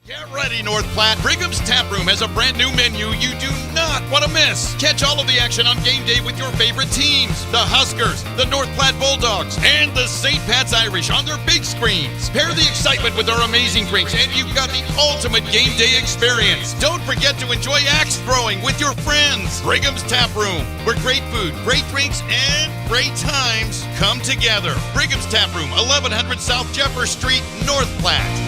Get ready, North Platte. Pregame's Tap Room has a brand new menu you do not want to miss. Catch all of the action on game day with your favorite teams. The Huskers, the North Platte Bulldogs, and the St. Pat's Irish on their big screens. Pair the excitement with our amazing drinks, and you've got the ultimate game day experience. Don't forget to enjoy axe throwing with your friends. Pregame's Tap Room, where great food, great drinks, and great times come together. Pregame's Tap Room, 1100 South Jefferson Street, North Platte.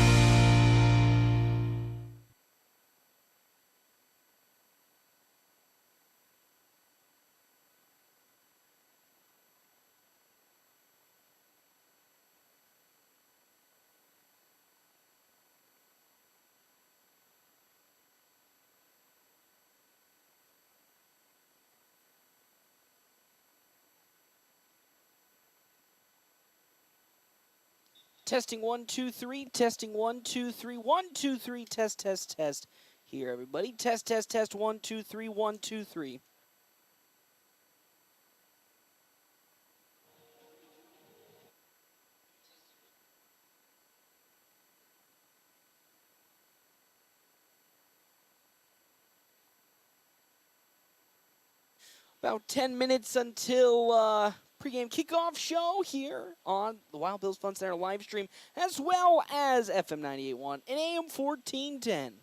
Testing 1, 2, 3. Testing 1, 2, 3. 1, 2, 3. Test, test, test. Here, everybody. Test, test, test. 1, 2, 3. 1, 2, 3. About 10 minutes until pregame kickoff show here on the Wild Bills Fun Center live stream, as well as FM 98.1 and AM 1410.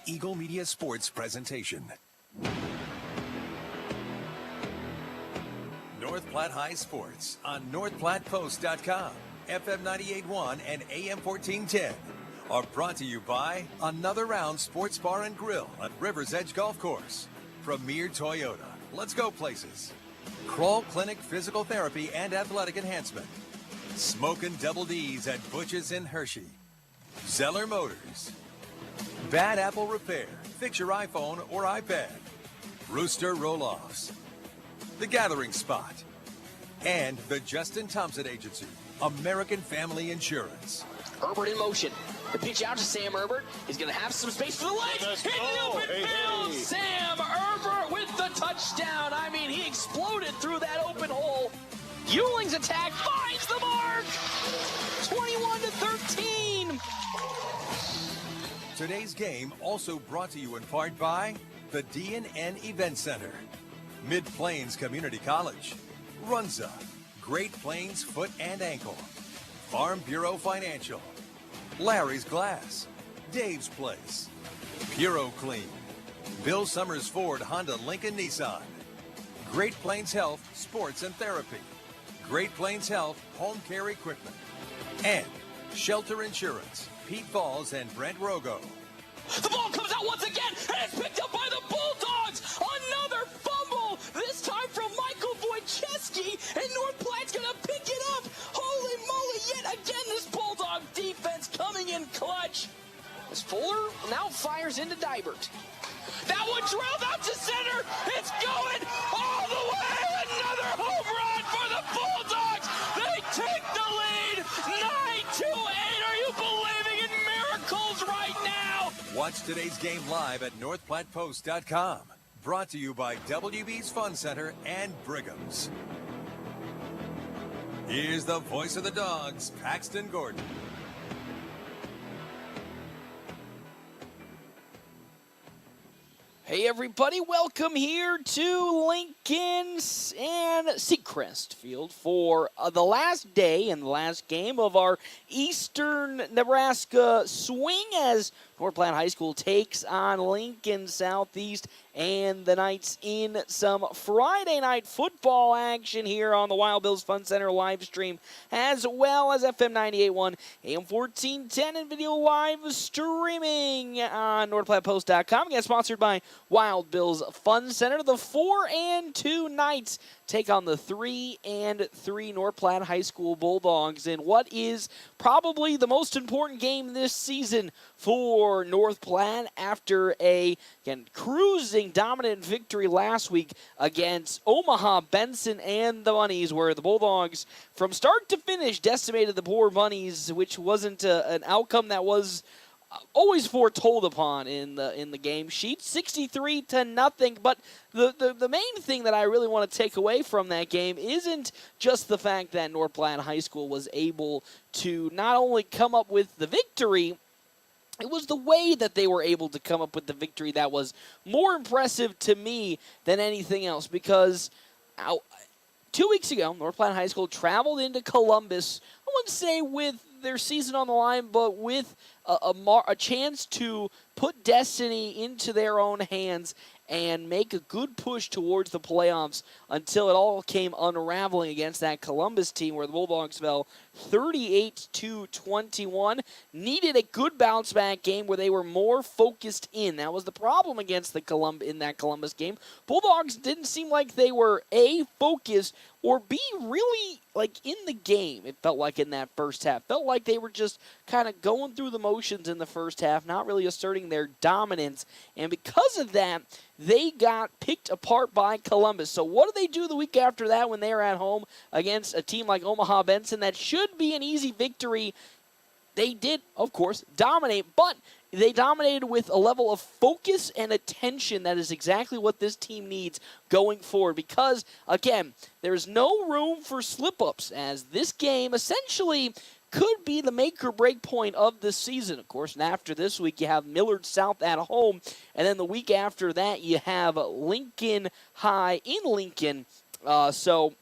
Eagle Media Sports presentation. North Platte High Sports on NorthPlattePost.com, FM 98.1 and AM 1410 are brought to you by Another Round Sports Bar and Grill at River's Edge Golf Course, Premier Toyota, Let's Go Places, Kroll Clinic Physical Therapy and Athletic Enhancement, Smokin' Double D's at Butch's in Hershey, Zeller Motors, Bad Apple Repair, fix your iPhone or iPad, Rooster Roll-Offs, The Gathering Spot, and the Justin Thompson Agency, American Family Insurance. Herbert in motion. The pitch out to Sam Herbert. He's going to have some space for the legs. Hit the open field. Sam Herbert with the touchdown. I mean, he exploded through that open hole. Ewing's attack finds the mark. 21-13. Today's game also brought to you in part by the D&N Event Center, Mid-Plains Community College, Runza, Great Plains Foot and Ankle, Farm Bureau Financial, Larry's Glass, Dave's Place, Puro Clean, Bill Summers Ford Honda Lincoln Nissan, Great Plains Health Sports and Therapy, Great Plains Health Home Care Equipment, and Shelter Insurance, Pete Falls and Brent Rogo. The ball comes out once again, and it's picked up by the Bulldogs. Another fumble, this time from Michael Wojcicki, and North Platte's going to pick it up. Holy moly, yet again this Bulldog defense coming in clutch. As Fuller now fires into Dybert. That one drilled out to center. It's going all the way. Another home run for the Bulldogs. They take the lead, 9-8. Are you believing in miracles right now? Watch today's game live at NorthPlattePost.com. Brought to you by WB's Fun Center and Brigham's. Here's the voice of the Dogs, Paxton Gordon. Hey everybody, welcome here to Lincoln's and Seacrest Field for the last day and the last game of our Eastern Nebraska swing as North Platte High School takes on Lincoln Southeast and the Knights in some Friday night football action here on the Wild Bills Fun Center live stream, as well as FM 98.1, AM 1410, and video live streaming on NorthPlattePost.com. Again, sponsored by Wild Bills Fun Center. The 4-2 Knights take on the 3-3 North Platte High School Bulldogs in what is probably the most important game this season for North Platte after a, again, cruising dominant victory last week against Omaha Benson and the Bunnies, where the Bulldogs from start to finish decimated the poor Bunnies, which wasn't an outcome that was always foretold upon in the game sheet, 63-0. But the main thing that I really want to take away from that game isn't just the fact that North Platte High School was able to not only come up with the victory, it was the way that they were able to come up with the victory that was more impressive to me than anything else, because 2 weeks ago, North Platte High School traveled into Columbus, I wouldn't say with their season on the line, but with a chance to put destiny into their own hands and make a good push towards the playoffs until it all came unraveling against that Columbus team where the Bulldogs fell 38-21. Needed a good bounce back game where they were more focused in. That was the problem against the in that Columbus game. Bulldogs didn't seem like they were A, focused, or B, really like in the game. It felt like in that first half. Felt like they were just kind of going through the motions in the first half, not really asserting their dominance. And because of that, they got picked apart by Columbus. So what do they do the week after that when they're at home against a team like Omaha Benson? That should be an easy victory. They did, of course, dominate, but they dominated with a level of focus and attention that is exactly what this team needs going forward, because, again, there's no room for slip-ups, as this game essentially could be the make-or-break point of the season, of course. And after this week, you have Millard South at home, and then the week after that, you have Lincoln High in Lincoln. So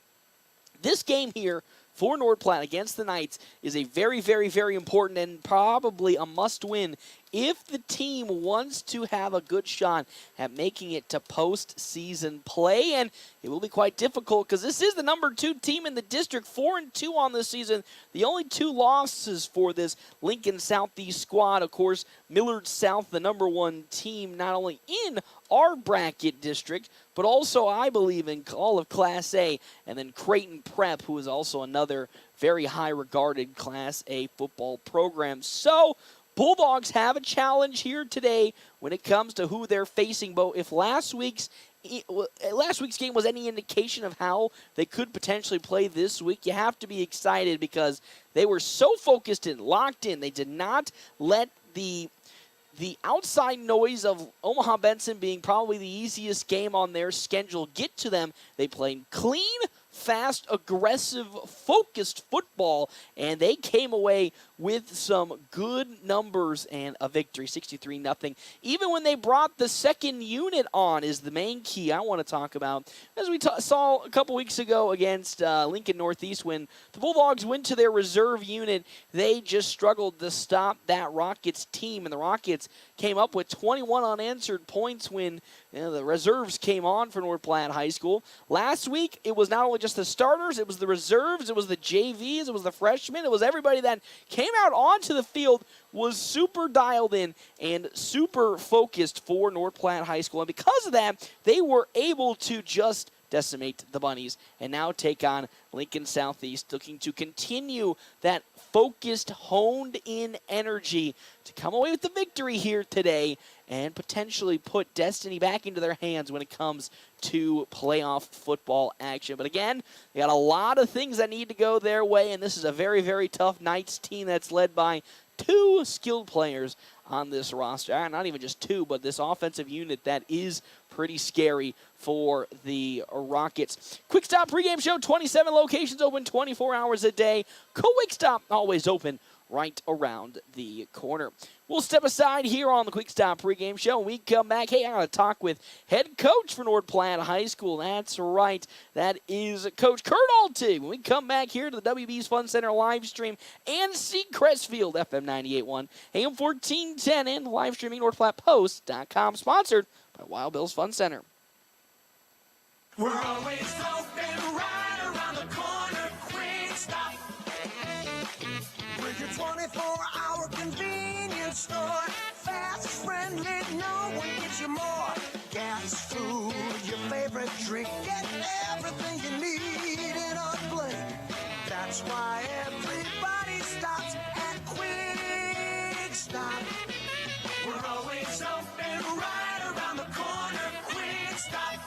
this game here for North Platte against the Knights is a very, very, very important and probably a must-win if the team wants to have a good shot at making it to postseason play. And it will be quite difficult because this is the number 2 team in the district, 4-2 on this season. The only 2 losses for this Lincoln Southeast squad, of course, Millard South, the number 1 team, not only in our bracket district, but also, I believe, in all of Class A, and then Creighton Prep, who is also another very high-regarded Class A football program. So, Bulldogs have a challenge here today when it comes to who they're facing. But if last week's game was any indication of how they could potentially play this week, you have to be excited because they were so focused and locked in. They did not let the outside noise of Omaha Benson being probably the easiest game on their schedule get to them. They played clean, fast, aggressive, focused football, and they came away with some good numbers and a victory, 63-0. Even when they brought the second unit on is the main key I want to talk about. As we saw a couple weeks ago against Lincoln Northeast, when the Bulldogs went to their reserve unit, they just struggled to stop that Rockets team, and the Rockets came up with 21 unanswered points when the reserves came on for North Platte High School. Last week, it was not only just the starters, it was the reserves, it was the JVs, it was the freshmen, it was everybody that came out onto the field, was super dialed in and super focused for North Platte High School. And because of that, they were able to just decimate the Bunnies and now take on Lincoln Southeast, looking to continue that focused, honed-in energy to come away with the victory here today and potentially put destiny back into their hands when it comes to playoff football action. But again, they got a lot of things that need to go their way, and this is a very, very tough Knights team that's led by 2 skilled players on this roster. Not even just 2, but this offensive unit that is pretty scary for the Rockets. Quick Stop pregame show, 27 locations open 24 hours a day. Quick Stop always open right around the corner. We'll step aside here on the Quick Stop pregame show. When we come back, hey, I got to talk with head coach for North Platte High School. That's right. That is Coach Kurt Altig. When we come back here to the WB's Fun Center live stream and see Crestfield, FM 98.1, AM 1410, and live streaming NorthPlattePost.com, sponsored by Wild Bill's Fun Center. We're always open right around the corner. Quick Stop. With your 24-hour convenience store. Fast, friendly, no one gets you more. Gas, food, your favorite drink. Get everything you need in a blink. That's why everybody stops at Quick Stop. We're always open right around the corner. Quick Stop.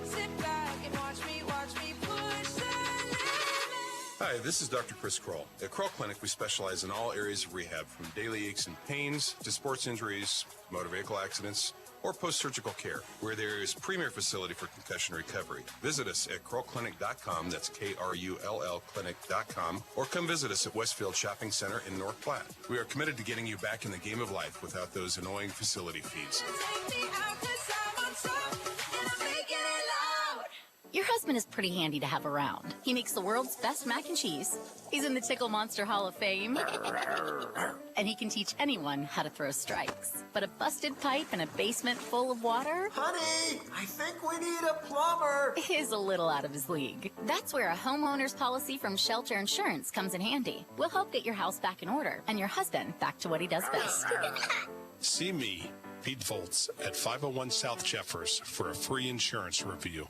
Sit back and watch me push the limit. Hi, this is Dr. Chris Kroll. At Kroll Clinic, we specialize in all areas of rehab, from daily aches and pains to sports injuries, motor vehicle accidents, or post-surgical care. We're the area's premier facility for concussion recovery. Visit us at KrullClinic.com, that's K-R-U-L-L Clinic.com, or come visit us at Westfield Shopping Center in North Platte. We are committed to getting you back in the game of life without those annoying facility fees. Take me out 'cause I'm on top and I'm making it loud. Your husband is pretty handy to have around. He makes the world's best mac and cheese. He's in the Tickle Monster Hall of Fame. And he can teach anyone how to throw strikes. But a busted pipe in a basement full of water? Honey, I think we need a plumber. Is a little out of his league. That's where a homeowner's policy from Shelter Insurance comes in handy. We'll help get your house back in order and your husband back to what he does best. See me, Pete Volz, at 501 South Jeffers for a free insurance review.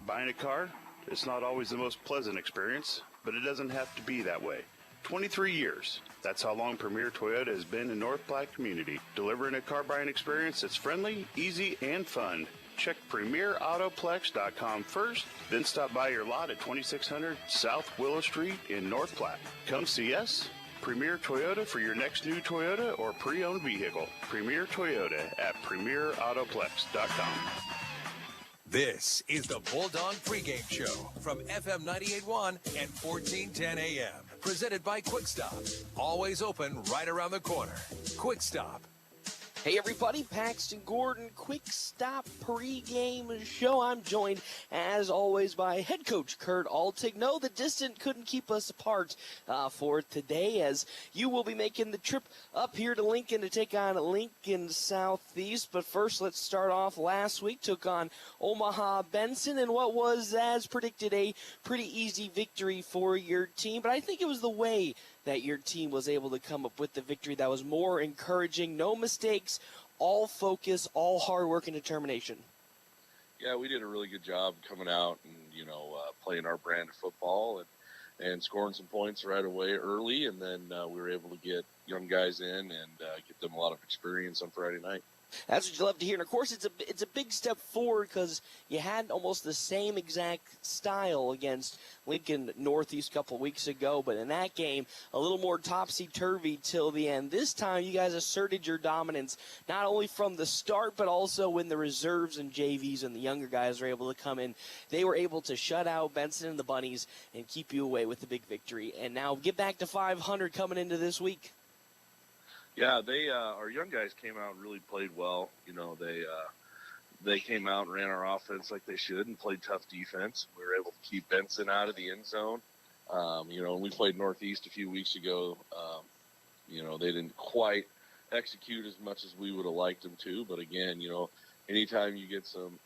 Buying a car, it's not always the most pleasant experience, but it doesn't have to be that way. 23 years. That's how long Premier Toyota has been in North Platte community, delivering a car buying experience that's friendly, easy, and fun. Check PremierAutoplex.com first, then stop by your lot at 2600 South Willow Street in North Platte. Come see us. Premier Toyota for your next new Toyota or pre-owned vehicle. Premier Toyota at PremierAutoplex.com. This is the Bulldog Pregame Show from FM 98.1 and 1410 AM. Presented by Quick Stop. Always open right around the corner. Quick Stop. Hey everybody, Paxton Gordon, quick stop pregame show. I'm joined, as always, by head coach Kurt Altig. No, the distance couldn't keep us apart for today, as you will be making the trip up here to Lincoln to take on Lincoln Southeast. But first, let's start off. Last week, took on Omaha Benson, and what was, as predicted, a pretty easy victory for your team. But I think it was the way that your team was able to come up with the victory that was more encouraging. No mistakes, all focus, all hard work and determination. Yeah, we did a really good job coming out and, playing our brand of football and scoring some points right away early. And then we were able to get young guys in and get them a lot of experience on Friday night. That's what you love to hear. And, of course, it's a big step forward because you had almost the same exact style against Lincoln Northeast a couple weeks ago. But in that game, a little more topsy-turvy till the end. This time, you guys asserted your dominance, not only from the start, but also when the reserves and JVs and the younger guys were able to come in. They were able to shut out Benson and the Bunnies and keep you away with the big victory. And now get back to 500 coming into this week. Yeah, our young guys came out and really played well. They came out and ran our offense like they should and played tough defense. We were able to keep Benson out of the end zone. When we played Northeast a few weeks ago, they didn't quite execute as much as we would have liked them to. But again, anytime you get some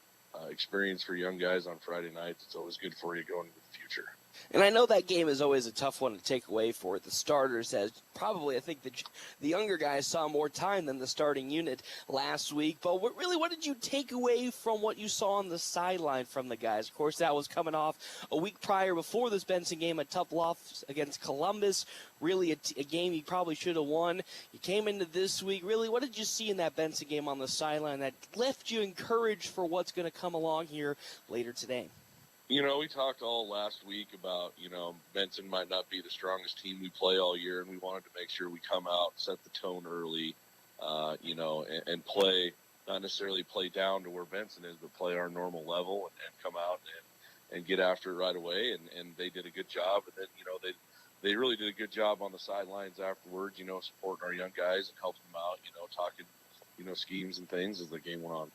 experience for young guys on Friday nights, it's always good for you going into the future. And I know that game is always a tough one to take away for the starters, as probably I think the younger guys saw more time than the starting unit last week. But what did you take away from what you saw on the sideline from the guys? Of course, that was coming off a week prior before this Benson game, a tough loss against Columbus, really a game you probably should have won. You came into this week. Really, what did you see in that Benson game on the sideline that left you encouraged for what's going to come along here later today? We talked all last week about, Benson might not be the strongest team we play all year, and we wanted to make sure we come out, set the tone early, and play, not necessarily play down to where Benson is, but play our normal level and come out and get after it right away. And they did a good job. And then, they really did a good job on the sidelines afterwards, supporting our young guys and helping them out, talking, schemes and things as the game went on.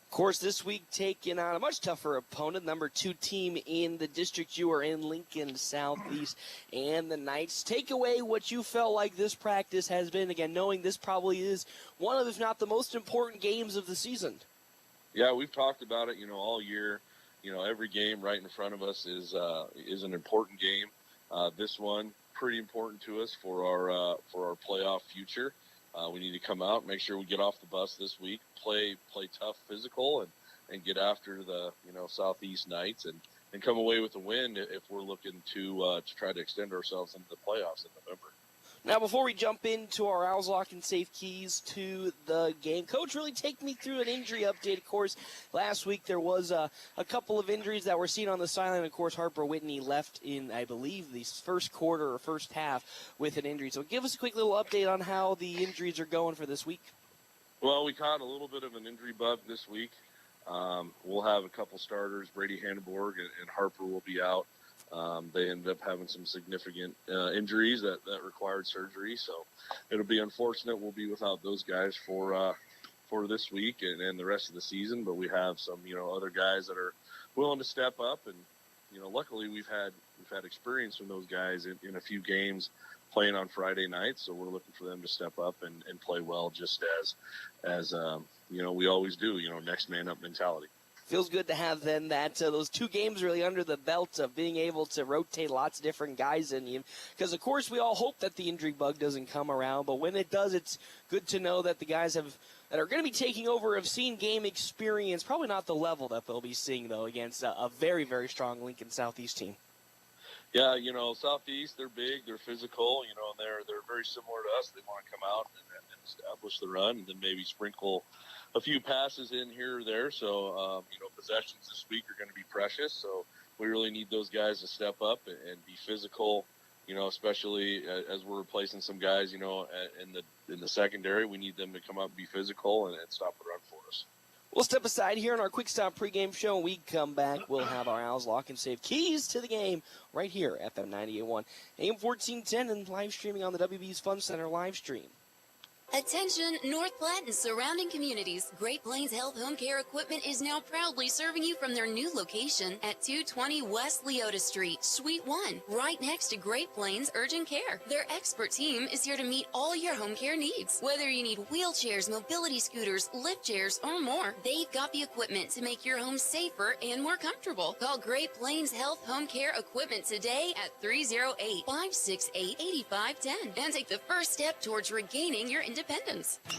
Of course, this week taking on a much tougher opponent, number 2 team in the district you are in, Lincoln Southeast, and the Knights. Take away what you felt like this practice has been, again, knowing this probably is one of, if not the most important games of the season. Yeah, we've talked about it, all year. Every game right in front of us is an important game. This one, pretty important to us for our playoff future. We need to come out, make sure we get off the bus this week, play tough, physical, and get after the Southeast Knights and come away with a win if we're looking to try to extend ourselves into the playoffs in November. Now, before we jump into our Owls Lock and Safe keys to the game, Coach, really take me through an injury update. Of course, last week there was a couple of injuries that were seen on the sideline. Of course, Harper Whitney left in, I believe, the first quarter or first half with an injury. So give us a quick little update on how the injuries are going for this week. Well, we caught a little bit of an injury bug this week. We'll have a couple starters. Brady Hanneborg and Harper will be out. They ended up having some significant injuries that required surgery, so it'll be unfortunate. We'll be without those guys for this week and the rest of the season. But we have some other guys that are willing to step up, and luckily we've had experience from those guys in a few games playing on Friday nights. So we're looking for them to step up and play well, just as we always do. Next man up mentality. Feels good to have then that those 2 games really under the belt of being able to rotate lots of different guys in you. Because, of course, we all hope that the injury bug doesn't come around. But when it does, it's good to know that the guys that are going to be taking over have seen game experience. Probably not the level that they'll be seeing, though, against a very, very strong Lincoln Southeast team. Yeah, Southeast, they're big, they're physical, and they're very similar to us. They want to come out and establish the run and then maybe sprinkle a few passes in here or there. So, possessions this week are going to be precious. So we really need those guys to step up and be physical, especially as we're replacing some guys, in the secondary. We need them to come up and be physical and stop the run for us. We'll step aside here on our Quick Stop pregame show. When we come back, we'll have our Owls Lock and Save keys to the game right here, FM 98.1, AM 1410, and live streaming on the WB's Fun Center live stream. Attention, North Platte and surrounding communities. Great Plains Health Home Care Equipment is now proudly serving you from their new location at 220 West Leota Street, Suite 1, right next to Great Plains Urgent Care. Their expert team is here to meet all your home care needs. Whether you need wheelchairs, mobility scooters, lift chairs, or more, they've got the equipment to make your home safer and more comfortable. Call Great Plains Health Home Care Equipment today at 308-568-8510 and take the first step towards regaining your independence.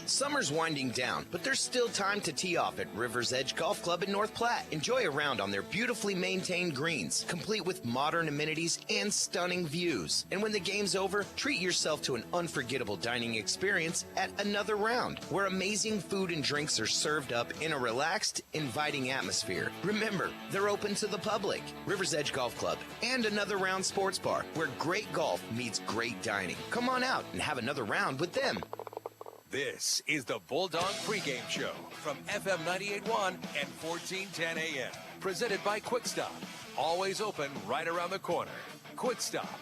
Summer's winding down, but there's still time to tee off at River's Edge Golf Club in North Platte. Enjoy a round on their beautifully maintained greens, complete with modern amenities and stunning views. And when the game's over, treat yourself to an unforgettable dining experience at Another Round, where amazing food and drinks are served up in a relaxed, inviting atmosphere. Remember, they're open to the public. River's Edge Golf Club and Another Round Sports Bar, where great golf meets great dining. Come on out and have another round with them. This is the Bulldog Pregame Show from FM 98.1 and 1410 AM. Presented by Quick Stop. Always open right around the corner. Quick Stop.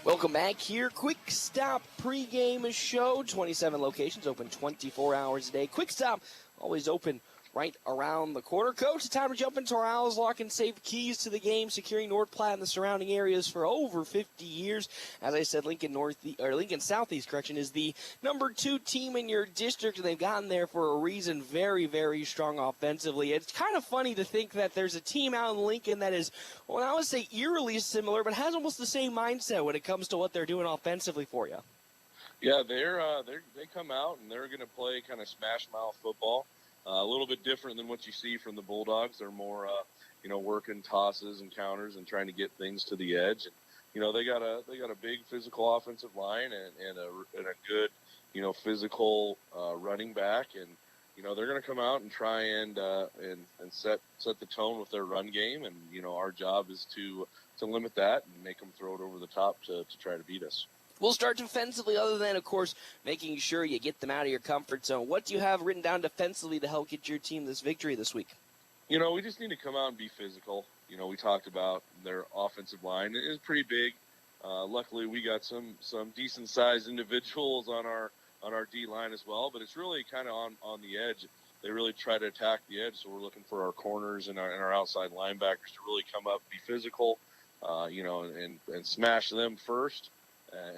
Welcome back here. Quick Stop Pregame Show. 27 locations open 24 hours a day. Quick Stop always open right around the corner. Coach, it's time to jump into our Owls Lock and Safe keys to the game, securing North Platte and the surrounding areas for over 50 years. As I said, Lincoln Southeast, is the number 2 team in your district, and they've gotten there for a reason. Very, very strong offensively. It's kind of funny to think that there's a team out in Lincoln that is, well, I would say eerily similar, but has almost the same mindset when it comes to what they're doing offensively for you. Yeah, they come out and they're going to play kind of smash mouth football. A little bit different than what you see from the Bulldogs. They're more, working tosses and counters and trying to get things to the edge. And they got a big physical offensive line and a good, physical running back. And they're going to come out and try and set the tone with their run game. And our job is to limit that and make them throw it over the top to try to beat us. We'll start defensively, other than, of course, making sure you get them out of your comfort zone. What do you have written down defensively to help get your team this victory this week? We just need to come out and be physical. We talked about their offensive line. It is pretty big. Luckily, we got some decent-sized individuals on our D-line as well, but it's really kind of on the edge. They really try to attack the edge, so we're looking for our corners and our outside linebackers to really come up, be physical, and smash them first.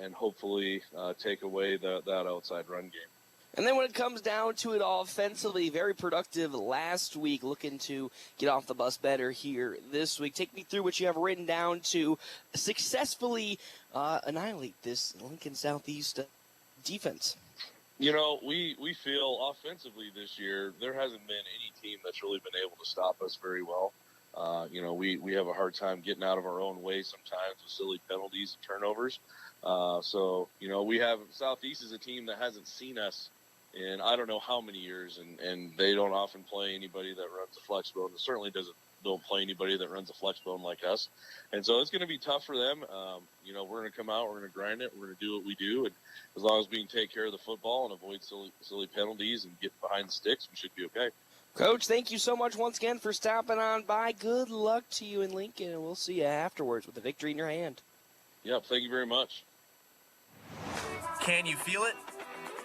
And hopefully take away that outside run game. And then when it comes down to it offensively, very productive last week, looking to get off the bus better here this week. Take me through what you have written down to successfully annihilate this Lincoln Southeast defense. We feel offensively this year, there hasn't been any team that's really been able to stop us very well. We have a hard time getting out of our own way sometimes with silly penalties and turnovers. We have Southeast is a team that hasn't seen us in I don't know how many years, and they don't often play anybody that runs a flex bone. It certainly don't play anybody that runs a flex bone like us. And so it's going to be tough for them. We're going to come out, we're going to grind it, we're going to do what we do, and as long as we can take care of the football and avoid silly penalties and get behind the sticks, we should be okay. Coach, thank you so much once again for stopping on by. Good luck to you in Lincoln, and we'll see you afterwards with the victory in your hand. Yeah, thank you very much. Can you feel it?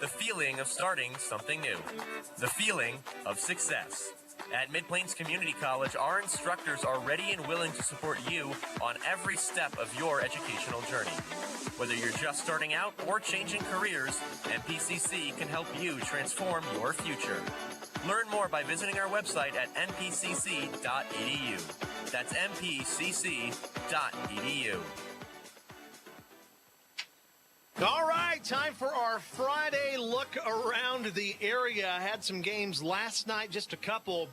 The feeling of starting something new. The feeling of success. At Mid-Plains Community College, our instructors are ready and willing to support you on every step of your educational journey. Whether you're just starting out or changing careers, MPCC can help you transform your future. Learn more by visiting our website at npcc.edu. That's npcc.edu. All right, time for our Friday look around the area. I had some games last night, just a couple,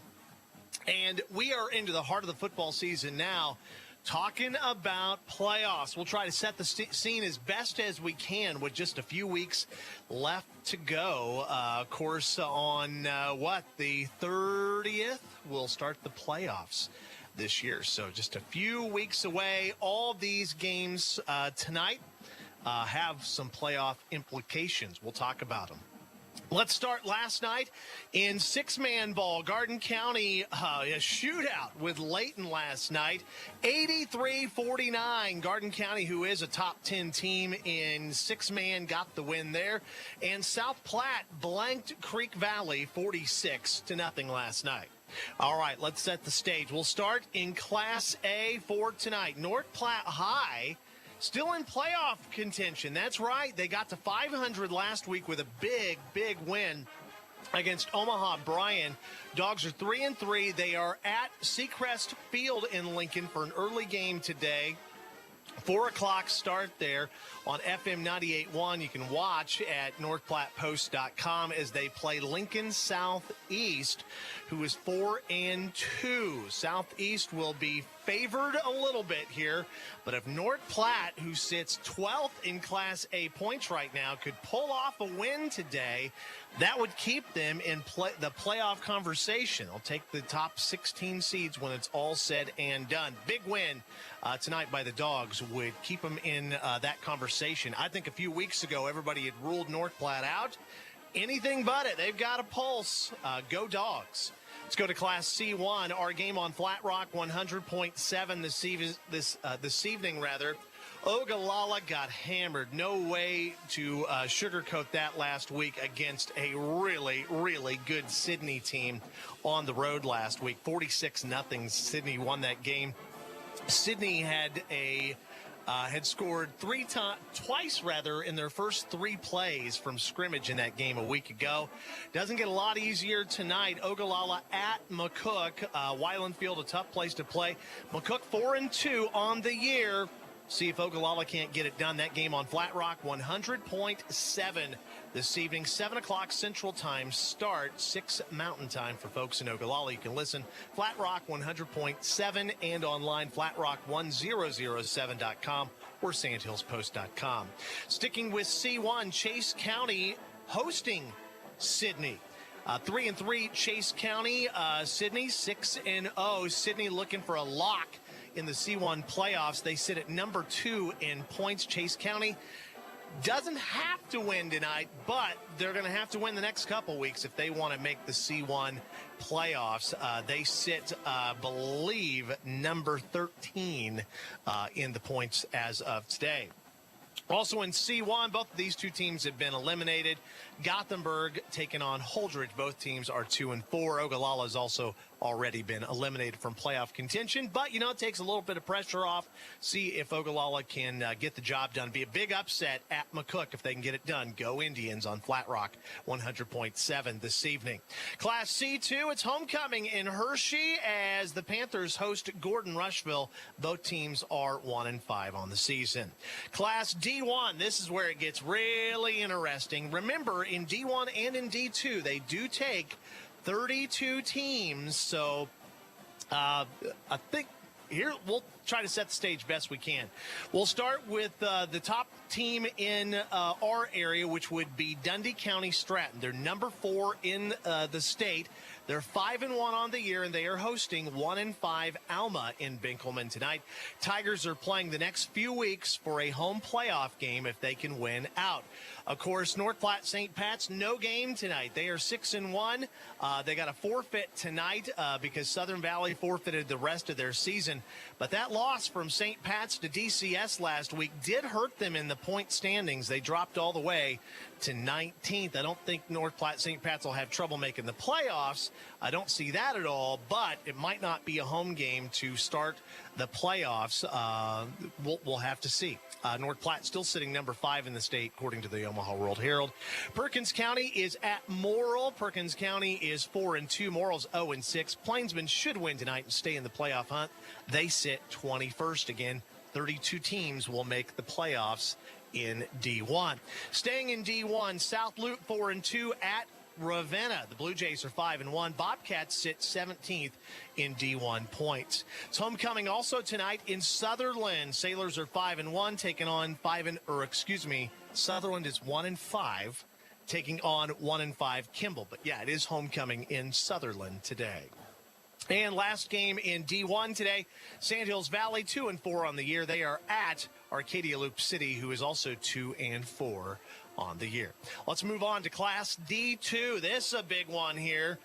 and we are into the heart of the football season now, talking about playoffs. We'll try to set the scene as best as we can with just a few weeks left to go. Of course, on the 30th, we'll start the playoffs this year. So just a few weeks away. All these games tonight have some playoff implications. We'll talk about them. Let's start last night in six-man ball. Garden County, a shootout with Layton last night. 83-49. Garden County, who is a top 10 team in six-man, got the win there. And South Platte blanked Creek Valley 46-0 last night. All right, let's set the stage. We'll start in Class A for tonight. North Platte High still in playoff contention. That's right. They got to 500 last week with a big, big win against Omaha Bryan. Dogs are 3-3. They are at Seacrest Field in Lincoln for an early game today. 4 o'clock start there on FM 98.1. You can watch at NorthPlattePost.com as they play Lincoln Southeast, who is 4-2. Southeast will be favored a little bit here, but if North Platte, who sits 12th in Class A points right now, could pull off a win today, that would keep them in the playoff conversation. They'll take the top 16 seeds when it's all said and done. Big win tonight by the Dogs would keep them in that conversation. I think a few weeks ago, everybody had ruled North Platte out. Anything but it. They've got a pulse. Go Dogs. Let's go to Class C1. Our game on Flat Rock 100.7 this evening. Ogallala got hammered. No way to sugarcoat that last week against a really, really good Sydney team on the road last week. 46-0. Sydney won that game. Sydney had scored twice in their first 3 plays from scrimmage in that game a week ago. Doesn't get a lot easier tonight. Ogallala at McCook. Weiland Field, a tough place to play. McCook 4-2 on the year. See if Ogallala can't get it done. That game on Flat Rock 100.7 this evening. 7 o'clock Central Time start, 6 Mountain Time for folks in Ogallala. You can listen Flat Rock 100.7 and online flatrock1007.com or sandhillspost.com. Sticking with C1, Chase County hosting Sydney. 3-3 Chase County, Sydney 6-0. Sydney looking for a lock in the C1 playoffs. They sit at number 2 in points. Chase County doesn't have to win tonight, but they're going to have to win the next couple weeks if they want to make the C1 playoffs. They sit, believe, number 13 in the points as of today. Also in C1, both of these two teams have been eliminated. Gothenburg taking on Holdridge. Both teams are 2-4. Ogallala has also already been eliminated from playoff contention. But, it takes a little bit of pressure off. See if Ogallala can get the job done. Be a big upset at McCook if they can get it done. Go Indians on Flat Rock 100.7 this evening. Class C2, it's homecoming in Hershey as the Panthers host Gordon Rushville. Both teams are 1-5 on the season. Class D1, this is where it gets really interesting. Remember, in D1 and in D2, they do take 32 teams. So I think here we'll try to set the stage best we can. We'll start with the top team in our area, which would be Dundee County Stratton. They're number 4 in the state. They're 5-1 on the year, and they are hosting 1-5 Alma in Binkelman tonight. Tigers are playing the next few weeks for a home playoff game if they can win out. Of course, North Platte St. Pat's, no game tonight. They are 6-1. They got a forfeit tonight because Southern Valley forfeited the rest of their season. But that loss from St. Pat's to DCS last week did hurt them in the point standings. They dropped all the way to 19th. I don't think North Platte St. Pat's will have trouble making the playoffs. I don't see that at all, but it might not be a home game to start the playoffs. We'll have to see. North Platte still sitting number 5 in the state, according to the Omaha World Herald. Perkins County is at Morrill. Perkins County is 4-2. Morrill's 0-6. Plainsman should win tonight and stay in the playoff hunt. They sit 21st again. 32 teams will make the playoffs in D1. Staying in D1, South Loop 4-2 at Ravenna. The Blue Jays are 5-1. Bobcats sit 17th in D1 points. It's homecoming also tonight in Sutherland. Sailors are 5-1, taking on Sutherland is 1-5, taking on 1-5 Kimball. But yeah, it is homecoming in Sutherland today. And last game in D1 today, Sandhills Valley 2-4 on the year. They are at Arcadia Loop City, who is also 2-4 on the year. Let's move on to Class D2. This is a big one here.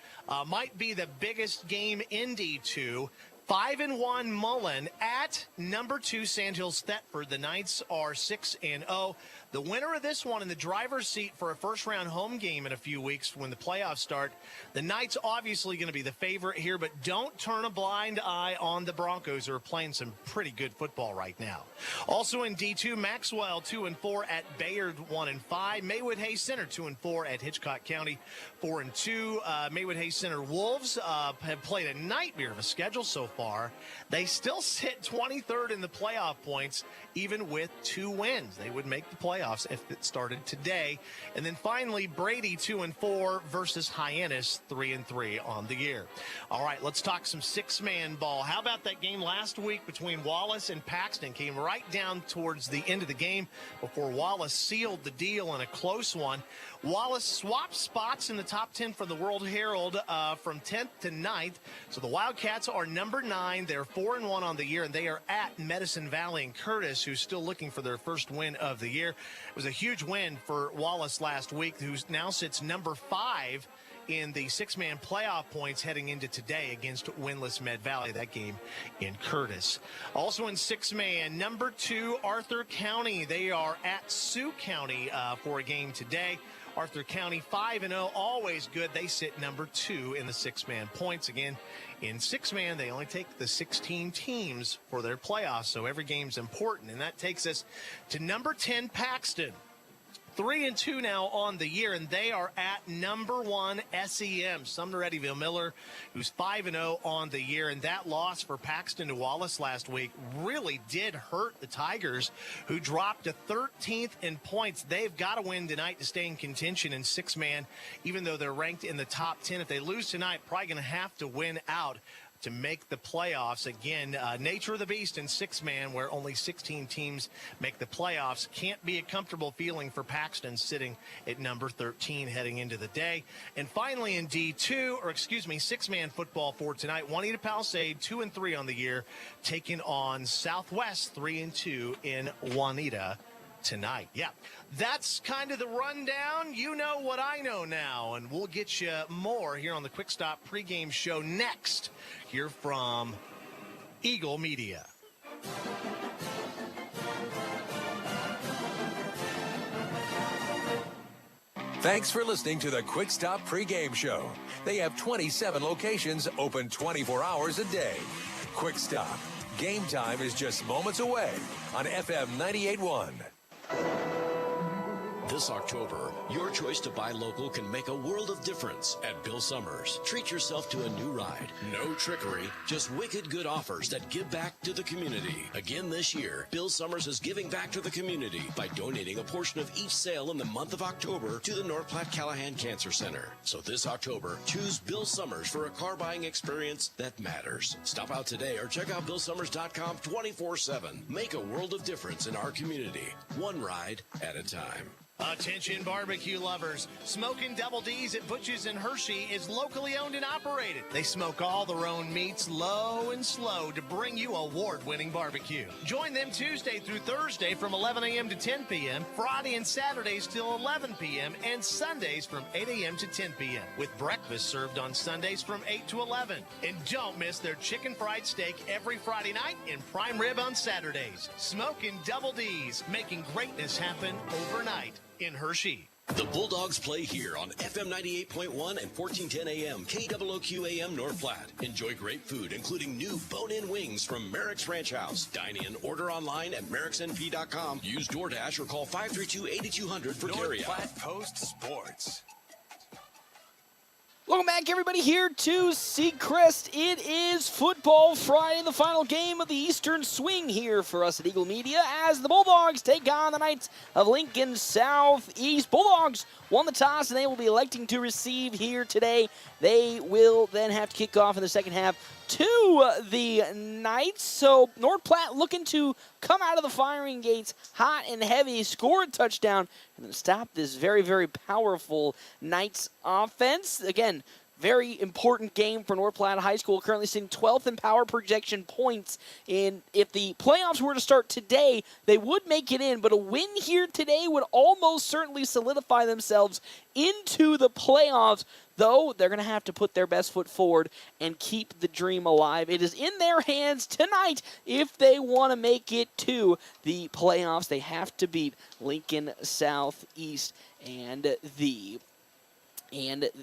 Might be the biggest game in D2. 5-1 Mullen at number 2 Sandhills Thetford. The Knights are 6-0. The winner of this one in the driver's seat for a first-round home game in a few weeks when the playoffs start. The Knights obviously going to be the favorite here, but don't turn a blind eye on the Broncos, who are playing some pretty good football right now. Also in D2, Maxwell 2-4 at Bayard 1-5. Maywood Hayes Center 2-4 at Hitchcock County 4-2. Maywood Hayes Center Wolves have played a nightmare of a schedule so far. They still sit 23rd in the playoff points, even with 2 wins. They would make the playoffs if it started today. And then finally, Brady 2-4 versus Hyannis 3-3 on the year. All right, let's talk some 6-man ball. How about that game last week between Wallace and Paxton? Came right down towards the end of the game before Wallace sealed the deal in a close one. Wallace swapped spots in the top 10 for the World Herald from 10th to 9th. So the Wildcats are number 9. They're 4-1 on the year, and they are at Medicine Valley and Curtis, who's still looking for their first win of the year. It was a huge win for Wallace last week, who now sits number 5 in the 6-man playoff points heading into today against winless Med Valley, that game in Curtis. Also in 6-man, number 2, Arthur County. They are at Sioux County for a game today. Arthur County 5-0, always good. They sit number 2 in the 6-man points. Again, in 6-man, they only take the 16 teams for their playoffs, so every game's important. And that takes us to number 10, Paxton. 3-2 now on the year, and they are at number 1 SEM, Sumner Eddyville Miller, who's 5-0 on the year. And that loss for Paxton to Wallace last week really did hurt the Tigers, who dropped to 13th in points. They've got to win tonight to stay in contention in 6-man, even though they're ranked in the top 10. If they lose tonight, probably going to have to win out to make the playoffs. Again, nature of the beast in 6-man, where only 16 teams make the playoffs. Can't be a comfortable feeling for Paxton, sitting at number 13 heading into the day. And finally in D2, 6-man football for tonight, Juanita Palisade 2-3 on the year, taking on Southwest 3-2 in Juanita tonight. Yeah, that's kind of the rundown. You know what I know now, and we'll get you more here on the Quick Stop pregame show next, here from Eagle Media. Thanks for listening to the Quick Stop pregame show. They have 27 locations open 24 hours a day. Quick Stop. Game time is just moments away on FM 98.1. This October, your choice to buy local can make a world of difference at Bill Summers. Treat yourself to a new ride. No trickery, just wicked good offers that give back to the community. Again this year, Bill Summers is giving back to the community by donating a portion of each sale in the month of October to the North Platte Callahan Cancer Center. So this October, choose Bill Summers for a car buying experience that matters. Stop out today or check out BillSummers.com 24/7. Make a world of difference in our community, one ride at a time. Attention barbecue lovers. Smokin' Double D's at Butch's in Hershey is locally owned and operated. They smoke all their own meats low and slow to bring you award-winning barbecue. Join them Tuesday through Thursday from 11 a.m. to 10 p.m., Friday and Saturdays till 11 p.m., and Sundays from 8 a.m. to 10 p.m., with breakfast served on Sundays from 8 to 11. And don't miss their chicken fried steak every Friday night and prime rib on Saturdays. Smokin' Double D's, making greatness happen overnight in Hershey. The Bulldogs play here on FM 98.1 and 1410 AM, KOOQ AM North Platte. Enjoy great food, including new bone-in wings from Merrick's Ranch House. Dine in, order online at merricksnp.com. Use DoorDash or call 532-8200 for carryout. North Platte Post Sports. Welcome back, everybody, here to Seacrest. It is Football Friday, the final game of the Eastern Swing here for us at Eagle Media, as the Bulldogs take on the Knights of Lincoln Southeast. Bulldogs won the toss, and they will be electing to receive here today. They will then have to kick off in the second half to the Knights. So North Platte looking to come out of the firing gates hot and heavy, score a touchdown, and then stop this very, very powerful Knights offense. Again, very important game for North Platte High School, currently sitting 12th in power projection points. And if the playoffs were to start today, they would make it in, but a win here today would almost certainly solidify themselves into the playoffs, though they're going to have to put their best foot forward and keep the dream alive. It is in their hands tonight if they want to make it to the playoffs. They have to beat Lincoln Southeast and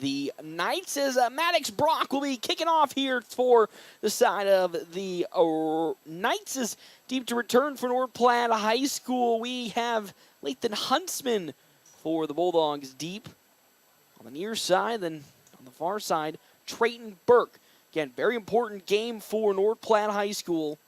the Knights, as Maddox Brock will be kicking off here for the side of the Knights. Is deep to return for North Platte High School. We have Lathan Huntsman for the Bulldogs deep on the near side. Then on the far side, Trayton Burke. Again, very important game for North Platte High School,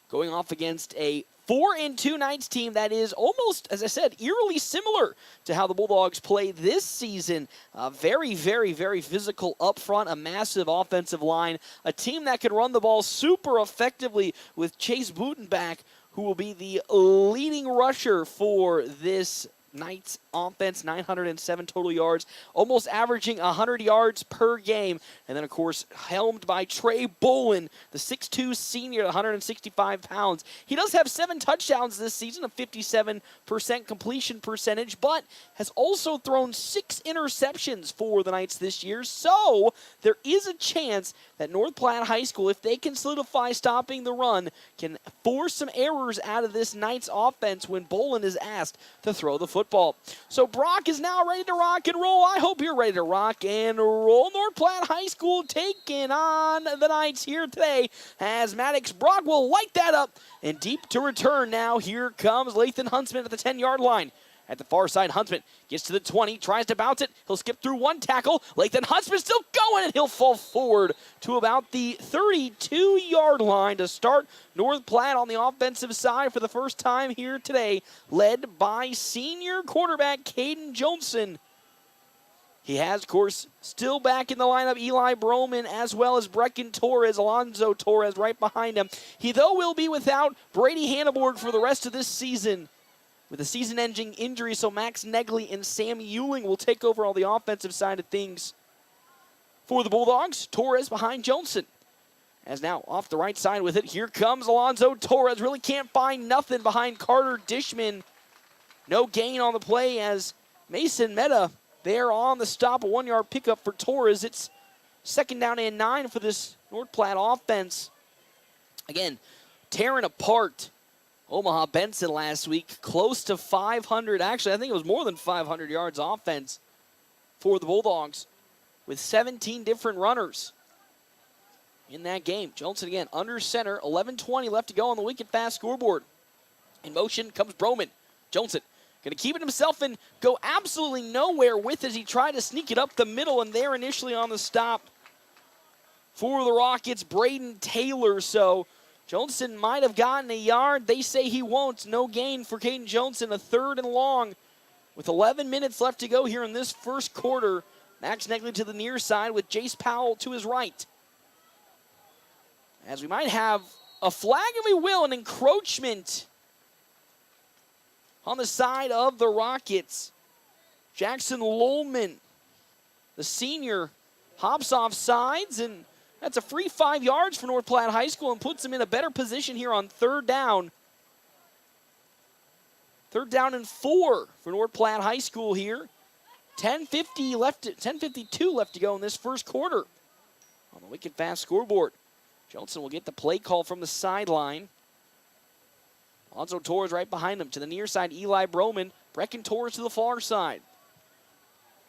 going off against a 4-2 Knights team that is almost, as I said, eerily similar to how the Bulldogs played this season. Very, very, very physical up front, a massive offensive line, a team that can run the ball super effectively with Chase Butenbach, who will be the leading rusher for this Knights offense. 907 total yards, almost averaging 100 yards per game. And then, of course, helmed by Trey Bolin, the 6'2 senior at 165 pounds. He does have 7 touchdowns this season, a 57% completion percentage, but has also thrown 6 interceptions for the Knights this year. So there is a chance that North Platte High School, if they can solidify stopping the run, can force some errors out of this Knights offense when Bolin is asked to throw the football. So Brock is now ready to rock and roll. I hope you're ready to rock and roll. North Platte High School taking on the Knights here today as Maddox Brock will light that up. And deep to return now. Here comes Lathan Huntsman at the 10-yard line. At the far side, Huntsman gets to the 20, tries to bounce it. He'll skip through one tackle. Lathan Huntsman still going, and he'll fall forward to about the 32-yard line to start North Platte on the offensive side for the first time here today, led by senior quarterback Caden Johnson. He has, of course, still back in the lineup, Eli Broman, as well as Brecken Torres, Alonzo Torres right behind him. He, though, will be without Brady Hanneborg for the rest of this season with a season-ending injury, so Max Negley and Sam Euling will take over all the offensive side of things for the Bulldogs. Torres behind Johnson. As now off the right side with it, here comes Alonzo Torres. Really can't find nothing behind Carter Dishman. No gain on the play as Mason Meta there on the stop, a 1-yard pickup for Torres. It's 2nd down and 9 for this North Platte offense. Again, tearing apart Omaha Benson last week, close to 500. Actually, I think it was more than 500 yards offense for the Bulldogs with 17 different runners in that game. Johnson again under center, 11:20 left to go on the wicked fast scoreboard. In motion comes Broman. Johnson going to keep it himself and go absolutely nowhere with it as he tried to sneak it up the middle, and there initially on the stop for the Rockets, Braden Taylor. So Johnson might have gotten a yard. They say he won't. No gain for Caden Johnson, a 3rd and long with 11 minutes left to go here in this first quarter. Max Negley to the near side with Jace Powell to his right. As we might have a flag, and we will, an encroachment on the side of the Rockets. Jackson Lowman, the senior, hops off sides, and that's a free 5 yards for North Platte High School and puts them in a better position here on 3rd down. 3rd down and 4 for North Platte High School here. 10:52 left to go in this first quarter on the wicked fast scoreboard. Johnson will get the play call from the sideline. Alonzo Torres right behind him. To the near side, Eli Broman. Brecken Torres to the far side.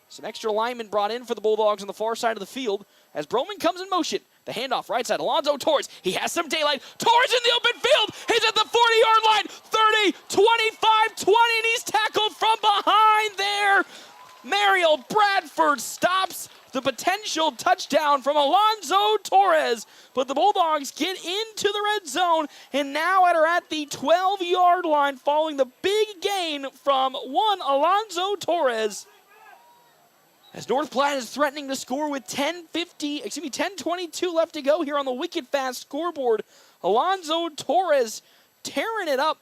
Some extra linemen brought in for the Bulldogs on the far side of the field as Broman comes in motion. The handoff right side, Alonzo Torres. He has some daylight. Torres in the open field. He's at the 40-yard line. 30, 25, 20, and he's tackled from behind there. Mariel Bradford stops the potential touchdown from Alonzo Torres. But the Bulldogs get into the red zone and now are at the 12-yard line following the big gain from one Alonzo Torres. As North Platte is threatening to score with 10:22 left to go here on the wicked fast scoreboard. Alonzo Torres tearing it up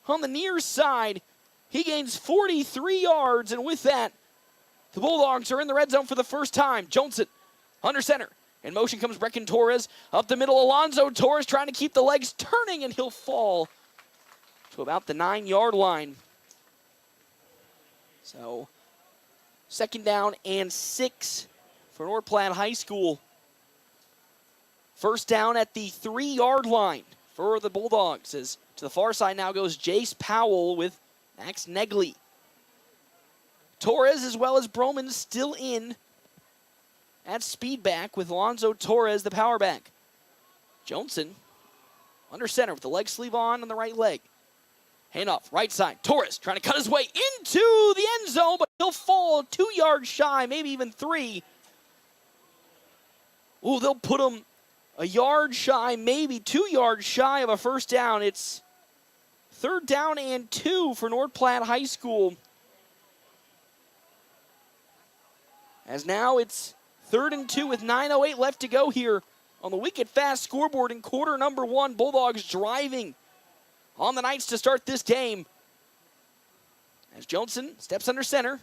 on the near side. He gains 43 yards, and with that, the Bulldogs are in the red zone for the first time. Johnson Under center. In motion comes Brecken Torres. Up the middle, Alonzo Torres trying to keep the legs turning, and he'll fall to about the 9-yard line. So, 2nd down and 6 for North Platte High School. 1st down at the 3-yard line for the Bulldogs. As to the far side now goes Jace Powell with Max Negley. Torres as well as Broman still in at speed back with Alonzo Torres, the power back. Johnson under center with the leg sleeve on the right leg. Handoff, right side. Torres trying to cut his way into the end zone, but he'll fall 2 yards shy, maybe even 3. Ooh, they'll put him a yard shy, maybe 2 yards shy of a 1st down. It's 3rd down and 2 for North Platte High School. As now it's 3rd and 2 with 9:08 left to go here on the Wicked Fast scoreboard in quarter number 1. Bulldogs driving on the Knights to start this game. As Johnson steps under center.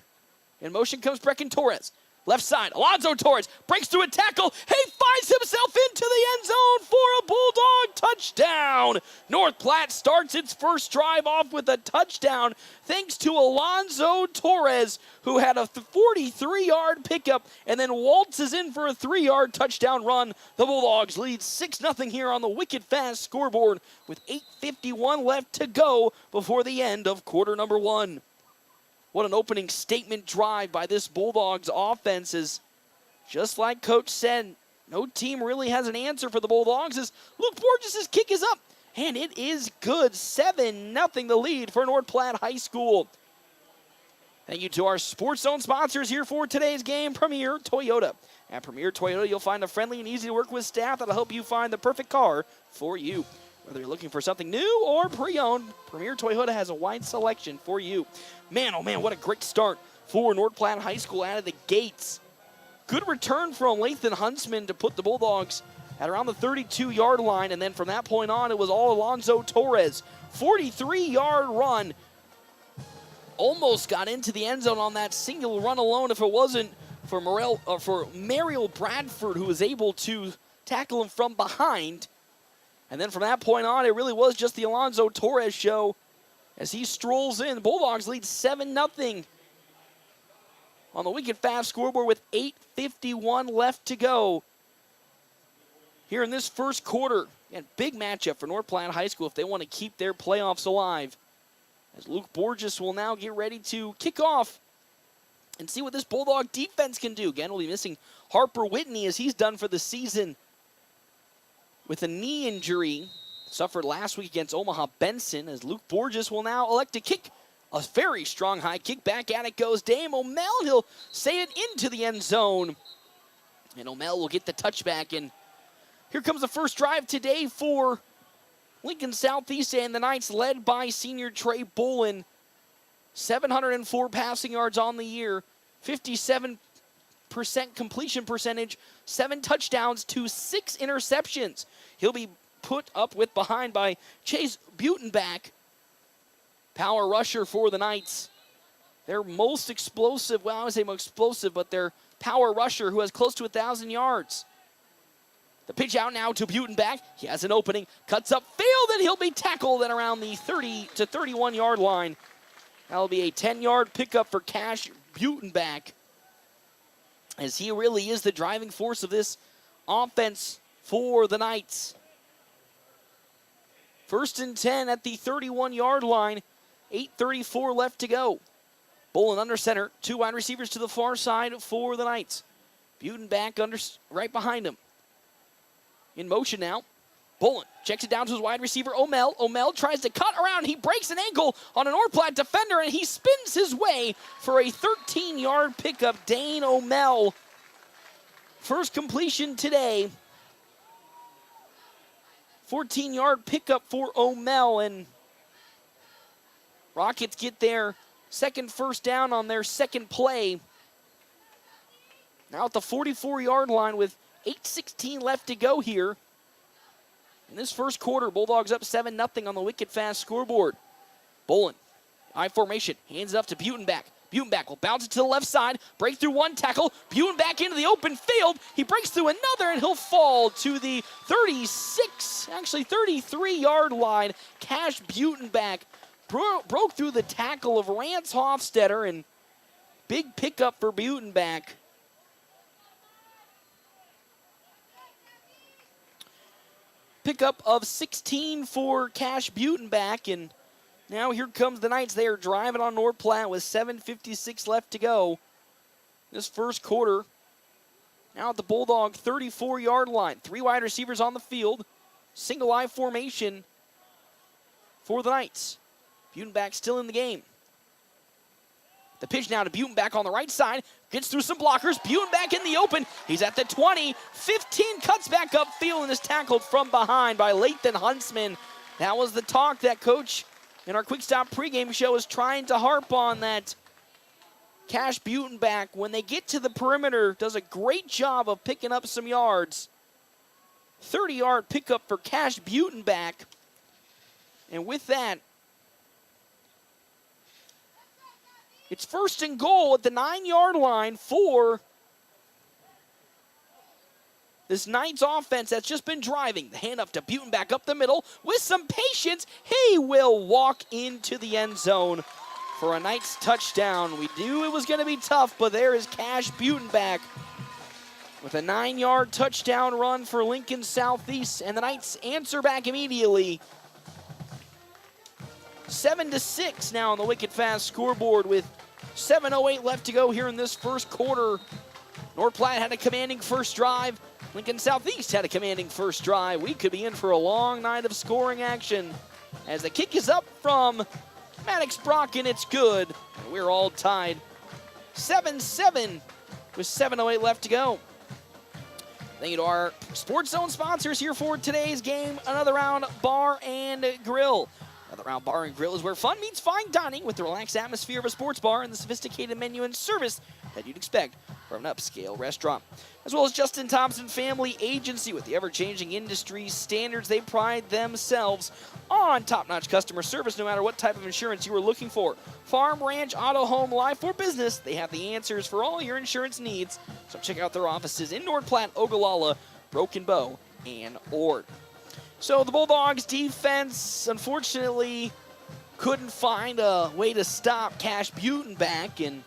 In motion comes Brecken Torres. Left side, Alonzo Torres breaks through a tackle. He finds himself into the end zone for a Bulldog touchdown. North Platte starts its first drive off with a touchdown thanks to Alonzo Torres, who had a 43-yard pickup and then waltzes in for a 3-yard touchdown run. The Bulldogs lead 6-0 here on the Wicked Fast scoreboard with 8:51 left to go before the end of quarter number 1. What an opening statement drive by this Bulldogs offense is, just like Coach said, no team really has an answer for the Bulldogs as Luke Borges' kick is up, and it is good. 7-0 the lead for North Platte High School. Thank you to our Sports Zone sponsors here for today's game, Premier Toyota. At Premier Toyota, you'll find a friendly and easy to work with staff that'll help you find the perfect car for you. Whether you're looking for something new or pre-owned, Premier Toyota has a wide selection for you. Man, oh man, what a great start for North Platte High School out of the gates. Good return from Lathan Huntsman to put the Bulldogs at around the 32-yard line, and then from that point on, it was all Alonzo Torres. 43-yard run. Almost got into the end zone on that single run alone if it wasn't for Mariel Bradford, who was able to tackle him from behind. And then from that point on, it really was just the Alonzo Torres show as he strolls in. The Bulldogs lead 7-0 on the Wicked Fast scoreboard with 8:51 left to go here in this first quarter. And big matchup for North Platte High School if they want to keep their playoffs alive. As Luke Borges will now get ready to kick off and see what this Bulldog defense can do. Again, we'll be missing Harper Whitney as he's done for the season with a knee injury suffered last week against Omaha Benson, as Luke Borges will now elect to kick a very strong high kick. Back at it goes Dame O'Mell. He'll say it into the end zone. And O'Mell will get the touchback. And here comes the first drive today for Lincoln Southeast and the Knights, led by senior Trey Bolin. 704 passing yards on the year, 57% completion percentage, 7 touchdowns to 6 interceptions. He'll be put up with behind by Chase Butenbach, power rusher for the Knights. Their most explosive, well, I would say most explosive, but their power rusher who has close to 1,000 yards. The pitch out now to Butenbach. He has an opening, cuts up field, and he'll be tackled at around the 30 to 31-yard line. That'll be a 10-yard pickup for Cash Butenbach, as he really is the driving force of this offense for the Knights. 1st and 10 at the 31-yard line. 8:34 left to go. Bolin under center. 2 wide receivers to the far side for the Knights. Butenbach right behind him. In motion now. Bolin checks it down to his wide receiver, O'Mell. O'Mell tries to cut around. He breaks an ankle on an North Platte defender, and he spins his way for a 13-yard pickup. Dane O'Mell, first completion today. 14-yard pickup for O'Mell, and Rockets get their second first down on their second play. Now at the 44-yard line with 8:16 left to go here. In this first quarter, Bulldogs up 7-0 on the Wicked Fast scoreboard. Bolin, I formation, hands it up to Butenbach. Butenbach will bounce it to the left side, break through one tackle, Butenbach into the open field. He breaks through another, and he'll fall to the 33-yard line. Cash Butenbach broke through the tackle of Rance Hofstetter, and big pickup for Butenbach. Pickup of 16 for Cash Butenbach, and now here comes the Knights. They are driving on North Platte with 7:56 left to go. This first quarter. Now at the Bulldog 34-yard line. 3 wide receivers on the field. Single eye formation for the Knights. Butenbach still in the game. The pitch now to Butenbach on the right side. Gets through some blockers. Butenbach in the open. He's at the 20. 15 cuts back upfield and is tackled from behind by Lathan Huntsman. That was the talk that Coach in our Quick Stop pregame show is trying to harp on, that Cash Butenbach, when they get to the perimeter, does a great job of picking up some yards. 30-yard pickup for Cash Butenbach. And with that, it's 1st and goal at the 9-yard line for this Knights offense that's just been driving. The handoff to Butenbach up the middle. With some patience, he will walk into the end zone for a Knights touchdown. We knew it was going to be tough, but there is Cash Butenbach with a 9-yard touchdown run for Lincoln Southeast, and the Knights answer back immediately. 7-6 now on the Wicked Fast scoreboard with 7:08 left to go here in this first quarter. North Platte had a commanding first drive. Lincoln Southeast had a commanding first drive. We could be in for a long night of scoring action as the kick is up from Maddox Brock, and it's good. And we're all tied 7-7 with 7:08 left to go. Thank you to our Sports Zone sponsors here for today's game. Another Round Bar and Grill. Another Round Bar and Grill is where fun meets fine dining with the relaxed atmosphere of a sports bar and the sophisticated menu and service that you'd expect from an upscale restaurant. As well as Justin Thompson Family Agency. With the ever-changing industry standards, they pride themselves on top-notch customer service no matter what type of insurance you are looking for. Farm, ranch, auto, home, life, or business, they have the answers for all your insurance needs. So check out their offices in North Platte, Ogallala, Broken Bow, and Ord. So the Bulldogs defense, unfortunately, couldn't find a way to stop Cash Butenbach, and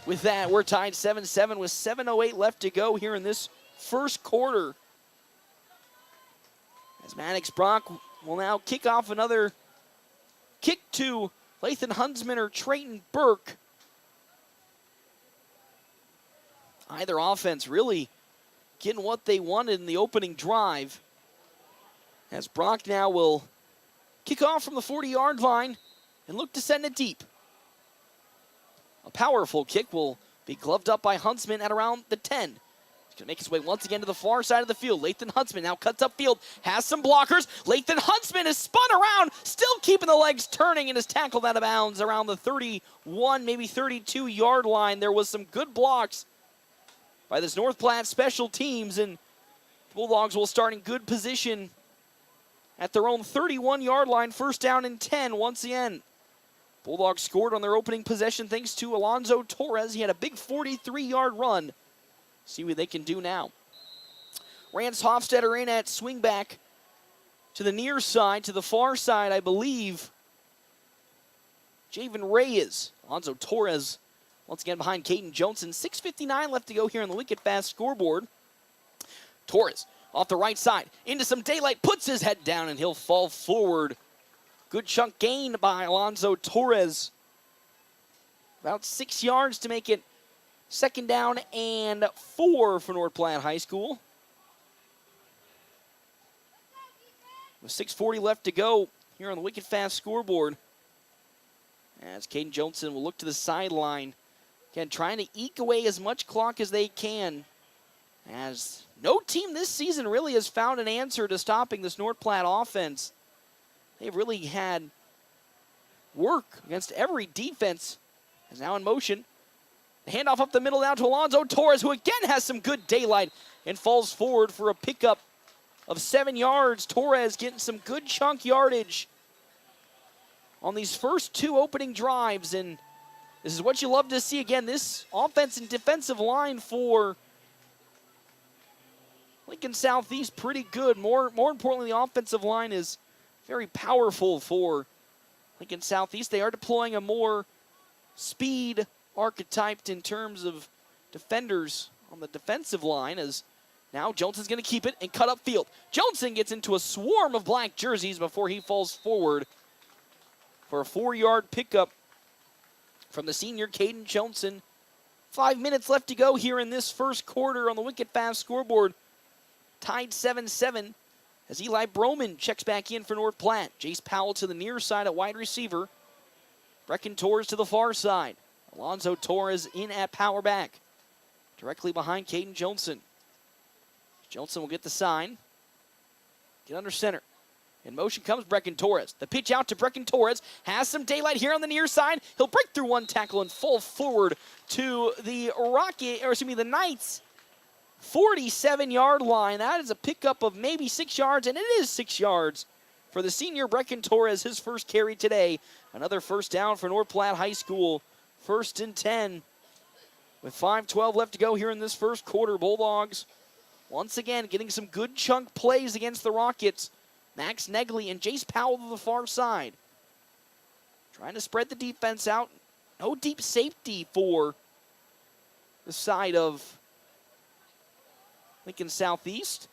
with that, we're tied 7-7 with 7:08 left to go here in this first quarter. As Maddox Brock will now kick off another kick to Lathan Huntsman or Trayton Burke. Either offense really getting what they wanted in the opening drive. As Brock now will kick off from the 40-yard line and look to send it deep. A powerful kick will be gloved up by Huntsman at around the 10. He's going to make his way once again to the far side of the field. Lathan Huntsman now cuts upfield, has some blockers. Lathan Huntsman is spun around, still keeping the legs turning, and is tackled out of bounds around the 31, maybe 32-yard line. There was some good blocks by this North Platte special teams, and the Bulldogs will start in good position at their own 31-yard line, 1st down and 10 once again. Bulldogs scored on their opening possession thanks to Alonzo Torres. He had a big 43-yard run. See what they can do now. Rance Hofstetter in at swing back to the near side, to the far side, I believe. Javen Reyes. Alonzo Torres once again behind Caden Johnson. 6:59 left to go here on the Wicked Fast scoreboard. Torres off the right side, into some daylight, puts his head down, and he'll fall forward. Good chunk gain by Alonzo Torres. About 6 yards to make it 2nd down and 4 for North Platte High School. With 6:40 left to go here on the Wicked Fast scoreboard. As Caden Johnson will look to the sideline. Again, trying to eke away as much clock as they can. As no team this season really has found an answer to stopping this North Platte offense. They've really had work against every defense. Is now in motion. The handoff up the middle now to Alonzo Torres, who again has some good daylight and falls forward for a pickup of 7 yards. Torres getting some good chunk yardage on these first 2 opening drives, and This is what you love to see. Again, this offense and defensive line for Lincoln Southeast pretty good. More importantly, the offensive line is very powerful for Lincoln Southeast. They are deploying a more speed archetyped in terms of defenders on the defensive line, as now Joneson's going to keep it and cut up field. Johnson gets into a swarm of black jerseys before he falls forward for a 4-yard pickup from the senior Caden Johnson. 5 minutes left to go here in this first quarter on the Wicked Fast scoreboard. Tied 7-7 as Eli Broman checks back in for North Platte. Jace Powell to the near side at wide receiver. Brecken Torres to the far side. Alonzo Torres in at power back. Directly behind Caden Johnson. Johnson will get the sign. Get under center. In motion comes Brecken Torres. The pitch out to Brecken Torres. Has some daylight here on the near side. He'll break through one tackle and fall forward to the the Knights' 47-yard line. That is a pickup of maybe 6 yards, and it is 6 yards for the senior Brecken Torres, his first carry today. Another first down for North Platte High School. 1st and 10 with 5:12 left to go here in this first quarter. Bulldogs once again getting some good chunk plays against the Rockets. Max Negley and Jace Powell to the far side. Trying to spread the defense out. No deep safety for the side of Lincoln Southeast.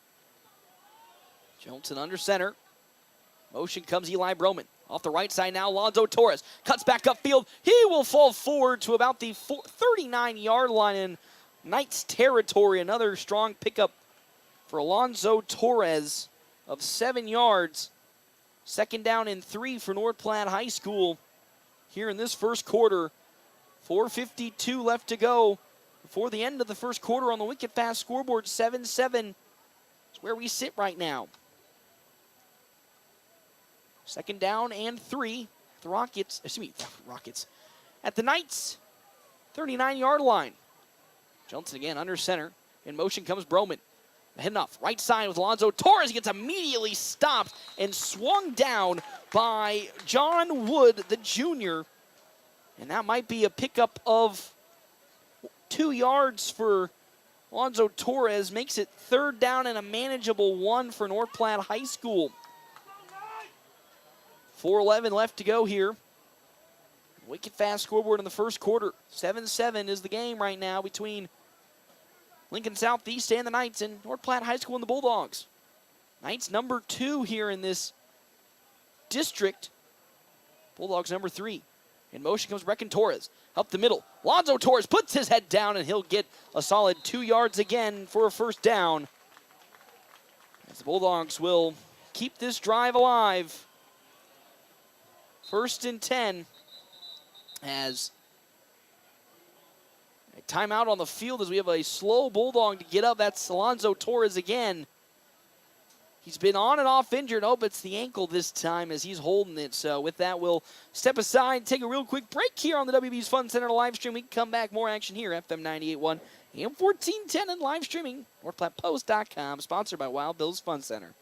Johnson under center. Motion comes Eli Broman. Off the right side now, Alonzo Torres cuts back upfield. He will fall forward to about the 39-yard line in Knights territory. Another strong pickup for Alonzo Torres of 7 yards. 2nd down and 3 for North Platte High School here in this first quarter. 4:52 left to go before the end of the first quarter on the Wicked Fast scoreboard. 7-7 is where we sit right now. 2nd down and 3. The Rockets, at the Knights' 39-yard line. Johnson again under center. In motion comes Broman. Heading off right side with Alonzo Torres. He gets immediately stopped and swung down by John Wood, the junior. And that might be a pickup of 2 yards for Alonzo Torres. Makes it 3rd down and a manageable 1 for North Platte High School. 4:11 left to go here. Wicked Fast scoreboard in the first quarter. 7-7 is the game right now between Lincoln Southeast and the Knights, and North Platte High School and the Bulldogs. Knights number 2 here in this district. Bulldogs number 3. In motion comes Brecken Torres. Up the middle. Alonzo Torres puts his head down, and he'll get a solid 2 yards again for a first down. As the Bulldogs will keep this drive alive. 1st and 10 as a timeout on the field as we have a slow Bulldog to get up. That's Alonzo Torres again. He's been on and off injured. Oh, but it's the ankle this time as he's holding it. So with that, we'll step aside, take a real quick break here on the WB's Fun Center live stream. We can come back, more action here, FM 98.1, AM 1410, and live streaming, NorthPlattePost.com, sponsored by Wild Bill's Fun Center.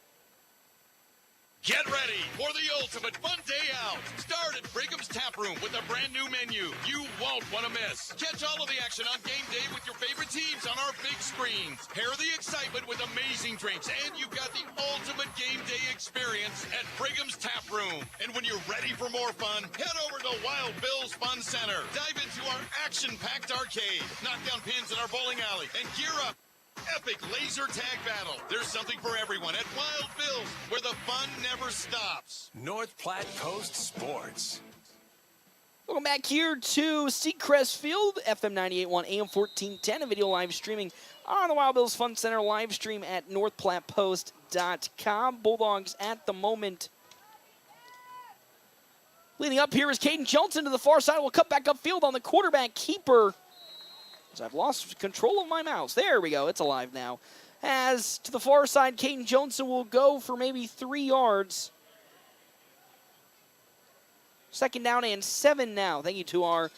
Get ready for the ultimate fun day out. Start at Pregame's Tap Room with a brand new menu you won't want to miss. Catch all of the action on game day with your favorite teams on our big screens. Pair the excitement with amazing drinks, and you've got the ultimate game day experience at Pregame's Tap Room. And when you're ready for more fun, head over to Wild Bill's Fun Center. Dive into our action-packed arcade, knock down pins in our bowling alley, and gear up. Epic laser tag battle. There's something for everyone at Wild Bill's, where the fun never stops. North Platte Post Sports. Welcome back here to Seacrest Field, FM 98.1, AM 1410, a video live streaming on the Wild Bill's Fun Center live stream at NorthPlattePost.com. Bulldogs at the moment. Leading up here is Caden Johnson to the far side. We'll cut back upfield on the quarterback keeper. As I've lost control of my mouse. There we go. It's alive now. As to the far side, Caden Johnson will go for maybe 3 yards. 2nd down and 7 now. Thank you to our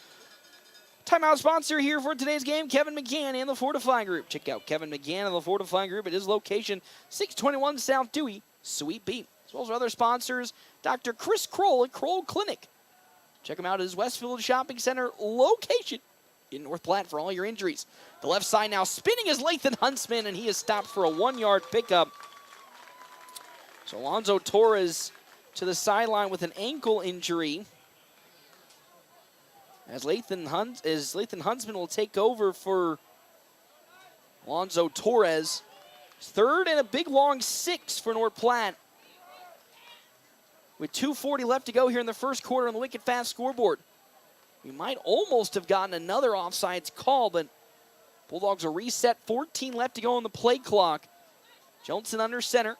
timeout sponsor here for today's game, Kevin McGann and the Fortify Group. Check out Kevin McGann and the Fortify Group at his location, 621 South Dewey, Sweet Beat. As well as our other sponsors, Dr. Chris Kroll at Kroll Clinic. Check them out at his Westfield Shopping Center location in North Platte for all your injuries. The left side now spinning is Lathan Huntsman, and he is stopped for a 1-yard pickup. So Alonzo Torres to the sideline with an ankle injury. As Lathan Huntsman will take over for Alonzo Torres. 3rd and a big long 6 for North Platte. With 2:40 left to go here in the first quarter on the Wicked Fast scoreboard. We might almost have gotten another offsides call, but Bulldogs are reset. 14 left to go on the play clock. Johnson under center.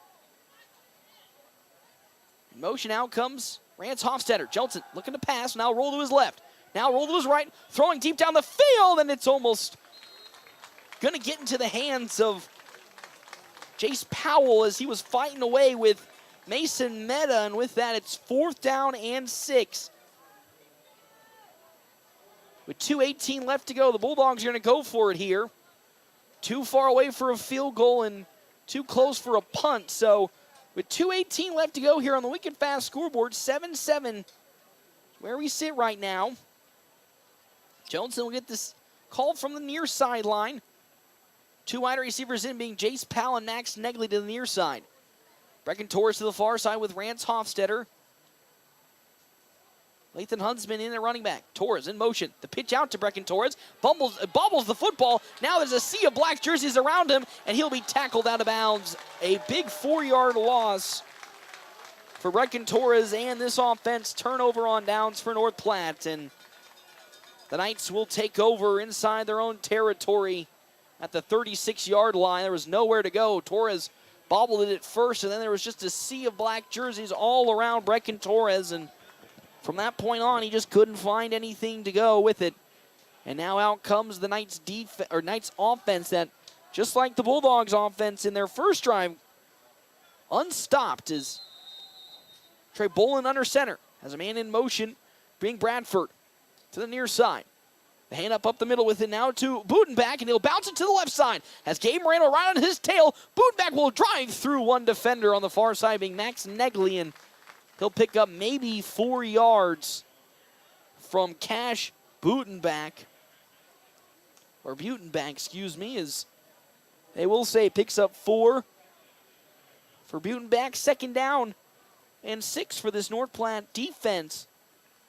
In motion, out comes Rance Hofstetter. Johnson looking to pass, now roll to his left. Now roll to his right, throwing deep down the field, and it's almost going to get into the hands of Jace Powell as he was fighting away with Mason Meta, and with that, it's 4th down and 6. With 2:18 left to go, the Bulldogs are going to go for it here. Too far away for a field goal and too close for a punt. So with 2:18 left to go here on the Wicked Fast scoreboard, 7-7 where we sit right now. Johnson will get this call from the near sideline. 2 wide receivers in, being Jace Powell and Max Negley to the near side. Brecken Torres to the far side with Rance Hofstetter. Lathan Huntsman in at running back. Torres in motion. The pitch out to Brecken Torres. Bobbles the football. Now there's a sea of black jerseys around him, and he'll be tackled out of bounds. A big 4-yard loss for Brecken Torres and this offense. Turnover on downs for North Platte, and the Knights will take over inside their own territory at the 36-yard line. There was nowhere to go. Torres bobbled it at first, and then there was just a sea of black jerseys all around Brecken Torres, and from that point on, he just couldn't find anything to go with it. And now out comes the Knights offense that, just like the Bulldogs offense in their first drive, unstopped, as Trey Bolin under center has a man in motion, being Bradford to the near side. The hand up the middle with it now to Budenback, and he'll bounce it to the left side. As Gabe Moreno right on his tail, Budenback will drive through one defender on the far side, being Max Negley, and he'll pick up maybe 4 yards from Cash Budenback. Or Butenbank, excuse me, as they will say picks up 4 for Butenback. 2nd down and 6 for this North Platte defense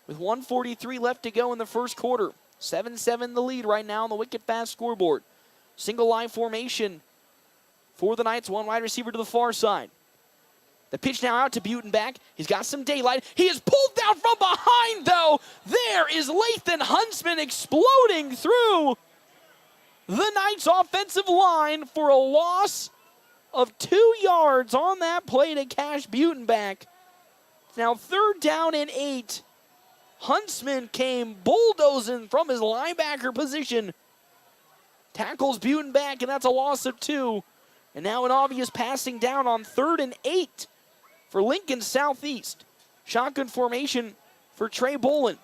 with 1:43 left to go in the first quarter. 7-7 the lead right now on the Wicked Fast scoreboard. Single line formation for the Knights. 1 wide receiver to the far side. The pitch now out to Butenback. He's got some daylight. He is pulled down from behind, though. There is Lathan Huntsman exploding through the Knights offensive line for a loss of 2 yards on that play to Cash Butenback. It's now 3rd down and 8. Huntsman came bulldozing from his linebacker position. Tackles Butenback, and that's a loss of 2. And now an obvious passing down on 3rd and 8 for Lincoln Southeast. Shotgun formation for Trey Bolin.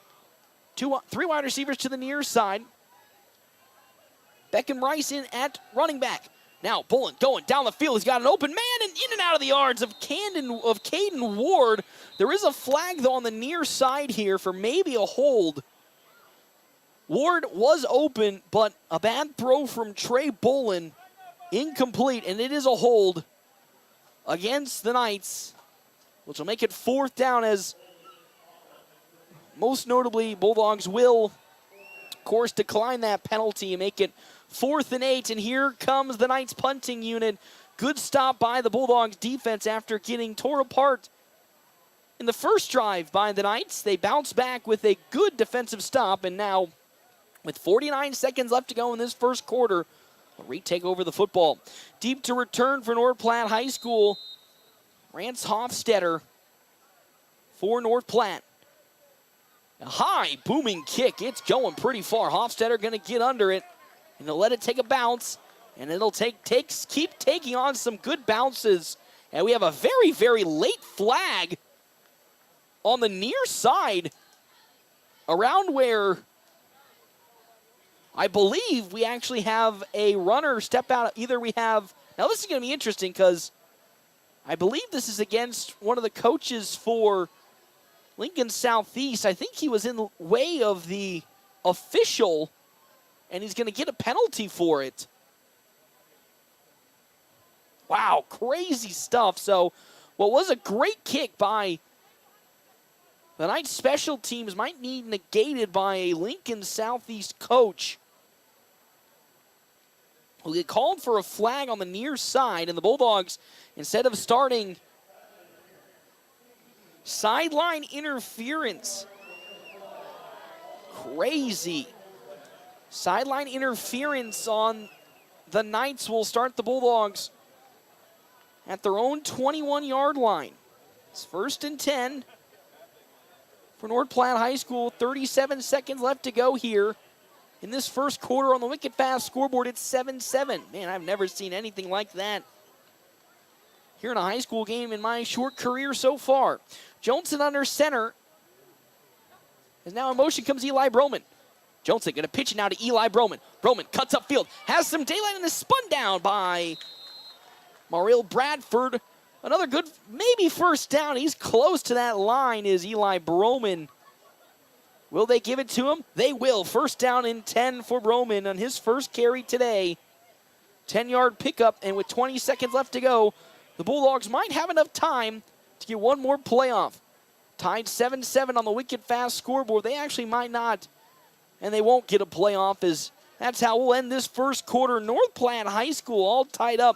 3 wide receivers to the near side. Beckham Rice in at running back. Now Bolin going down the field. He's got an open man, and in and out of the yards of Caden Ward. There is a flag, though, on the near side here for maybe a hold. Ward was open, but a bad throw from Trey Bolin. Incomplete, and it is a hold against the Knights, which will make it 4th down, as most notably Bulldogs will, of course, decline that penalty and make it 4th and 8. And here comes the Knights punting unit. Good stop by the Bulldogs defense after getting tore apart in the first drive by the Knights. They bounce back with a good defensive stop, and now with 49 seconds left to go in this first quarter, retake over the football. Deep to return for North Platte High School. Rance Hofstetter for North Platte. A high booming kick. It's going pretty far. Hofstetter going to get under it, and he'll let it take a bounce, and it'll keep taking on some good bounces. And we have a very, very late flag on the near side around where I believe we actually have a runner step out. Either we have, now this is going to be interesting because I believe this is against one of the coaches for Lincoln Southeast, I think he was in the way of the official, and he's going to get a penalty for it. Wow, crazy stuff. So what was a great kick by the Knights special teams might need negated by a Lincoln Southeast coach. We'll get called for a flag on the near side, and the Bulldogs, instead of starting, sideline interference. Crazy. Sideline interference on the Knights will start the Bulldogs at their own 21-yard line. It's 1st and 10 for North Platte High School. 37 seconds left to go here. In this first quarter on the Wicked Fast scoreboard, it's 7-7. Man, I've never seen anything like that here in a high school game in my short career so far. Johnson under center. As now in motion comes Eli Broman. Johnson going to pitch it now to Eli Broman. Broman cuts upfield, has some daylight, and is spun down by Mariel Bradford. Another good, maybe first down. He's close to that line is Eli Broman. Will they give it to him? They will. First down and 10 for Broman on his first carry today. 10-yard pickup, and with 20 seconds left to go, the Bulldogs might have enough time to get one more playoff. Tied 7-7 on the Wicked Fast scoreboard. They actually might not, and they won't get a playoff, as that's how we'll end this first quarter. North Platte High School all tied up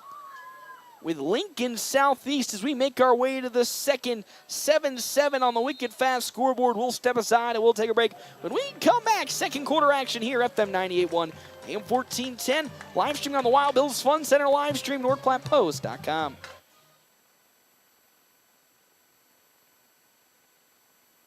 with Lincoln Southeast as we make our way to the second. 7-7 on the Wicked Fast scoreboard. We'll step aside and we'll take a break. When we come back, second quarter action here, FM 98.1, AM 1410, live streaming on the Wild Bills Fun Center live stream, NorthPlattePost.com.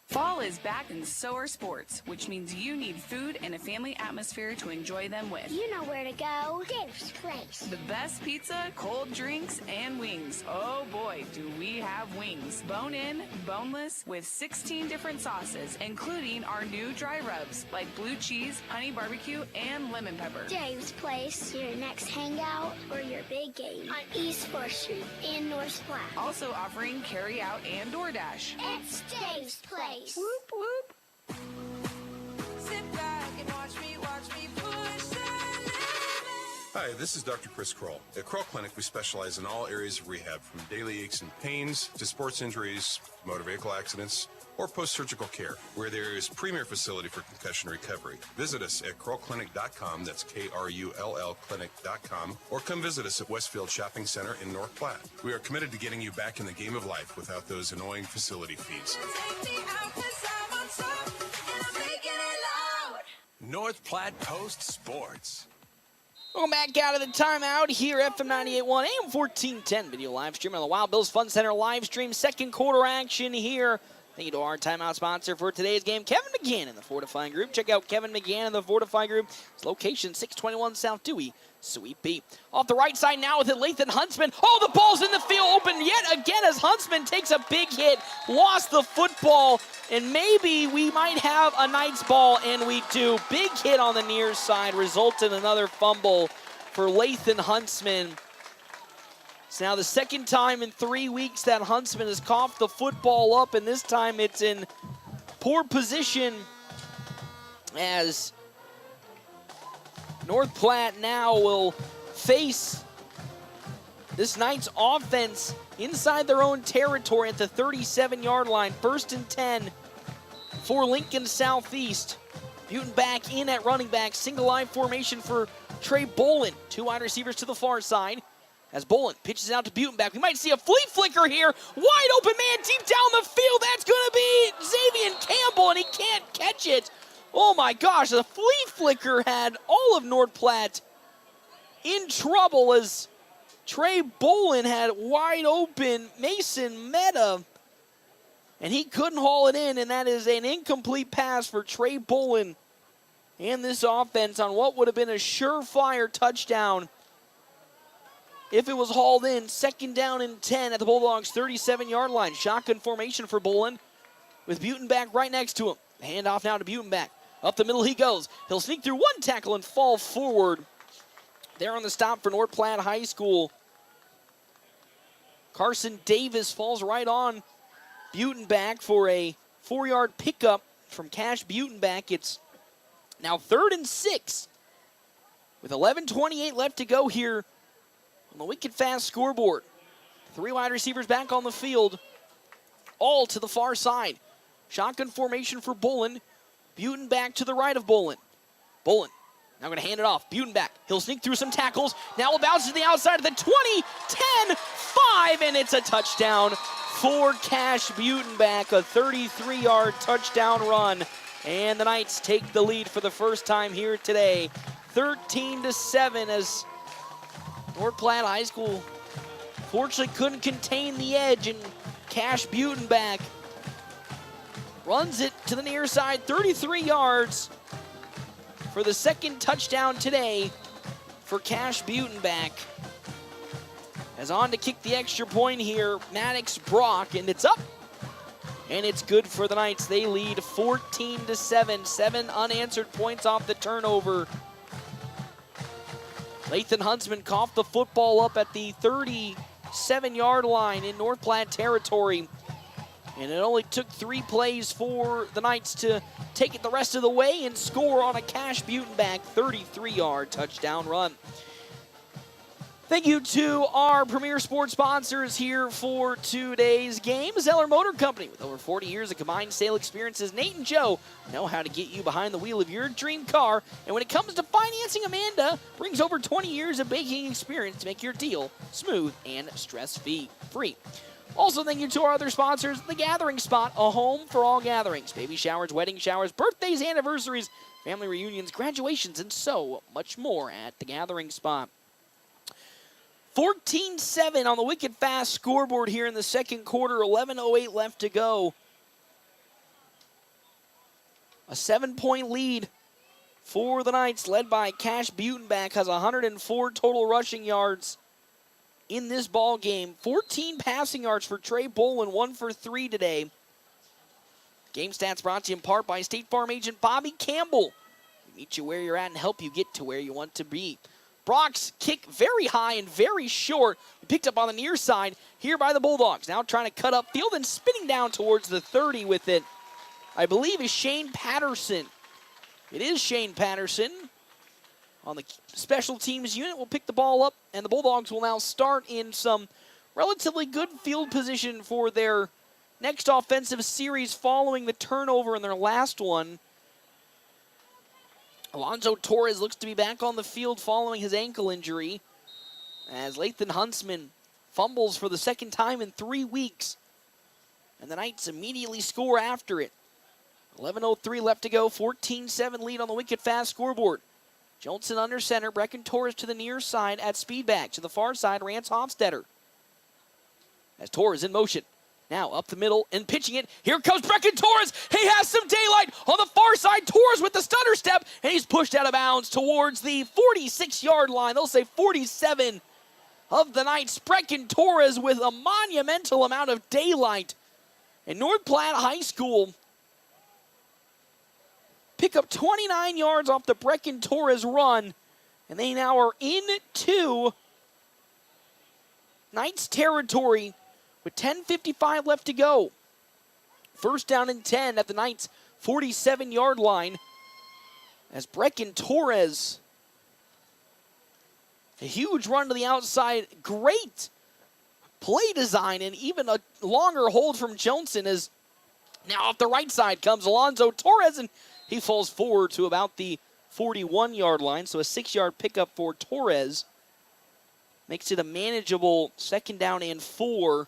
Fall is back and so are sports, which means you need food and a family atmosphere to enjoy them with. You know where to go. Dave's Place. The best pizza, cold drinks, and wings. Oh boy, do we have wings. Bone-in, boneless, with 16 different sauces, including our new dry rubs, like blue cheese, honey barbecue, and lemon pepper. Dave's Place, your next hangout or your big game on East 4th Street in North Platte. Also offering carry-out and DoorDash. It's Dave's Place. Whoop, whoop. Sit back and watch me push and Hi, this is Dr. Chris Kroll. At Kroll Clinic, we specialize in all areas of rehab, from daily aches and pains to sports injuries, motor vehicle accidents, or post-surgical care. We're the area's premier facility for concussion recovery. Visit us at KrullClinic.com, that's K-R-U-L-L Clinic.com, or come visit us at Westfield Shopping Center in North Platte. We are committed to getting you back in the game of life without those annoying facility fees. North Platte Post Sports. Welcome back out of the timeout here, FM 98.1, AM 1410, video live stream on the Wild Bills Fun Center live stream. Second quarter action here. Thank you to our timeout sponsor for today's game, Kevin McGann in the Fortifying Group. Check out Kevin McGann in the Fortifying Group. His location, 621 South Dewey, Suite B. Off the right side now with it, Lathan Huntsman. Oh, the ball's in the field, open yet again as Huntsman takes a big hit, lost the football, and maybe we might have a Knights ball, and we do. Big hit on the near side, results in another fumble for Lathan Huntsman. It's now the second time in 3 weeks that Huntsman has coughed the football up, and this time it's in poor position as North Platte now will face this Knights offense inside their own territory at the 37-yard line. 1st and 10 for Lincoln Southeast. Butin back in at running back. Single line formation for Trey Bolin. 2 wide receivers to the far side. As Bolin pitches out to Butenback. We might see a flea flicker here. Wide open man deep down the field. That's going to be Xavier Campbell, and he can't catch it. Oh my gosh, the flea flicker had all of North Platte in trouble as Trey Bolin had wide open Mason Meta, and he couldn't haul it in, and that is an incomplete pass for Trey Bolin and this offense on what would have been a surefire touchdown if it was hauled in. 2nd down and 10 at the Bulldogs' 37-yard line. Shotgun formation for Bolin with Butenback right next to him. Handoff now to Butenback. Up the middle he goes. He'll sneak through one tackle and fall forward. There on the stop for North Platte High School. Carson Davis falls right on Butenback for a 4-yard pickup from Cash Butenbach. It's now 3rd and 6 with 11:28 left to go here on the wicked fast scoreboard. 3 wide receivers back on the field, all to the far side. Shotgun formation for Bullen. Butenbach to the right of Bullen. Bullen now going to hand it off. Butenbach, he'll sneak through some tackles. Now will bounce to the outside of the 20, 10, 5, and it's a touchdown for Cash Butenbach. A 33-yard touchdown run. And the Knights take the lead for the first time here today. 13-7 as North Platte High School fortunately couldn't contain the edge, and Cash Butenbach runs it to the near side, 33 yards for the second touchdown today for Cash Butenbach. As on to kick the extra point here, Maddox Brock, and it's up. And it's good for the Knights. They lead 14-7, 7 unanswered points off the turnover. Lathan Huntsman coughed the football up at the 37-yard line in North Platte territory. And it only took 3 plays for the Knights to take it the rest of the way and score on a Cash Butenbach 33-yard touchdown run. Thank you to our premier sports sponsors here for today's game. Zeller Motor Company, with over 40 years of combined sale experiences, Nate and Joe know how to get you behind the wheel of your dream car. And when it comes to financing, Amanda brings over 20 years of banking experience to make your deal smooth and stress-free. Also, thank you to our other sponsors, The Gathering Spot, a home for all gatherings, baby showers, wedding showers, birthdays, anniversaries, family reunions, graduations, and so much more at The Gathering Spot. 14-7 on the wicked fast scoreboard here in the second quarter, 11:08 left to go. A 7-point lead for the Knights, led by Cash Butenbach, has 104 total rushing yards in this ball game. 14 passing yards for Trey Bolin, 1 for 3 today. Game stats brought to you in part by State Farm agent Bobby Campbell. We meet you where you're at and help you get to where you want to be. Brock's kick very high and very short. Picked up on the near side here by the Bulldogs. Now trying to cut up field and spinning down towards the 30 with it, I believe, is Shane Patterson. It is Shane Patterson on the special teams unit. Will pick the ball up, and the Bulldogs will now start in some relatively good field position for their next offensive series following the turnover in their last one. Alonzo Torres looks to be back on the field following his ankle injury, as Lathan Huntsman fumbles for the second time in 3 weeks. And the Knights immediately score after it. 11:03 left to go, 14-7 lead on the wicked fast scoreboard. Johnson under center, Brecken Torres to the near side at speedback. To the far side, Rance Hofstetter. As Torres in motion. Now up the middle and pitching it. Here comes Brecken Torres. He has some daylight on the far side. Torres with the stutter step, and he's pushed out of bounds towards the 46-yard line. They'll say 47 of the Knights. Brecken Torres with a monumental amount of daylight. And North Platte High School pick up 29 yards off the Brecken Torres run, and they now are into Knights territory with 10:55 left to go. First down and 10 at the Knights' 47-yard line as Brecken Torres, a huge run to the outside, great play design, and even a longer hold from Johnson. As now off the right side comes Alonzo Torres, and he falls forward to about the 41-yard line, so a 6-yard pickup for Torres makes it a manageable second down and 4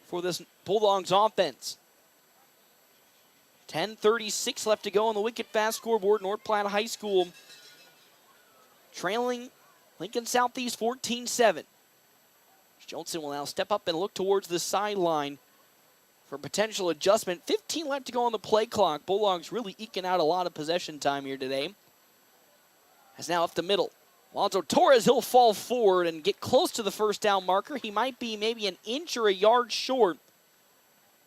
for this Bulldogs offense. 10:36 left to go on the wicked fast scoreboard. North Platte High School trailing Lincoln Southeast 14-7. Johnson will now step up and look towards the sideline for potential adjustment. 15 left to go on the play clock. Bulldogs really eking out a lot of possession time here today. As now up the middle. Alonzo Torres, he'll fall forward and get close to the first down marker. He might be maybe an inch or a yard short.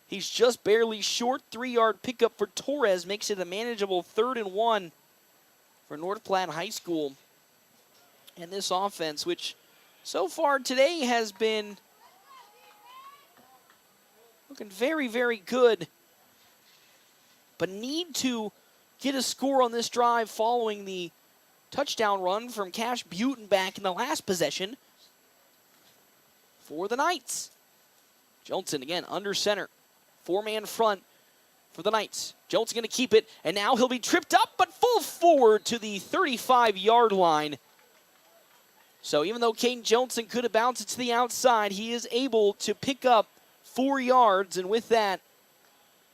He's just barely short. 3-yard pickup for Torres makes it a manageable 3rd and 1 for North Platte High School. And this offense, which so far today has been looking very, very good but need to get a score on this drive following the touchdown run from Cash Butenbach in the last possession for the Knights. Johnson again under center. 4-man front for the Knights. Jones going to keep it, and now he'll be tripped up, but full forward to the 35-yard line. So even though Caden Johnson could have bounced it to the outside, he is able to pick up 4 yards, and with that,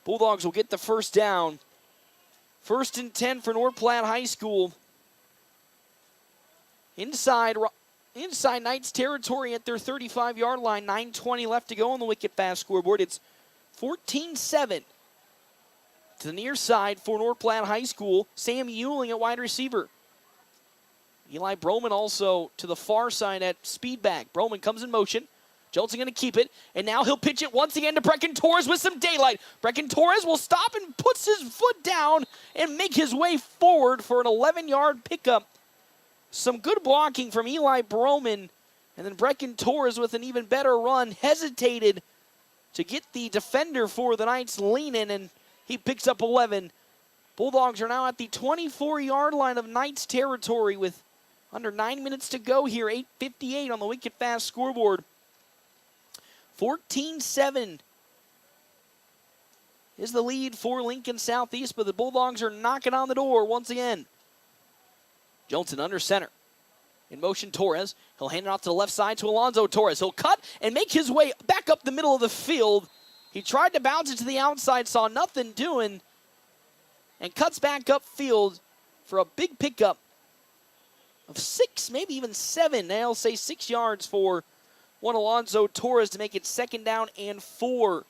Bulldogs will get the first down. 1st and 10 for North Platte High School. Inside Knights territory at their 35-yard line. 9:20 left to go on the Wicket Fast scoreboard. It's 14-7 to the near side for North Platte High School. Sam Ewing at wide receiver. Eli Broman also to the far side at speedback. Broman comes in motion. Johnson going to keep it, and now he'll pitch it once again to Brecken Torres with some daylight. Brecken Torres will stop and puts his foot down and make his way forward for an 11-yard pickup. Some good blocking from Eli Broman, and then Brecken Torres with an even better run hesitated to get the defender for the Knights leaning, and he picks up 11. Bulldogs are now at the 24-yard line of Knights territory with under 9 minutes to go here. 8:58 on the Wicket Fast scoreboard. 14-7 is the lead for Lincoln Southeast, but the Bulldogs are knocking on the door once again. Johnson under center. In motion, Torres. He'll hand it off to the left side to Alonzo Torres. He'll cut and make his way back up the middle of the field. He tried to bounce it to the outside, saw nothing doing, and cuts back upfield for a big pickup of 6, maybe even 7. I'll say 6 yards for one Alonzo Torres to make it 2nd down and 4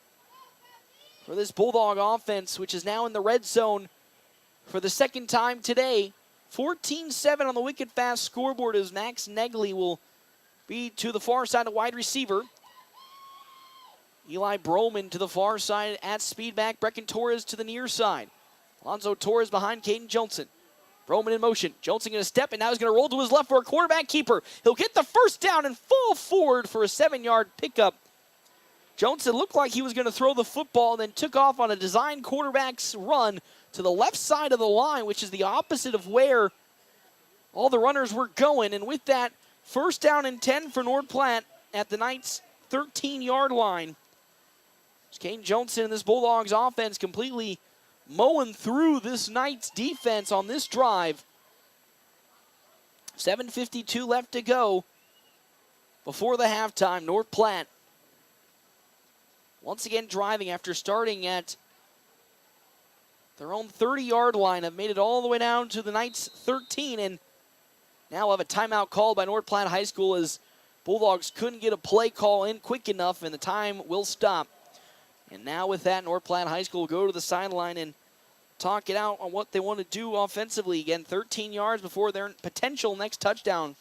for this Bulldog offense, which is now in the red zone for the 2nd time today. 14-7 on the Wicket Fast scoreboard as Max Negley will be to the far side of wide receiver. Eli Broman to the far side at speedback. Brecken Torres to the near side. Alonzo Torres behind Caden Johnson. Broman in motion. Johnson going to step, and now he's going to roll to his left for a quarterback keeper. He'll get the first down and fall forward for a 7-yard pickup. Johnson looked like he was going to throw the football and then took off on a design quarterback's run to the left side of the line, which is the opposite of where all the runners were going. And with that, 1st down and 10 for North Platte at the Knights' 13-yard line. Caden Johnson and this Bulldogs offense completely mowing through this Knights defense on this drive. 7:52 left to go before the halftime. North Platte once again driving after starting at their own 30-yard line. Have made it all the way down to the Knights 13, and now have a timeout called by North Platte High School as Bulldogs couldn't get a play call in quick enough, and the time will stop. And now with that, North Platte High School will go to the sideline and talk it out on what they want to do offensively. Again, 13 yards before their potential next touchdown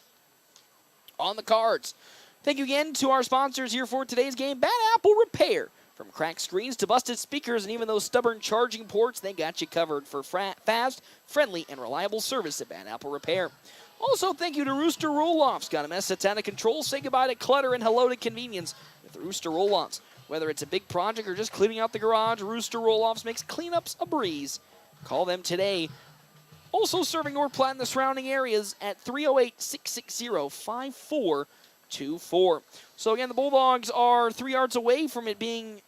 on the cards. Thank you again to our sponsors here for today's game. Bad Apple Repair. From cracked screens to busted speakers and even those stubborn charging ports, they got you covered for fast, friendly, and reliable service at Bad Apple Repair. Also, thank you to Rooster Roll-Offs. Got a mess that's out of control? Say goodbye to clutter and hello to convenience with the Rooster Roll-Offs. Whether it's a big project or just cleaning out the garage, Rooster Roll-Offs makes cleanups a breeze. Call them today. Also serving North Platte and the surrounding areas at 308-660-5424. So again, the Bulldogs are 3 yards away from it being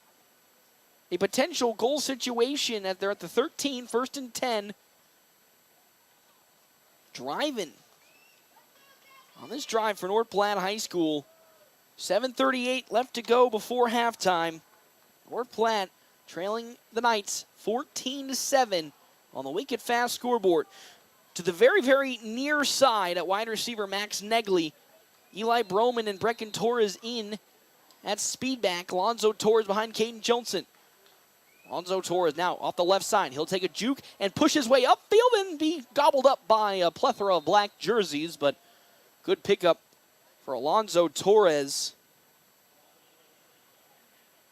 a potential goal situation. They're at the 13, 1st and 10. Driving on this drive for North Platte High School. 7:38 left to go before halftime. North Platte trailing the Knights 14-7 on the Wicket Fast scoreboard. To the very, very near side at wide receiver Max Negley. Eli Broman and Brecken Torres in at speedback. Alonzo Torres behind Caden Johnson. Alonzo Torres now off the left side. He'll take a juke and push his way upfield and be gobbled up by a plethora of black jerseys, but good pickup for Alonzo Torres,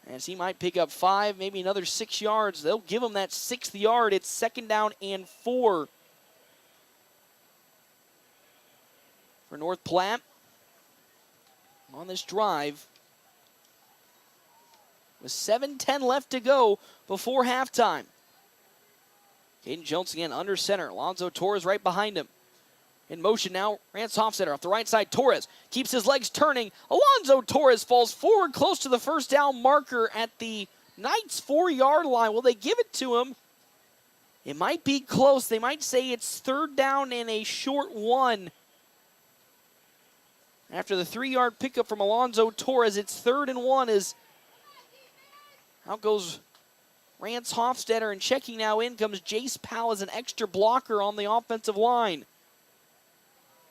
as he might pick up 5, maybe another 6 yards. They'll give him that 6th yard. It's 2nd down and 4 for North Platte on this drive. With 7:10 left to go before halftime. Caden Jones again under center. Alonzo Torres right behind him. In motion now, Rance Hofstetter off the right side. Torres keeps his legs turning. Alonzo Torres falls forward close to the first down marker at the Knights' 4-yard line. Will they give it to him? It might be close. They might say it's third down and a short one. After the 3-yard pickup from Alonzo Torres, it's 3rd and 1 as out goes Rance Hofstetter, and checking now in comes Jace Powell as an extra blocker on the offensive line.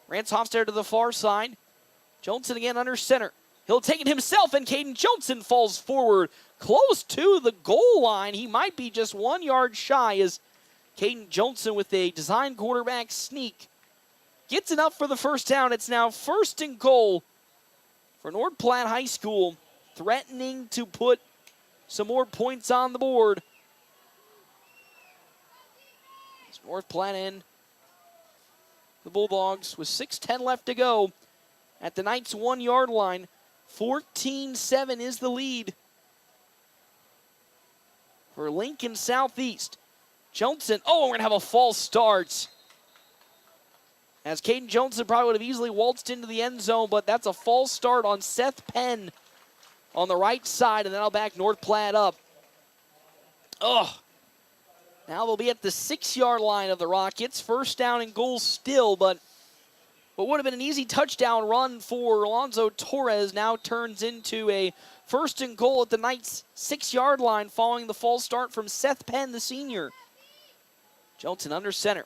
Rance Hofstetter to the far side. Johnson again under center. He'll take it himself, and Caden Johnson falls forward close to the goal line. He might be just 1 yard shy as Caden Johnson with a design quarterback sneak gets it up for the first down. It's now 1st and goal for North Platte High School, threatening to put some more points on the board. It's North Platte in. The Bulldogs with 6:10 left to go at the Knights' 1 yard line. 14-7 is the lead for Lincoln Southeast. Johnson, we're going to have a false start. As Caden Johnson probably would have easily waltzed into the end zone, but that's a false start on Seth Penn on the right side, and that'll back North Platte up. Now they'll be at the 6-yard line of the Rockets. 1st down and goal still, but what would have been an easy touchdown run for Alonzo Torres now turns into a 1st and goal at the Knights' 6-yard line following the false start from Seth Penn, the senior. Johnson under center.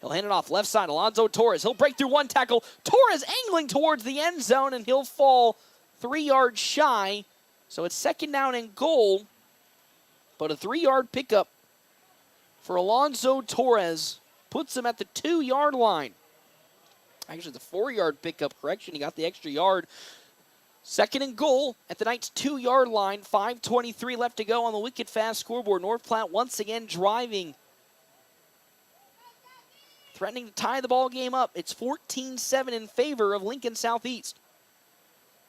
He'll hand it off left side. Alonzo Torres. He'll break through one tackle. Torres angling towards the end zone, and he'll fall 3 yards shy. So it's 2nd down and goal. But a 3-yard pickup for Alonzo Torres puts him at the 2-yard line. Actually, it's a 4-yard pickup. Correction, he got the extra yard. 2nd and goal at the Knights' 2-yard line. 5:23 left to go on the wicked fast scoreboard. North Platte once again driving. Threatening to tie the ball game up. It's 14-7 in favor of Lincoln Southeast.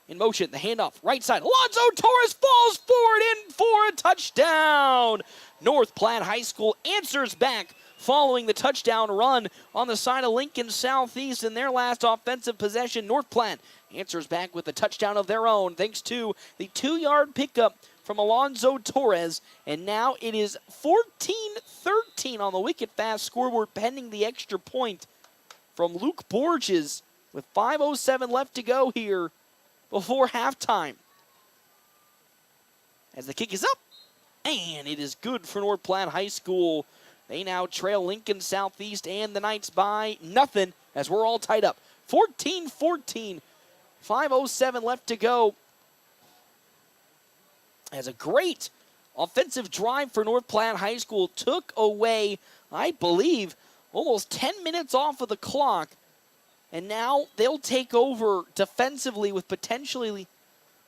In motion, the handoff, right side. Alonzo Torres falls forward in for a touchdown. North Platte High School answers back following the touchdown run on the side of Lincoln Southeast in their last offensive possession. North Platte answers back with a touchdown of their own thanks to the 2-yard pickup from Alonzo Torres. And now it is 14-13 on the wicked fast scoreboard pending the extra point from Luke Borges with 5:07 left to go here before halftime. As the kick is up, and it is good for North Platte High School. They now trail Lincoln Southeast and the Knights by nothing as we're all tied up. 14-14, 5:07 left to go. As a great offensive drive for North Platte High School took away, I believe, almost 10 minutes off of the clock. And now they'll take over defensively with potentially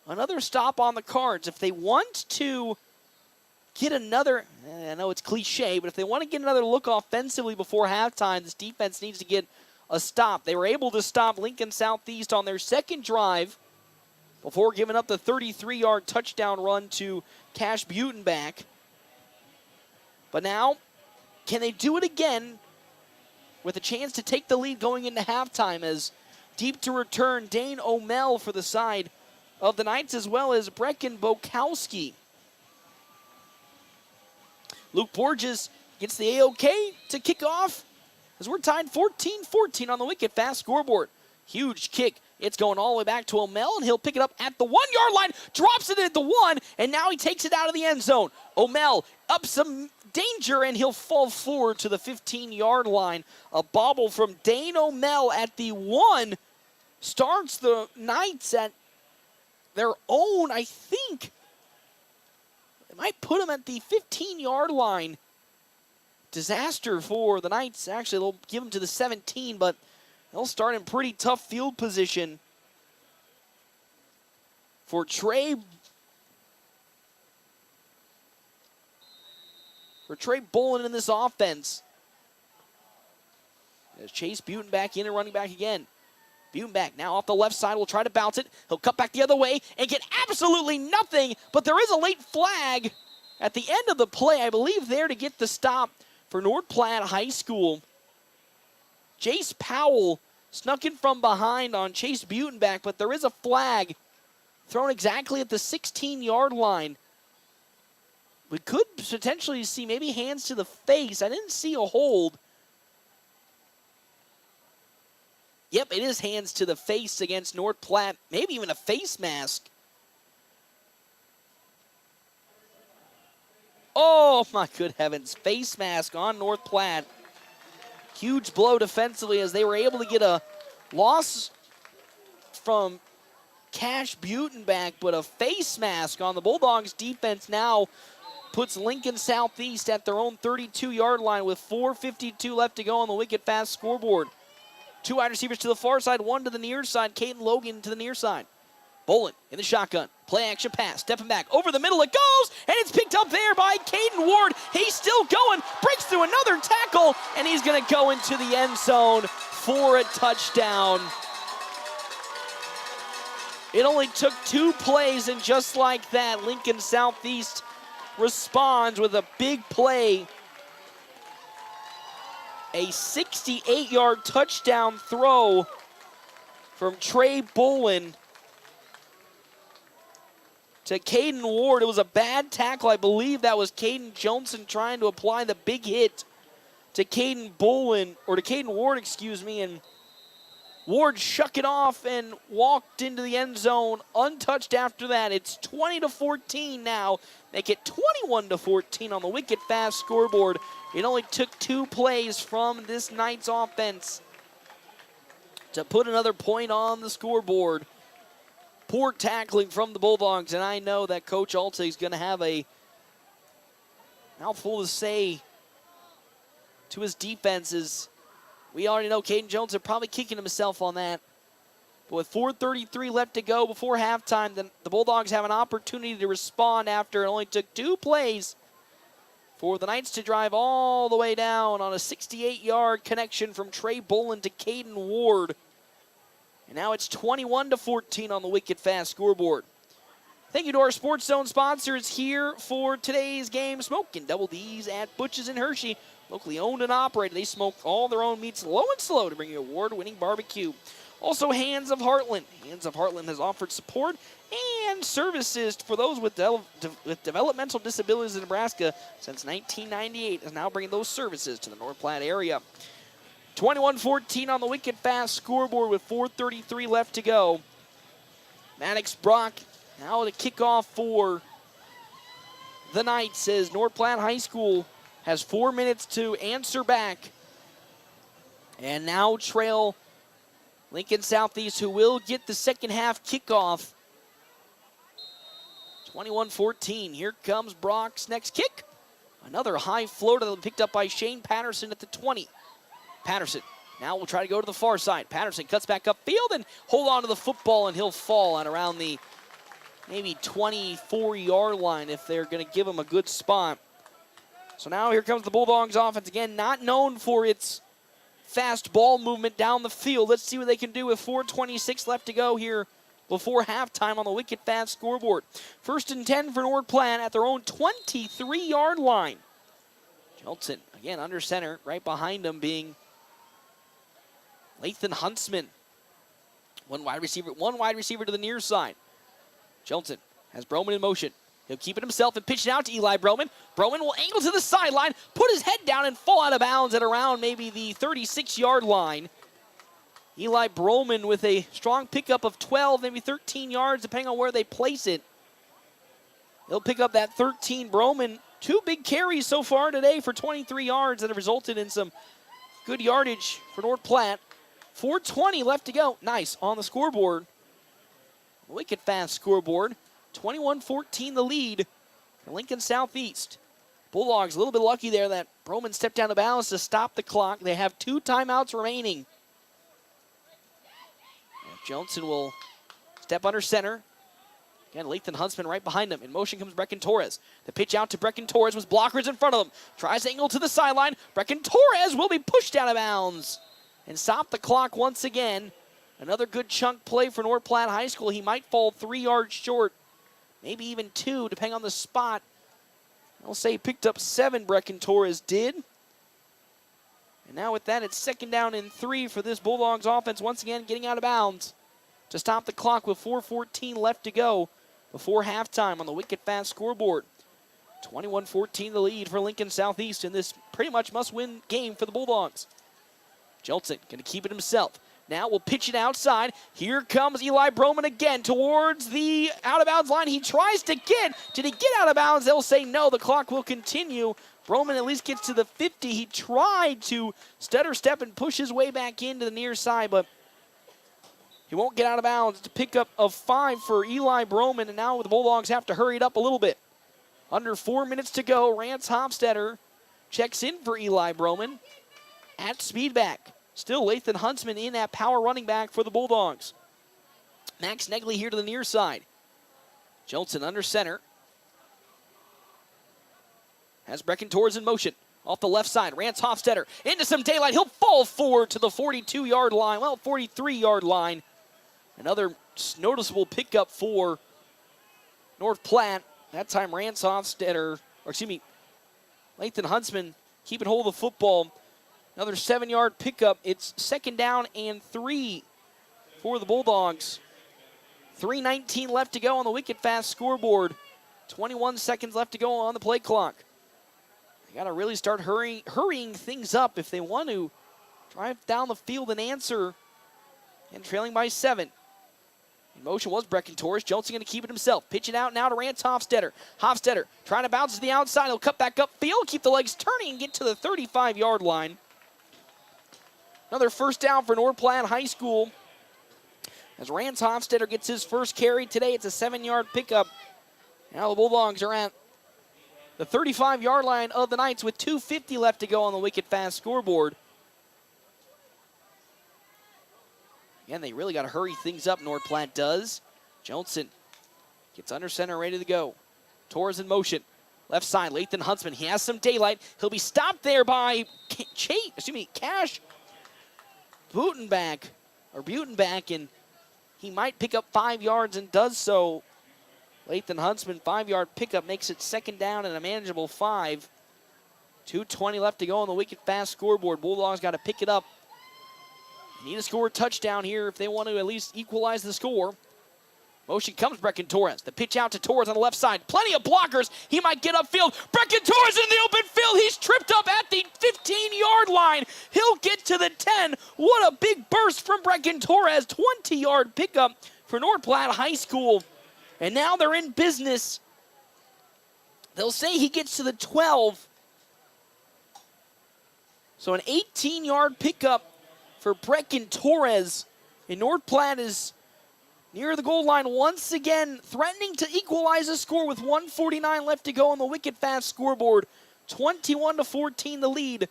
another stop on the cards. If they want to get another, I know it's cliche, but if they want to get another look offensively before halftime, this defense needs to get a stop. They were able to stop Lincoln Southeast on their 2nd drive before giving up the 33-yard touchdown run to Cash Butenbach. But now, can they do it again with a chance to take the lead going into halftime as deep to return Dane O'Mell for the side of the Knights, as well as Brecken Bokowski. Luke Borges gets the A-OK to kick off as we're tied 14-14 on the wicked fast scoreboard. Huge kick. It's going all the way back to O'Mell, and he'll pick it up at the 1-yard line, drops it at the 1, and now he takes it out of the end zone. O'Mell up some danger, and he'll fall forward to the 15-yard line. A bobble from Dane O'Mell at the 1 starts the Knights at their own, I think. It might put them at the 15-yard line. Disaster for the Knights. Actually, they'll give them to the 17, but they'll start in pretty tough field position for Trey Bolin in this offense. As Chase Butenbach in and running back again. Butenbach now off the left side will try to bounce it. He'll cut back the other way and get absolutely nothing, but there is a late flag at the end of the play, I believe there to get the stop for North Platte High School. Jace Powell snuck in from behind on Chase Butenbach, but there is a flag thrown exactly at the 16-yard line. We could potentially see maybe hands to the face. I didn't see a hold. Yep, it is hands to the face against North Platte. Maybe even a face mask. Oh, my good heavens. Face mask on North Platte. Huge blow defensively as they were able to get a loss from Cash Butenbach, but a face mask on the Bulldogs defense now puts Lincoln Southeast at their own 32-yard line with 4:52 left to go on the wicked fast scoreboard. 2 wide receivers to the far side, 1 to the near side. Caden Logan to the near side. Bolin in the shotgun. Play action pass. Stepping back. Over the middle it goes. And it's picked up there by Caden Ward. He's still going. Breaks through another tackle. And he's going to go into the end zone for a touchdown. It only took 2 plays, and just like that, Lincoln Southeast responds with a big play. A 68-yard touchdown throw from Trey Bolin to Caden Ward. It was a bad tackle. I believe that was Caden Johnson trying to apply the big hit to Caden Ward, and Ward shook it off and walked into the end zone untouched after that. It's 20-14 now. Make it 21-14 on the wicked fast scoreboard. It only took 2 plays from this Knights offense to put another point on the scoreboard. Poor tackling from the Bulldogs, and I know that Coach Alta is going to have a mouthful to say to his defenses. We already know Caden Jones are probably kicking himself on that. But with 4:33 left to go before halftime, the Bulldogs have an opportunity to respond after it only took 2 plays for the Knights to drive all the way down on a 68-yard connection from Trey Bolin to Caden Ward. And now it's 21-14 on the wicked fast scoreboard. Thank you to our Sports Zone sponsors here for today's game. Smoking Double D's at Butch's in Hershey. Locally owned and operated. They smoke all their own meats low and slow to bring you award-winning barbecue. Also, Hands of Heartland. Hands of Heartland has offered support and services for those with developmental disabilities in Nebraska since 1998. Is now bringing those services to the North Platte area. 21-14 on the wicked fast scoreboard with 4:33 left to go. Maddox Brock now to kick off for the Knights as North Platte High School has 4 minutes to answer back. And now trail Lincoln Southeast, who will get the second half kickoff. 21-14. Here comes Brock's next kick. Another high floater picked up by Shane Patterson at the 20. Patterson now will try to go to the far side. Patterson cuts back upfield and hold on to the football, and he'll fall at around the maybe 24-yard line if they're going to give him a good spot. So now here comes the Bulldogs offense again, not known for its fast ball movement down the field. Let's see what they can do with 4:26 left to go here before halftime on the wicked fast scoreboard. 1st and 10 for North Platte at their own 23-yard line. Jeltsin again under center, right behind him being Lathan Huntsman. One wide receiver to the near side. Jeltsin has Broman in motion. He'll keep it himself and pitch it out to Eli Broman. Broman will angle to the sideline, put his head down, and fall out of bounds at around maybe the 36-yard line. Eli Broman with a strong pickup of 12, maybe 13 yards, depending on where they place it. He'll pick up that 13. Broman, 2 big carries so far today for 23 yards that have resulted in some good yardage for North Platte. 4:20 left to go. Nice on the scoreboard. Wicked fast scoreboard. 21-14 the lead for Lincoln Southeast. Bulldogs a little bit lucky there that Broman stepped down the balance to stop the clock. They have 2 timeouts remaining. And Johnson will step under center. Again, Lathan Huntsman right behind him. In motion comes Brecken Torres. The pitch out to Brecken Torres with blockers in front of him. Tries to angle to the sideline. Brecken Torres will be pushed out of bounds and stop the clock once again. Another good chunk play for North Platte High School. He might fall 3 yards short, maybe even 2, depending on the spot I'll say he picked up 7, Brecken Torres did. And now with that, it's 2nd down and 3 for this Bulldogs offense. Once again, getting out of bounds to stop the clock with 4:14 left to go before halftime on the wicked fast scoreboard. 21-14 the lead for Lincoln Southeast in this pretty much must-win game for the Bulldogs. Jeltsin going to keep it himself. Now we'll pitch it outside. Here comes Eli Broman again towards the out-of-bounds line. He tries to get. Did he get out of bounds? They'll say no. The clock will continue. Broman at least gets to the 50. He tried to stutter step and push his way back into the near side, but he won't get out of bounds. It's a pickup of 5 for Eli Broman, and now the Bulldogs have to hurry it up a little bit. Under 4 minutes to go, Rance Hofstetter checks in for Eli Broman at speedback. Still Lathan Huntsman in at power running back for the Bulldogs. Max Negley here to the near side. Jeltsin under center. Has Brecken Torres in motion. Off the left side, Rance Hofstetter into some daylight. He'll fall forward to the 42-yard line. Well, 43-yard line. Another noticeable pickup for North Platte. That time Rance Hofstetter, Lathan Huntsman keeping hold of the football. Another 7-yard pickup. It's 2nd down and 3 for the Bulldogs. 3:19 left to go on the wicked fast scoreboard. 21 seconds left to go on the play clock. They got to really start hurrying things up if they want to drive down the field and answer. And trailing by 7. In motion was Brecken Torres. Jones going to keep it himself. Pitch it out now to Rance Hofstetter. Hofstetter trying to bounce to the outside. He'll cut back upfield, keep the legs turning, and get to the 35-yard line. Another 1st down for North Platte High School. As Rance Hofstetter gets his first carry today, it's a 7-yard pickup. Now the Bulldogs are at the 35-yard line of the Knights with 2:50 left to go on the wicked fast scoreboard. Again, they really got to hurry things up, North Platte does. Johnson gets under center, ready to go. Torres in motion. Left side, Lathan Huntsman. He has some daylight. He'll be stopped there by Cash Butenbach, and he might pick up 5 yards and does so. Lathan Huntsman, 5-yard pickup, makes it 2nd down and a manageable 5. 2:20 left to go on the wicked fast scoreboard. Bulldogs got to pick it up. They need to score a touchdown here if they want to at least equalize the score. Motion comes Brecken Torres. The pitch out to Torres on the left side. Plenty of blockers. He might get upfield. Brecken Torres in the open field. He's tripped up at the 15-yard line. He'll get to the 10. What a big burst from Brecken Torres. 20-yard pickup for North Platte High School. And now they're in business. They'll say he gets to the 12. So an 18-yard pickup for Brecken Torres. And North Platte is near the goal line once again, threatening to equalize the score with 1:49 left to go on the wicked fast scoreboard. 21-14 the lead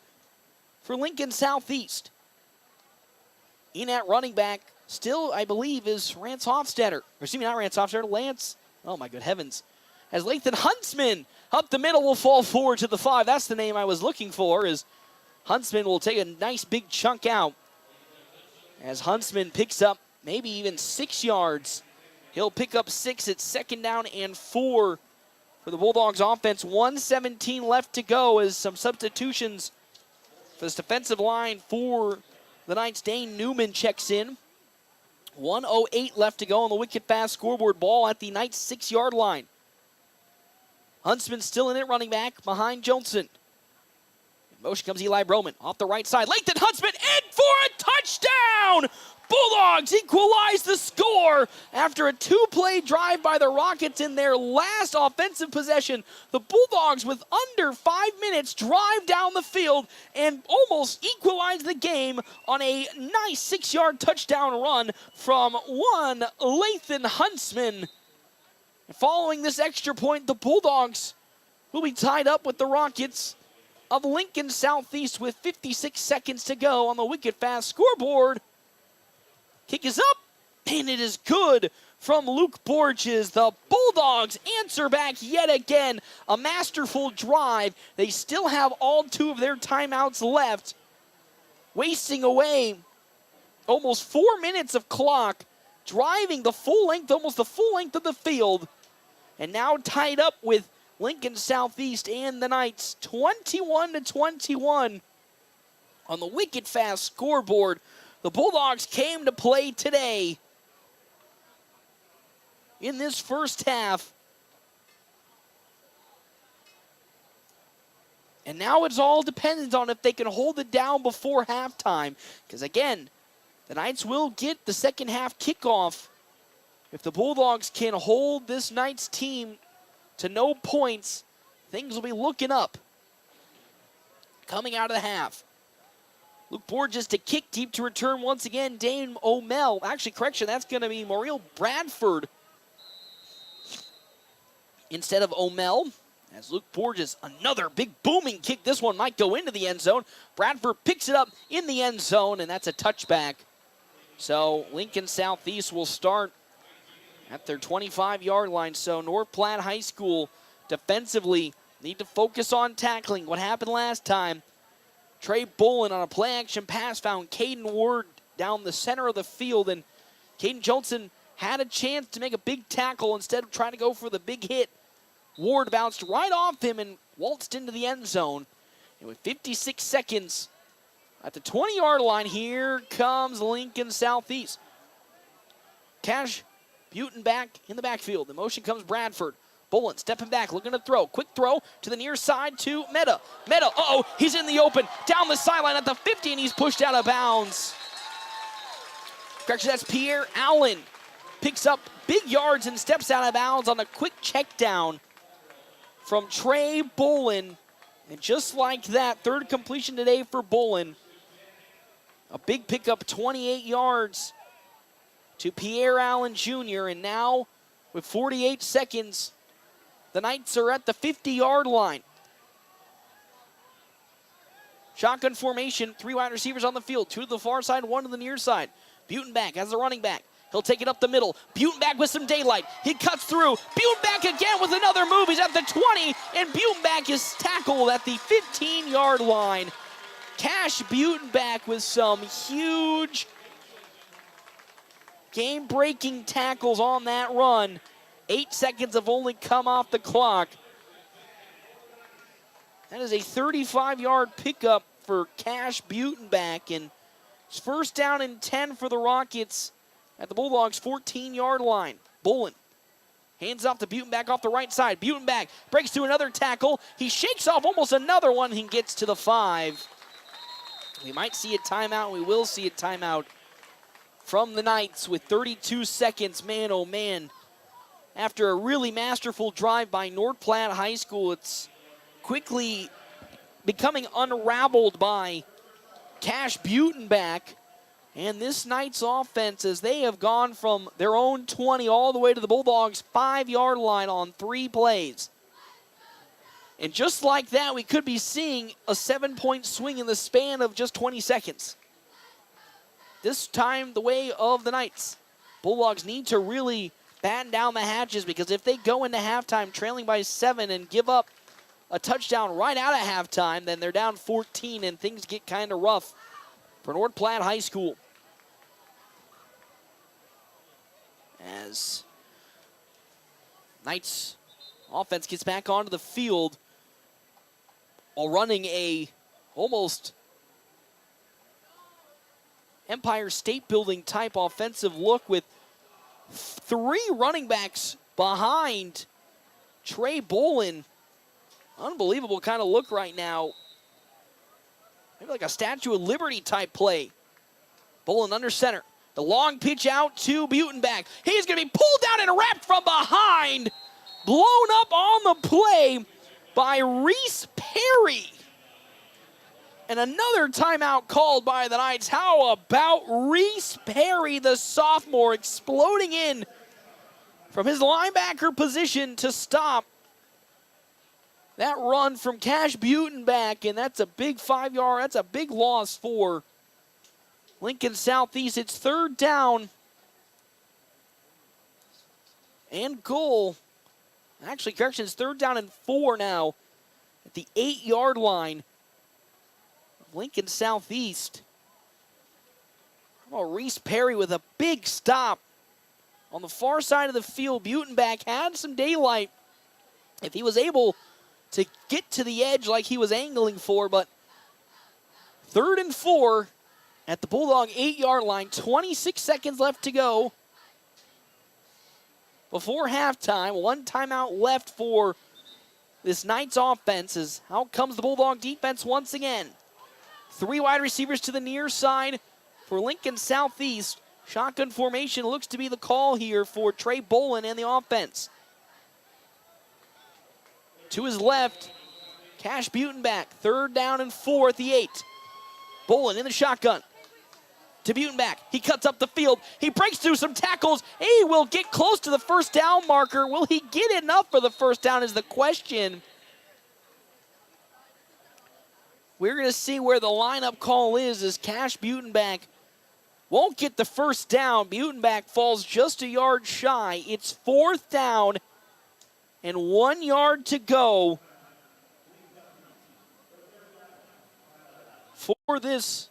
for Lincoln Southeast. In at running back, still, I believe, is Rance Hofstetter. Or excuse me, not Rance Hofstetter, Lance. Oh, my good heavens. As Lathan Huntsman up the middle will fall forward to the 5. That's the name I was looking for, as Huntsman will take a nice big chunk out. As Huntsman picks up maybe even 6 yards. He'll pick up 6 at 2nd down and 4 for the Bulldogs offense. 1:17 left to go as some substitutions for this defensive line for the Knights. Dane Newman checks in. 1:08 left to go on the wicked fast scoreboard. Ball at the Knights 6-yard line. Huntsman still in it, running back behind Johnson. In motion comes Eli Broman off the right side. Lathan Huntsman in for a touchdown! Bulldogs equalize the score after a 2-play drive by the Rockets in their last offensive possession. The Bulldogs, with under 5 minutes, drive down the field and almost equalize the game on a nice 6-yard touchdown run from one Lathan Huntsman. Following this extra point, the Bulldogs will be tied up with the Rockets of Lincoln Southeast with 56 seconds to go on the wicked fast scoreboard. Kick is up, and it is good from Luke Borges. The Bulldogs answer back yet again. A masterful drive. They still have all 2 of their timeouts left, wasting away almost 4 minutes of clock, driving the full length, almost the full length of the field, and now tied up with Lincoln Southeast and the Knights 21-21 on the wicked fast scoreboard. The Bulldogs came to play today in this first half. And now it's all dependent on if they can hold it down before halftime. Because again, the Knights will get the second half kickoff. If the Bulldogs can hold this Knights team to no points, things will be looking up. Coming out of the half. Luke Borges to kick deep to return once again. Dane O'Mell. Actually, correction, that's going to be Mauriel Bradford instead of O'Mell. As Luke Borges, another big booming kick. This one might go into the end zone. Bradford picks it up in the end zone, and that's a touchback. So Lincoln Southeast will start at their 25-yard line. So North Platte High School defensively need to focus on tackling. What happened last time? Trey Bolin on a play-action pass found Caden Ward down the center of the field, and Caden Johnson had a chance to make a big tackle instead of trying to go for the big hit. Ward bounced right off him and waltzed into the end zone. And with 56 seconds at the 20-yard line, here comes Lincoln Southeast. Cash Butin back in the backfield. The motion comes Bradford. Bolin stepping back, looking to throw. Quick throw to the near side to Meta. Meta, he's in the open. Down the sideline at the 50, and he's pushed out of bounds. Correction, that's Pierre Allen. Picks up big yards and steps out of bounds on a quick check down from Trey Bolin. And just like that, third completion today for Bolin. A big pickup, 28 yards to Pierre Allen Jr. And now, with 48 seconds, the Knights are at the 50-yard line. Shotgun formation, 3 wide receivers on the field. 2 to the far side, 1 to the near side. Butin back as a running back. He'll take it up the middle. Butin back with some daylight. He cuts through. Butin back again with another move. He's at the 20, and Butin back is tackled at the 15-yard line. Cash Butin back with some huge game-breaking tackles on that run. 8 seconds have only come off the clock. That is a 35-yard pickup for Cash Butin back, and it's first down and 10 for the Rockets at the Bulldogs' 14-yard line. Bolin hands off to Butin back off the right side. Butin back breaks through another tackle. He shakes off almost another one. He gets to the 5. We might see a timeout. We will see a timeout from the Knights with 32 seconds. Man, oh man. After a really masterful drive by North Platte High School, it's quickly becoming unraveled by Cash Butin back. And this Knights offense, as they have gone from their own 20 all the way to the Bulldogs' 5-yard line on 3 plays. And just like that, we could be seeing a 7-point swing in the span of just 20 seconds. This time, the way of the Knights. Bulldogs need to really batten down the hatches, because if they go into halftime trailing by 7 and give up a touchdown right out of halftime, then they're down 14 and things get kind of rough for North Platte High School. As Knights offense gets back onto the field while running a almost Empire State Building type offensive look with 3 running backs behind Trey Bolin. Unbelievable kind of look right now. Maybe like a Statue of Liberty type play. Bolin under center. The long pitch out to Butin back. He's going to be pulled down and wrapped from behind. Blown up on the play by Reese Perry. And another timeout called by the Knights. How about Reese Perry, the sophomore, exploding in from his linebacker position to stop that run from Cash Butin back. And that's a big 5-yard, that's a big loss for Lincoln Southeast. It's 3rd down and goal. Actually, correction, it's 3rd down and 4 now at the 8-yard line. Lincoln Southeast. How about Reese Perry with a big stop on the far side of the field? Butin back had some daylight if he was able to get to the edge like he was angling for, but 3rd and 4 at the Bulldog 8-yard line, 26 seconds left to go before halftime. 1 timeout left for this Knights offense. As out comes the Bulldog defense once again. 3 wide receivers to the near side for Lincoln Southeast. Shotgun formation looks to be the call here for Trey Bolin and the offense. To his left, Cash Butenbach, 3rd down and 4 at the 8. Bolin in the shotgun. To Butenbach, he cuts up the field. He breaks through some tackles. He will get close to the first down marker. Will he get enough for the first down is the question. We're going to see where the lineup call is as Cash Butenbach won't get the first down. Butenbach falls just a yard shy. It's 4th down and 1 yard to go for this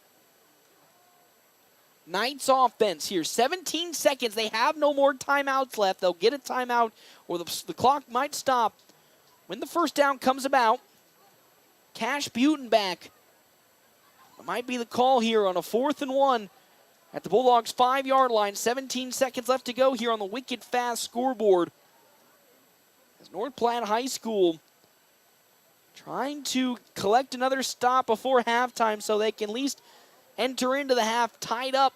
Knights offense here. 17 seconds. They have no more timeouts left. They'll get a timeout or the clock might stop when the first down comes about. Cash Butenbach might be the call here on a 4th and 1 at the Bulldogs 5-yard line. 17 seconds left to go here on the wicked fast scoreboard. As North Platte High School trying to collect another stop before halftime so they can at least enter into the half tied up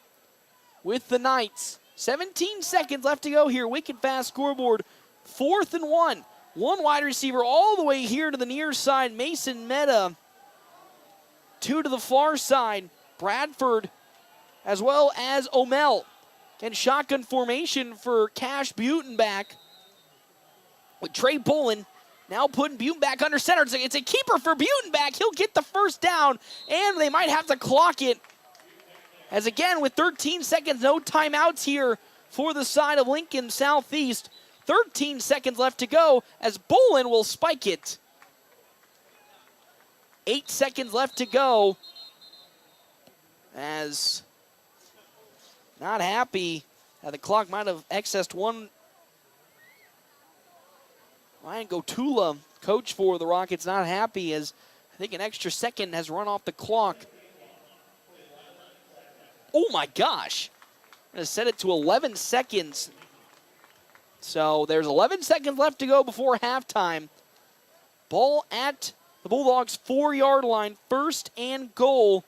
with the Knights. 17 seconds left to go here. Wicked fast scoreboard. 4th and 1. 1 wide receiver all the way here to the near side. Mason Meta. 2 to the far side. Bradford as well as O'Mell. And shotgun formation for Cash Butenbach with Trey Bolin now putting Butenbach under center. It's a keeper for Butenbach. He'll get the first down, and they might have to clock it. As again, with 13 seconds, no timeouts here for the side of Lincoln Southeast. 13 seconds left to go as Bolin will spike it. 8 seconds left to go as not happy. The clock might have excessed one. Ryan Gotula, coach for the Rockets, not happy as I think an extra second has run off the clock. Oh my gosh. I'm going to set it to 11 seconds. So there's 11 seconds left to go before halftime. Ball at the Bulldogs 4-yard line. 1st and goal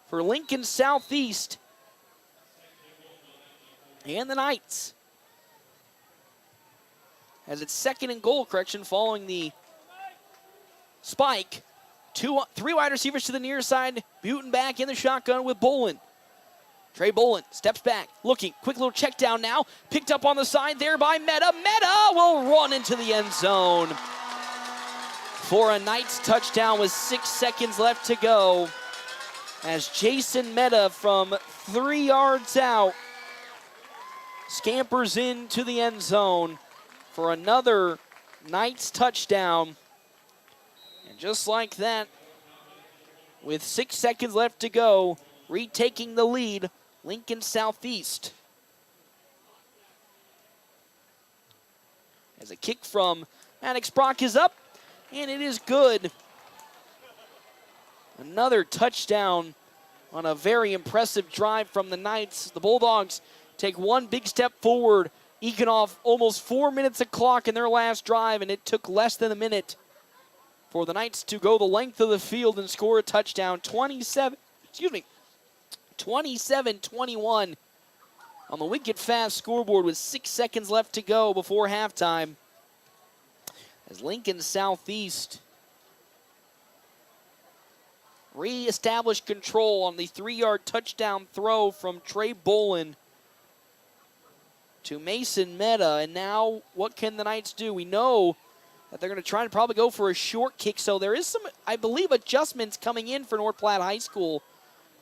for Lincoln Southeast and the Knights. As it's 2nd and goal, following the spike. 3 wide receivers to the near side. Butenbach in the shotgun with Bolin. Trey Bolin steps back, looking. Quick little check down now. Picked up on the side there by Meta. Meta will run into the end zone for a Knights touchdown with 6 seconds left to go. As Jason Meta from 3 yards out scampers into the end zone for another Knights touchdown. And just like that, with 6 seconds left to go, retaking the lead, Lincoln Southeast. As a kick from Maddox Brock is up, and it is good. Another touchdown on a very impressive drive from the Knights. The Bulldogs take one big step forward, eking off almost 4 minutes of clock in their last drive, and it took less than a minute for the Knights to go the length of the field and score a touchdown. 27-21 on the wicked fast scoreboard with 6 seconds left to go before halftime. As Lincoln Southeast re-established control on the 3-yard touchdown throw from Trey Bolin to Mason Meta. And now what can the Knights do? We know that they're going to try and probably go for a short kick. So there is some, I believe, adjustments coming in for North Platte High School.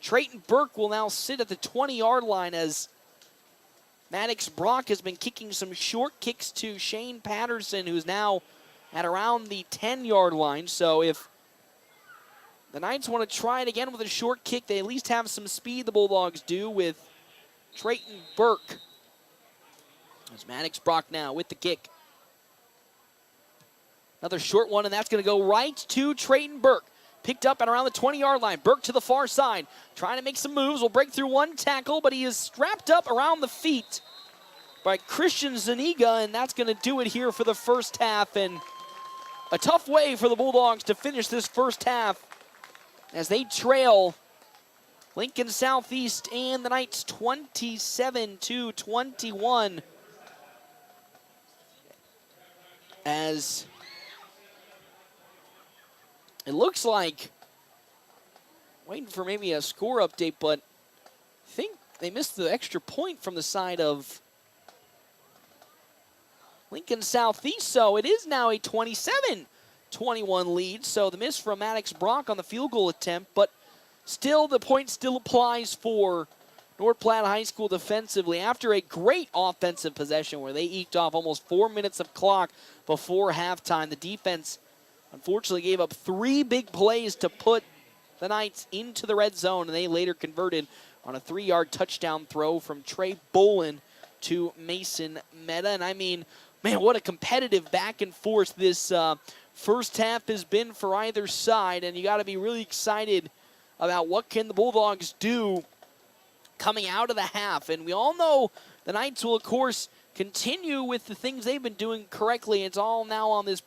Trayton Burke will now sit at the 20-yard line as Maddox Brock has been kicking some short kicks to Shane Patterson, who's now at around the 10-yard line. So if the Knights want to try it again with a short kick, they at least have some speed, the Bulldogs do, with Trayton Burke. There's Maddox Brock now with the kick. Another short one, and that's going to go right to Trayton Burke. Picked up at around the 20-yard line. Burke to the far side, trying to make some moves. Will break through one tackle, but he is strapped up around the feet by Christian Zuniga, and that's going to do it here for the first half. And a tough way for the Bulldogs to finish this first half as they trail Lincoln Southeast and the Knights 27-21. As it looks like, waiting for maybe a score update, but I think they missed the extra point from the side of Lincoln Southeast, so it is now a 27-21 lead. So the miss from Maddox Brock on the field goal attempt, but still the point still applies for North Platte High School defensively after a great offensive possession where they eked off almost 4 minutes of clock before halftime. The defense unfortunately gave up 3 big plays to put the Knights into the red zone, and they later converted on a 3-yard touchdown throw from Trey Bolin to Mason Meta. And I mean, man, what a competitive back and forth this first half has been for either side, and you got to be really excited about what can the Bulldogs do coming out of the half. And we all know the Knights will, of course, continue with the things they've been doing correctly. It's all now on this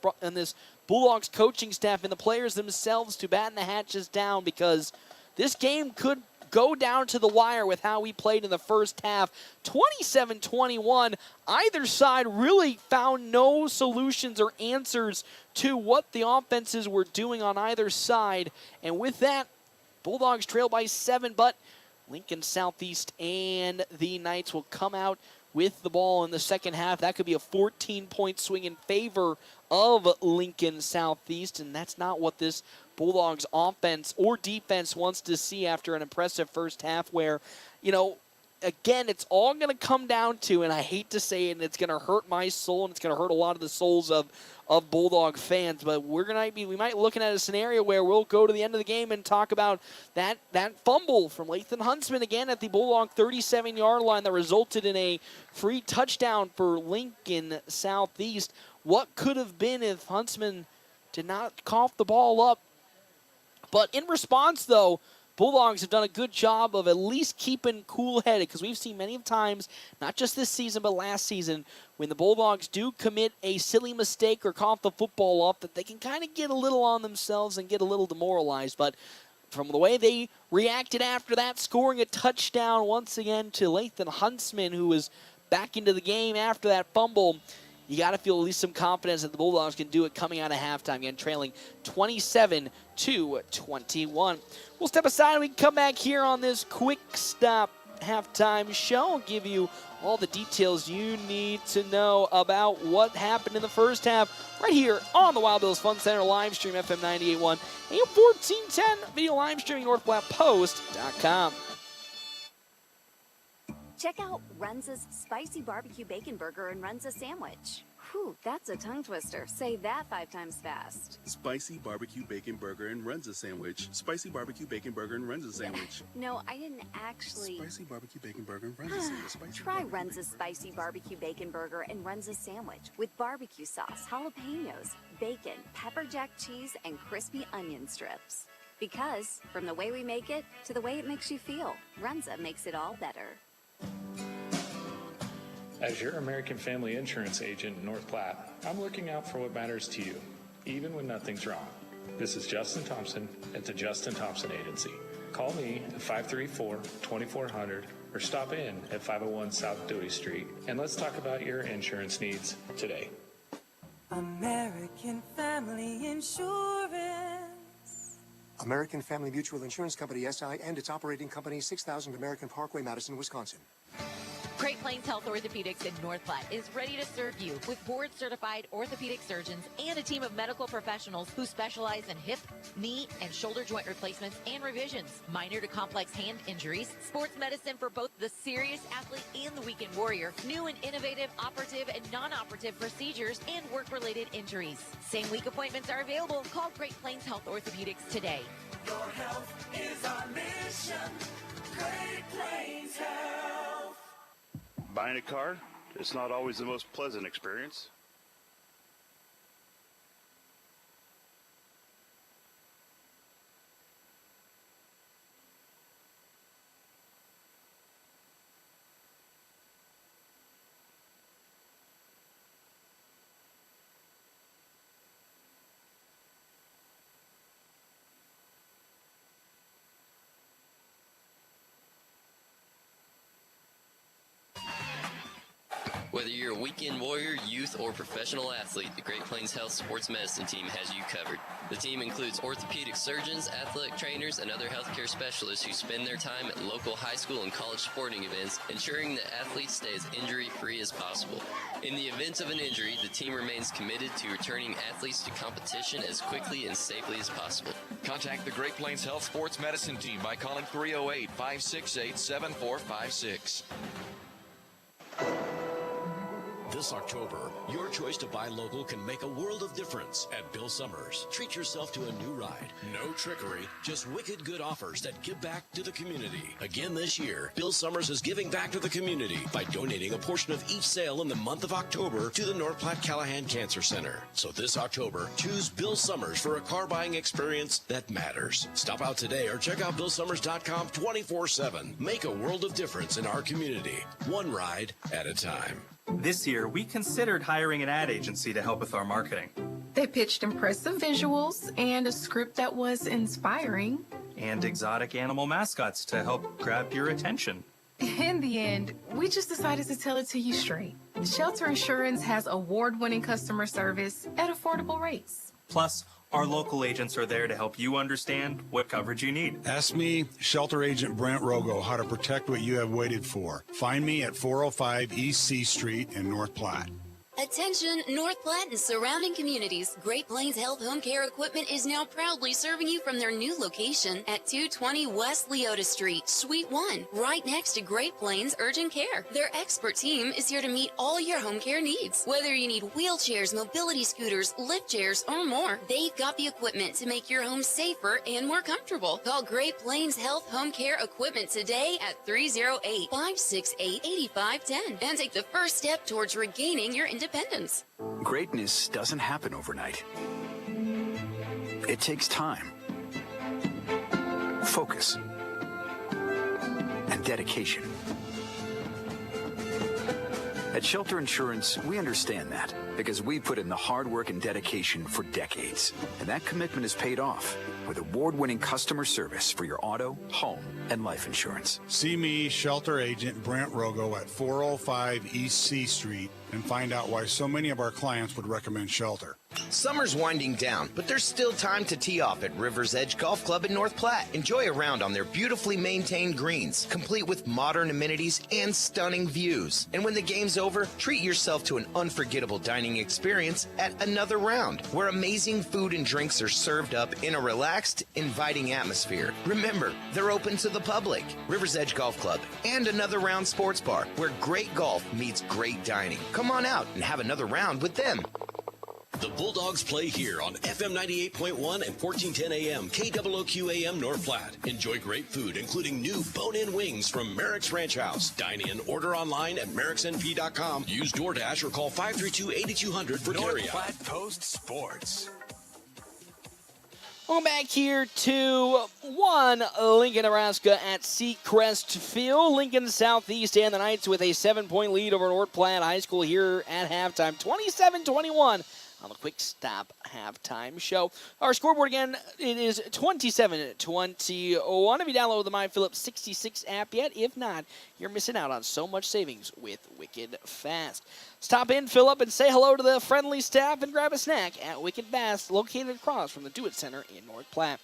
Bulldogs coaching staff and the players themselves to batten the hatches down, because this game could go down to the wire with how we played in the first half. 27-21, either side really found no solutions or answers to what the offenses were doing on either side. And with that, Bulldogs trail by 7, but Lincoln Southeast and the Knights will come out with the ball in the second half. That could be a 14-point swing in favor of Lincoln Southeast, and that's not what this Bulldogs offense or defense wants to see after an impressive first half where, you know, again, it's all going to come down to, and I hate to say it, and it's going to hurt my soul, and it's going to hurt a lot of the souls of Bulldog fans, but we might be looking at a scenario where we'll go to the end of the game and talk about that fumble from Lathan Huntsman again at the Bulldog 37-yard line that resulted in a free touchdown for Lincoln Southeast. What could have been if Huntsman did not cough the ball up? But in response, though, Bulldogs have done a good job of at least keeping cool-headed, because we've seen many times, not just this season but last season, when the Bulldogs do commit a silly mistake or cough the football up, that they can kind of get a little on themselves and get a little demoralized. But from the way they reacted after that, scoring a touchdown once again to Lathan Huntsman, who was back into the game after that fumble, you got to feel at least some confidence that the Bulldogs can do it coming out of halftime, again, trailing 27-21. We'll step aside and we can come back here on this quick stop halftime show and give you all the details you need to know about what happened in the first half right here on the Wild Bills Fun Center live stream, FM 98.1, AM 1410, video live streaming, NorthPlattePost.com. Check out Runza's Spicy Barbecue Bacon Burger and Runza Sandwich. Whew, that's a tongue twister. Say that 5 times fast. Spicy barbecue bacon burger and Runza sandwich. Spicy barbecue bacon burger and Runza sandwich. No, I didn't actually. Spicy barbecue bacon burger and Runza sandwich. Try Runza's Spicy Barbecue Bacon Burger and Runza Sandwich with barbecue sauce, jalapenos, bacon, pepper jack cheese, and crispy onion strips. Because from the way we make it to the way it makes you feel, Runza makes it all better. As your American Family Insurance agent in North Platte, I'm looking out for what matters to you, even when nothing's wrong. This is Justin Thompson at the Justin Thompson Agency. Call me at 534-2400 or stop in at 501 South Dewey Street, and let's talk about your insurance needs today. American Family Insurance. American Family Mutual Insurance Company, SI, and its operating company, 6000 American Parkway, Madison, Wisconsin. Great Plains Health Orthopedics in North Platte is ready to serve you with board-certified orthopedic surgeons and a team of medical professionals who specialize in hip, knee, and shoulder joint replacements and revisions, minor to complex hand injuries, sports medicine for both the serious athlete and the weekend warrior, new and innovative operative and non-operative procedures, and work-related injuries. Same-week appointments are available. Call Great Plains Health Orthopedics today. Your health is our mission. Great Plains Health. Buying a car, it's not always the most pleasant experience. Whether you're a weekend warrior, youth, or professional athlete, the Great Plains Health Sports Medicine Team has you covered. The team includes orthopedic surgeons, athletic trainers, and other healthcare specialists who spend their time at local high school and college sporting events, ensuring that athletes stay as injury-free as possible. In the event of an injury, the team remains committed to returning athletes to competition as quickly and safely as possible. Contact the Great Plains Health Sports Medicine Team by calling 308-568-7456. This October, your choice to buy local can make a world of difference at Bill Summers. Treat yourself to a new ride. No trickery, just wicked good offers that give back to the community. Again this year, Bill Summers is giving back to the community by donating a portion of each sale in the month of October to the North Platte Callahan Cancer Center. So this October, choose Bill Summers for a car buying experience that matters. Stop out today or check out BillSummers.com 24/7. Make a world of difference in our community, one ride at a time. This year, we considered hiring an ad agency to help with our marketing. They pitched impressive visuals and a script that was inspiring. And exotic animal mascots to help grab your attention. In the end, we just decided to tell it to you straight. Shelter Insurance has award-winning customer service at affordable rates. Plus, our local agents are there to help you understand what coverage you need. Ask me, Shelter Agent Brent Rogo, how to protect what you have waited for. Find me at 405 East C Street in North Platte. Attention, North Platte and surrounding communities. Great Plains Health Home Care Equipment is now proudly serving you from their new location at 220 West Leota Street, Suite 1, right next to Great Plains Urgent Care. Their expert team is here to meet all your home care needs. Whether you need wheelchairs, mobility scooters, lift chairs, or more, they've got the equipment to make your home safer and more comfortable. Call Great Plains Health Home Care Equipment today at 308-568-8510 and take the first step towards regaining your independence. Greatness doesn't happen overnight. It takes time, focus, and dedication. At Shelter Insurance, we understand that because we put in the hard work and dedication for decades. And that commitment is paid off with award-winning customer service for your auto, home, and life insurance. See me, Shelter Agent Brent Rogo, at 405 East C Street and find out why so many of our clients would recommend Shelter. Summer's winding down, but there's still time to tee off at River's Edge Golf Club in North Platte. Enjoy a round on their beautifully maintained greens, complete with modern amenities and stunning views. And when the game's over, treat yourself to an unforgettable dining experience at Another Round, where amazing food and drinks are served up in a relaxed, inviting atmosphere. Remember, they're open to the public. River's Edge Golf Club and Another Round Sports Bar, where great golf meets great dining. Come on out and have another round with them. The Bulldogs play here on FM 98.1 and 1410 AM, KOOQ AM North Platte. Enjoy great food, including new bone-in wings from Merrick's Ranch House. Dine in, order online at merricksnp.com. Use DoorDash or call 532-8200 for carryout. North Platte Post Sports. Welcome back here to Lincoln, Nebraska at Seacrest Field. Lincoln Southeast and the Knights with a 7-point lead over North Platte High School here at halftime. 27-21 on the Quick Stop halftime show. Our scoreboard again, it is 27-21. Have you downloaded the My Phillips 66 app yet? If not, you're missing out on so much savings with Wicked Fast. Stop in, fill up, and say hello to the friendly staff and grab a snack at Wicked Fast, located across from the Do It Center in North Platte.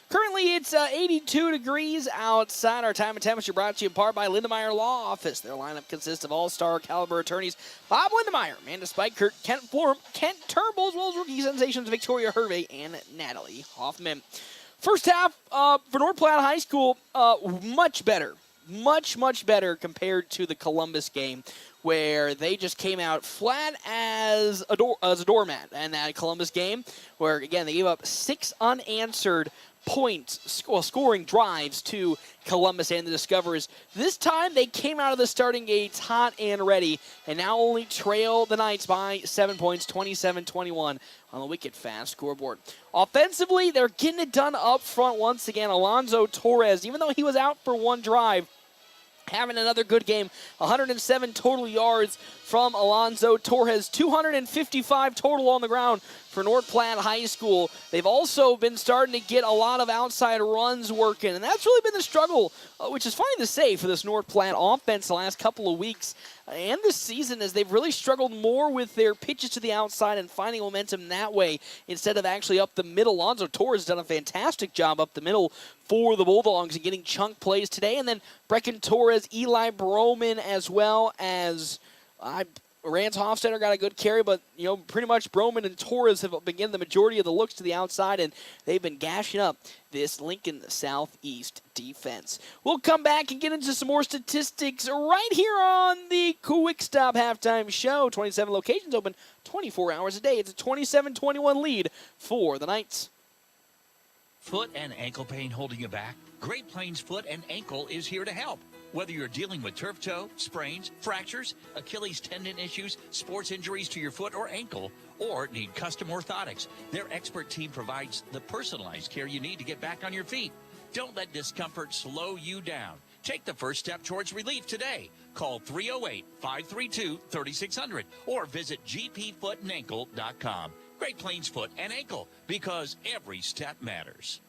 Currently, it's 82 degrees outside. Our time and temperature brought to you in part by Lindemeyer Law Office. Their lineup consists of all-star caliber attorneys Bob Lindemeyer, Amanda Spikert, Kent Turnbull, as well as rookie sensations Victoria Hervey and Natalie Hoffman. First half for North Platte High School, much better. Much better compared to the Columbus game, where they just came out flat as a doormat. And that Columbus game, where, again, they gave up 6 unanswered points, scoring drives to Columbus and the Discoverers. This time, they came out of the starting gates hot and ready, and now only trail the Knights by 7 points, 27-21 on the Wicked Fast scoreboard. Offensively, they're getting it done up front once again. Alonzo Torres, even though he was out for one drive, having another good game. 107 total yards from Alonzo Torres. 255 total on the ground for North Platte High School. They've also been starting to get a lot of outside runs working, and that's really been the struggle, which is funny to say for this North Platte offense the last couple of weeks and this season, as they've really struggled more with their pitches to the outside and finding momentum that way instead of actually up the middle. Alonzo Torres has done a fantastic job up the middle for the Bulldogs and getting chunk plays today. And then Brecken Torres, Eli Broman, as well as Rance Hofstetter got a good carry, but pretty much Broman and Torres have been getting the majority of the looks to the outside, and they've been gashing up this Lincoln Southeast defense. We'll come back and get into some more statistics right here on the Quick Stop Halftime Show. 27 locations open 24 hours a day. It's a 27-21 lead for the Knights. Foot and ankle pain holding you back? Great Plains Foot and Ankle is here to help. Whether you're dealing with turf toe, sprains, fractures, Achilles tendon issues, sports injuries to your foot or ankle, or need custom orthotics, their expert team provides the personalized care you need to get back on your feet. Don't let discomfort slow you down. Take the first step towards relief today. Call 308-532-3600 or visit gpfootandankle.com. Great Plains Foot and Ankle, because every step matters.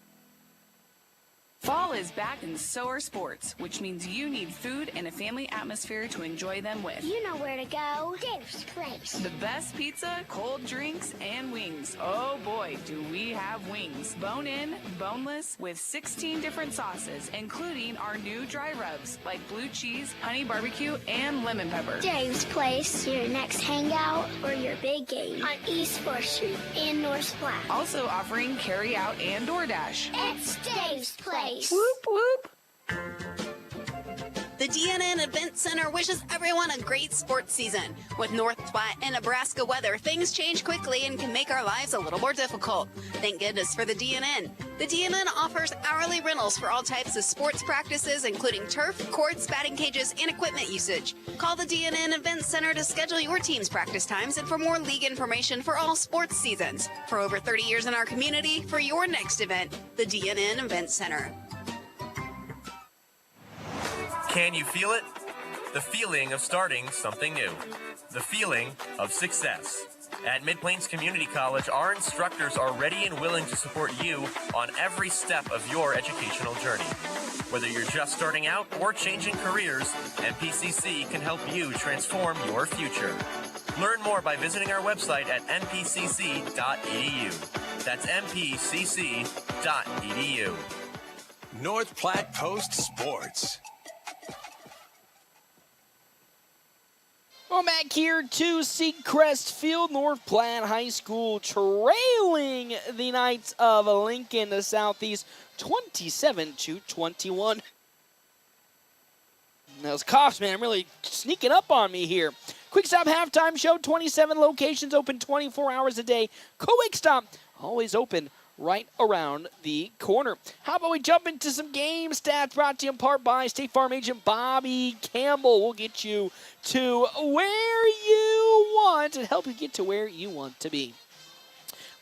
Fall is back and so are sports, which means you need food and a family atmosphere to enjoy them with. You know where to go. Dave's Place. The best pizza, cold drinks, and wings. Oh boy, do we have wings. Bone-in, boneless, with 16 different sauces, including our new dry rubs, like blue cheese, honey barbecue, and lemon pepper. Dave's Place, your next hangout or your big game on East 4th Street in North Platte. Also offering carry-out and DoorDash. It's Dave's Place. Whoop, whoop. The DNN Event Center wishes everyone a great sports season. With North Platte and Nebraska weather, things change quickly and can make our lives a little more difficult. Thank goodness for the DNN. The DNN offers hourly rentals for all types of sports practices, including turf, courts, batting cages, and equipment usage. Call the DNN Event Center to schedule your team's practice times and for more league information for all sports seasons. For over 30 years in our community, for your next event, the DNN Event Center. Can you feel it? The feeling of starting something new. The feeling of success. At Mid-Plains Community College, our instructors are ready and willing to support you on every step of your educational journey. Whether you're just starting out or changing careers, MPCC can help you transform your future. Learn more by visiting our website at npcc.edu. That's npcc.edu. North Platte Post Sports. Well, back here to Seacrest Field, North Platte High School trailing the Knights of Lincoln to Southeast 27-21. Those coughs, man, really sneaking up on me here. Quick Stop Halftime Show, 27 locations, open 24 hours a day. Quick Stop, always open right around the corner. How about we jump into some game stats brought to you in part by State Farm agent Bobby Campbell. We'll get you to where you want and help you get to where you want to be.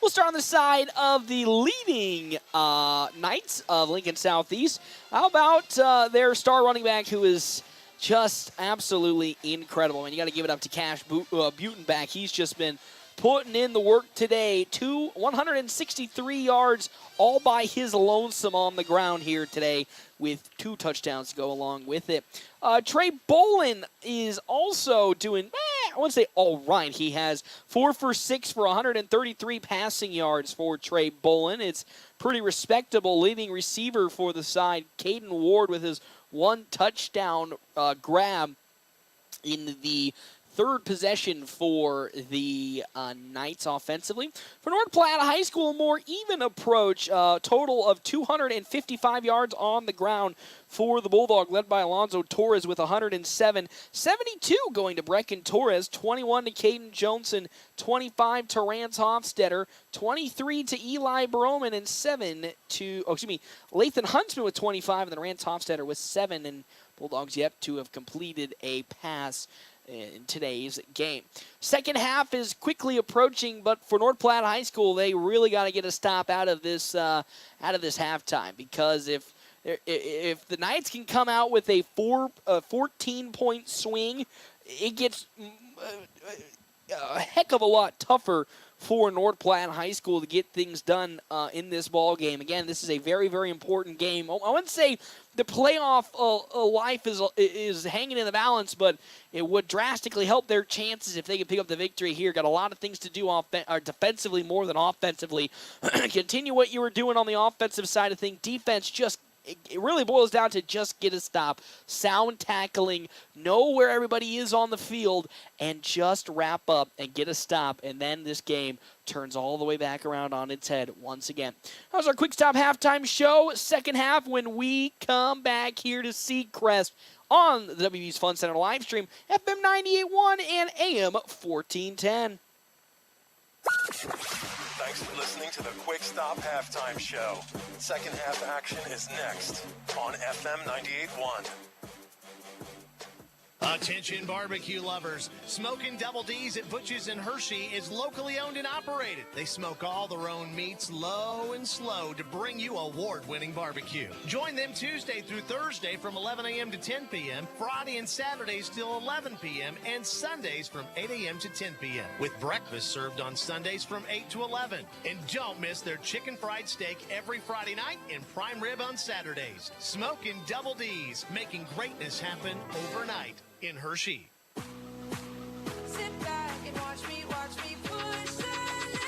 We'll start on the side of the leading Knights of Lincoln Southeast. How about their star running back, who is just absolutely incredible? And you got to give it up to Cash Butenbach. He's just been putting in the work today. 163 yards all by his lonesome on the ground here today, with 2 touchdowns to go along with it. Trey Bolin is also doing, I wouldn't say all right. He has 4 for 6 for 133 passing yards for Trey Bolin. It's pretty respectable. Leading receiver for the side, Caden Ward, with his 1 touchdown grab in the third possession for the Knights offensively. For North Platte High School, a more even approach. Total of 255 yards on the ground for the Bulldog, led by Alonzo Torres with 107. 72 going to Brecken Torres, 21 to Caden Johnson, 25 to Rance Hofstetter, 23 to Eli Broman, and 7 to, Lathan Huntsman with 25, and then Rance Hofstetter with 7, and Bulldogs yet to have completed a pass in today's game. Second half is quickly approaching, but for North Platte High School, they really got to get a stop out of this halftime, because if If the Knights can come out with a 14-point swing, it gets a heck of a lot tougher for North Platte High School to get things done in this ball game. Again, this is a very, very important game. I wouldn't say the playoff life is hanging in the balance, but it would drastically help their chances if they could pick up the victory here. Got a lot of things to do defensively more than offensively. Continue what you were doing on the offensive side of things. Defense just it really boils down to just get a stop, sound tackling, know where everybody is on the field, and just wrap up and get a stop. And then this game turns all the way back around on its head once again. That was our Quick Stop halftime show. Second half when we come back here to Seacrest on the WB's Fun Center live stream, FM 98.1 and AM 1410. Thanks for listening to the Quick Stop Halftime Show. Second half action is next on FM 98.1. Attention barbecue lovers. Smoking Double D's at Butch's in Hershey is locally owned and operated. They smoke all their own meats low and slow to bring you award-winning barbecue. Join them Tuesday through Thursday from 11 a.m. to 10 p.m., Friday and Saturdays till 11 p.m., and Sundays from 8 a.m. to 10 p.m., with breakfast served on Sundays from 8 to 11. And don't miss their chicken fried steak every Friday night and prime rib on Saturdays. Smoking Double D's, making greatness happen overnight in Hershey. Sit back and watch me push the limit.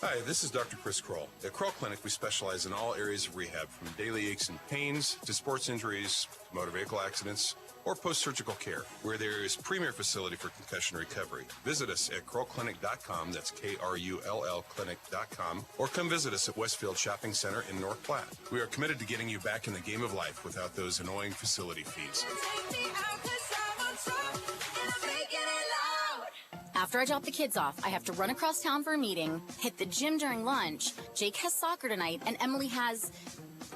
Hi, this is Dr. Chris Kroll. At Kroll Clinic, we specialize in all areas of rehab, from daily aches and pains to sports injuries, motor vehicle accidents, or post-surgical care. We're the area's premier facility for concussion recovery. Visit us at KrollClinic.com, that's K-R-U-L-L Clinic.com, or come visit us at Westfield Shopping Center in North Platte. We are committed to getting you back in the game of life without those annoying facility fees. After I drop the kids off, I have to run across town for a meeting, hit the gym during lunch. Jake has soccer tonight, and Emily has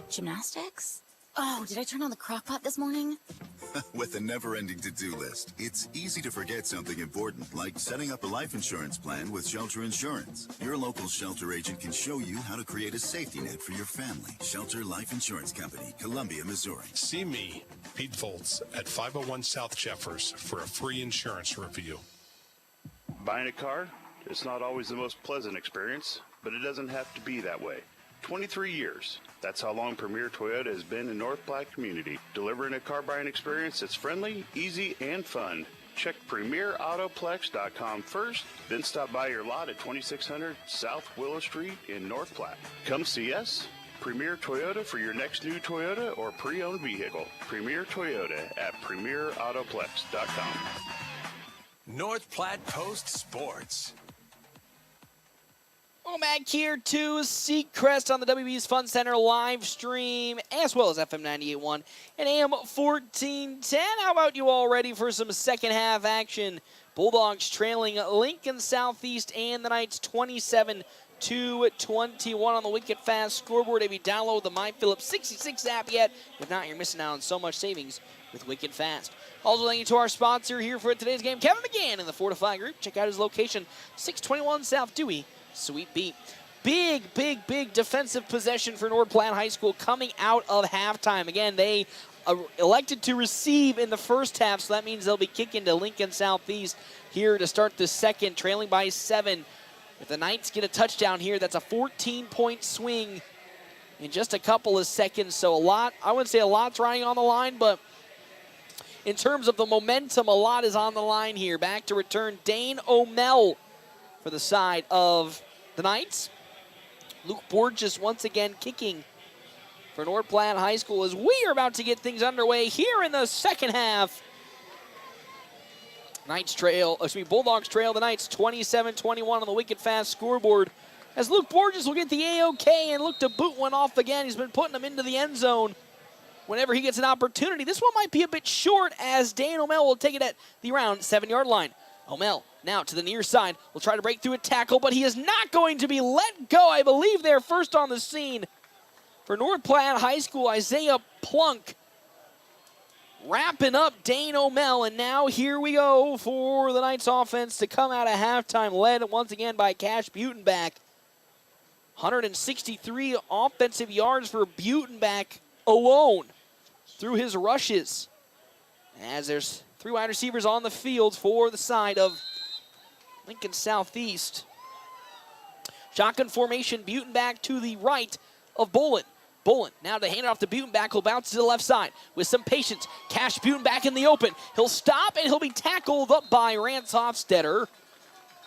gymnastics? Oh, did I turn on the crock pot this morning? With a never-ending to-do list, it's easy to forget something important, like setting up a life insurance plan with Shelter Insurance. Your local Shelter agent can show you how to create a safety net for your family. Shelter Life Insurance Company, Columbia, Missouri. See me, Pete Foltz, at 501 South Jeffers for a free insurance review. Buying a car? It's not always the most pleasant experience, but it doesn't have to be that way. 23 years. That's how long Premier Toyota has been in North Platte community, delivering a car buying experience that's friendly, easy, and fun. Check PremierAutoplex.com first, then stop by your lot at 2600 South Willow Street in North Platte. Come see us. Premier Toyota for your next new Toyota or pre-owned vehicle. Premier Toyota at PremierAutoplex.com. North Platte Post Sports. Welcome back here to Seacrest on the WB's Fun Center live stream, as well as FM 98.1 and AM 1410. How about you all ready for some second half action? Bulldogs trailing Lincoln Southeast and the Knights 27-21 on the Wicked Fast scoreboard. If you download the My Phillips 66 app yet, if not, you're missing out on so much savings with Wicked Fast. Also, thank you to our sponsor here for today's game, Kevin McGann in the Fortify Group. Check out his location, 621 South Dewey, Sweet Beat. Big defensive possession for North Platte High School coming out of halftime. Again, they elected to receive in the first half, so that means they'll be kicking to Lincoln Southeast here to start the second, trailing by 7. If the Knights get a touchdown here, that's a 14-point swing in just a couple of seconds. So I wouldn't say a lot's riding on the line, but in terms of the momentum, a lot is on the line here. Back to return, Dane O'Mell for the side of the Knights. Luke Borges once again kicking for North Platte High School as we are about to get things underway here in the second half. Bulldogs trail the Knights 27-21 on the Wicked Fast scoreboard as Luke Borges will get the A-OK and look to boot one off again. He's been putting them into the end zone whenever he gets an opportunity. This one might be a bit short as Dane O'Mell will take it at the around 7-yard line. O'Mell now to the near side. Will try to break through a tackle, but he is not going to be let go. I believe they're first on the scene for North Platte High School. Isaiah Plunk wrapping up Dane O'Mell, and now here we go for the Knights offense to come out of halftime, led once again by Cash Butenbach. 163 offensive yards for Butenbach alone through his rushes. As there's 3 wide receivers on the field for the side of Lincoln Southeast. Shotgun formation, Butenbach to the right of Bolin. Bolin now to hand it off to Butenbach, who'll bounce to the left side with some patience. Cash Butenbach in the open. He'll stop and he'll be tackled up by Rance Hofstetter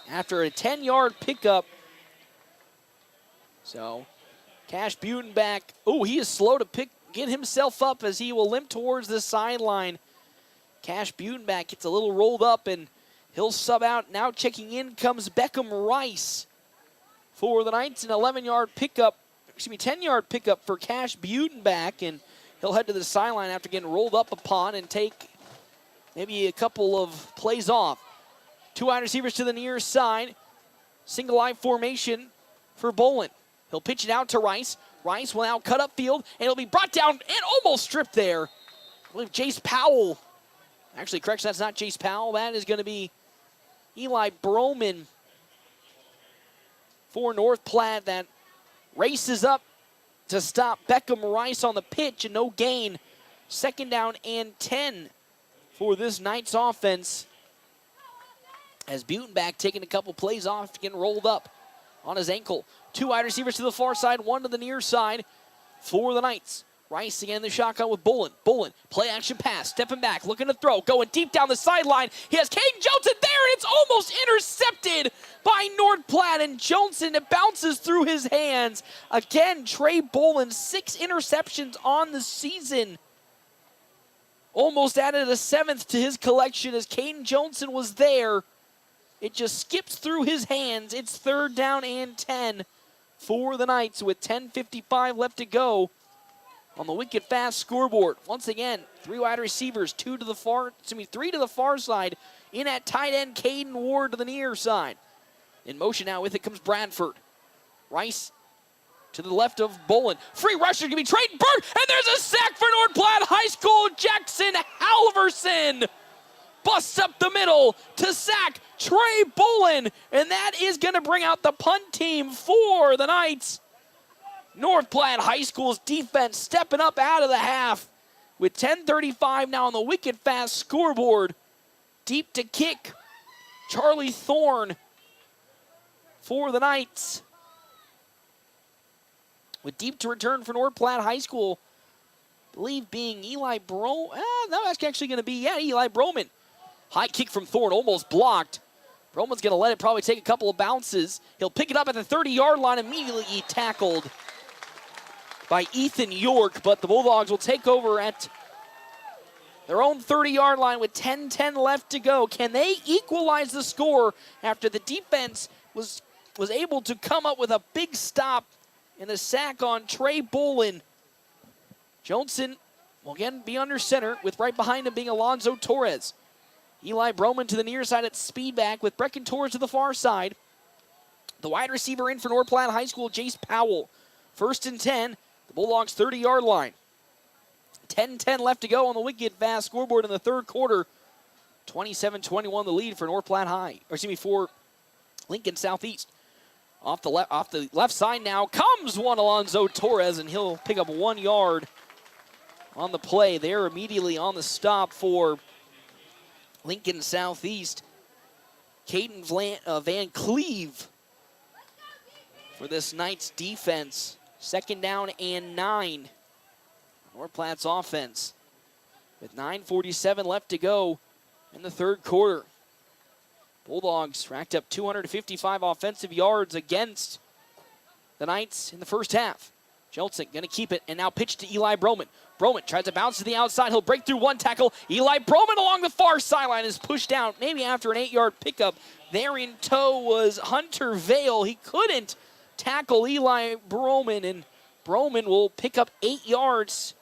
after a 10-yard pickup. So Cash Butenbach, he is slow to get himself up as he will limp towards the sideline. Cash Butenbach gets a little rolled up and he'll sub out. Now checking in comes Beckham Rice for the Knights, an 10-yard pickup for Cash Butenbach, and he'll head to the sideline after getting rolled up upon and take maybe a couple of plays off. 2 wide receivers to the near side. Single eye formation for Bolin. He'll pitch it out to Rice. Rice will now cut upfield, and he'll be brought down and almost stripped there. I believe Jace Powell. Actually, correction, that's not Jace Powell. That is going to be Eli Broman for North Platte that races up to stop Beckham Rice on the pitch, and no gain. 2nd down and 10 for this Knights offense. As Butenbach taking a couple plays off, getting rolled up on his ankle. 2 wide receivers to the far side, 1 to the near side for the Knights. Rice again in the shotgun with Bolin. Bolin, play action pass, stepping back, looking to throw, going deep down the sideline. He has Caden Johnson there, and it's almost intercepted by North Platte, and Johnson, it bounces through his hands. Again, Trey Bolin, 6 interceptions on the season. Almost added a 7th to his collection as Caden Johnson was there. It just skips through his hands. It's 3rd down and 10 for the Knights with 10:55 left to go on the Wicked Fast scoreboard. Once again, 3 wide receivers, 3 to the far side. In at tight end, Caden Ward to the near side. In motion now with it comes Bradford. Rice to the left of Bolin. Free rusher can be Trayton Burke, and there's a sack for North Platte High School. Jackson Halverson busts up the middle to sack Trey Bolin, and that is going to bring out the punt team for the Knights. North Platte High School's defense stepping up out of the half with 10:35 now on the Wicked Fast scoreboard. Deep to kick, Charlie Thorne for the Knights. With deep to return for North Platte High School, I believe being Eli Bro. No, that's actually going to be, Eli Broman. High kick from Thorne, almost blocked. Broman's going to let it probably take a couple of bounces. He'll pick it up at the 30-yard line, immediately tackled by Ethan York, but the Bulldogs will take over at their own 30-yard line with 10:10 left to go. Can they equalize the score after the defense was able to come up with a big stop and a sack on Trey Bolin? Johnson will again be under center with right behind him being Alonzo Torres. Eli Broman to the near side at speed back with Brecken Torres to the far side. The wide receiver in for North Platte High School, Jace Powell. 1st and 10. The Bulldogs' 30-yard line. 10:10 left to go on the Wicked Fast scoreboard in the 3rd quarter. 27-21 the lead for North Platte High. For Lincoln Southeast. Off the left side now comes one Alonzo Torres, and he'll pick up 1 yard on the play. They're immediately on the stop for Lincoln Southeast. Caden Van Cleve for this Knights defense. 2nd down and 9. North Platte's offense with 9:47 left to go in the 3rd quarter. Bulldogs racked up 255 offensive yards against the Knights in the 1st half. Johnson going to keep it, and now pitch to Eli Broman. Broman tries to bounce to the outside. He'll break through 1 tackle. Eli Broman along the far sideline is pushed out, maybe after an 8-yard pickup. There in tow was Hunter Vale. He couldn't tackle Eli Broman, and Broman will pick up 8 yards.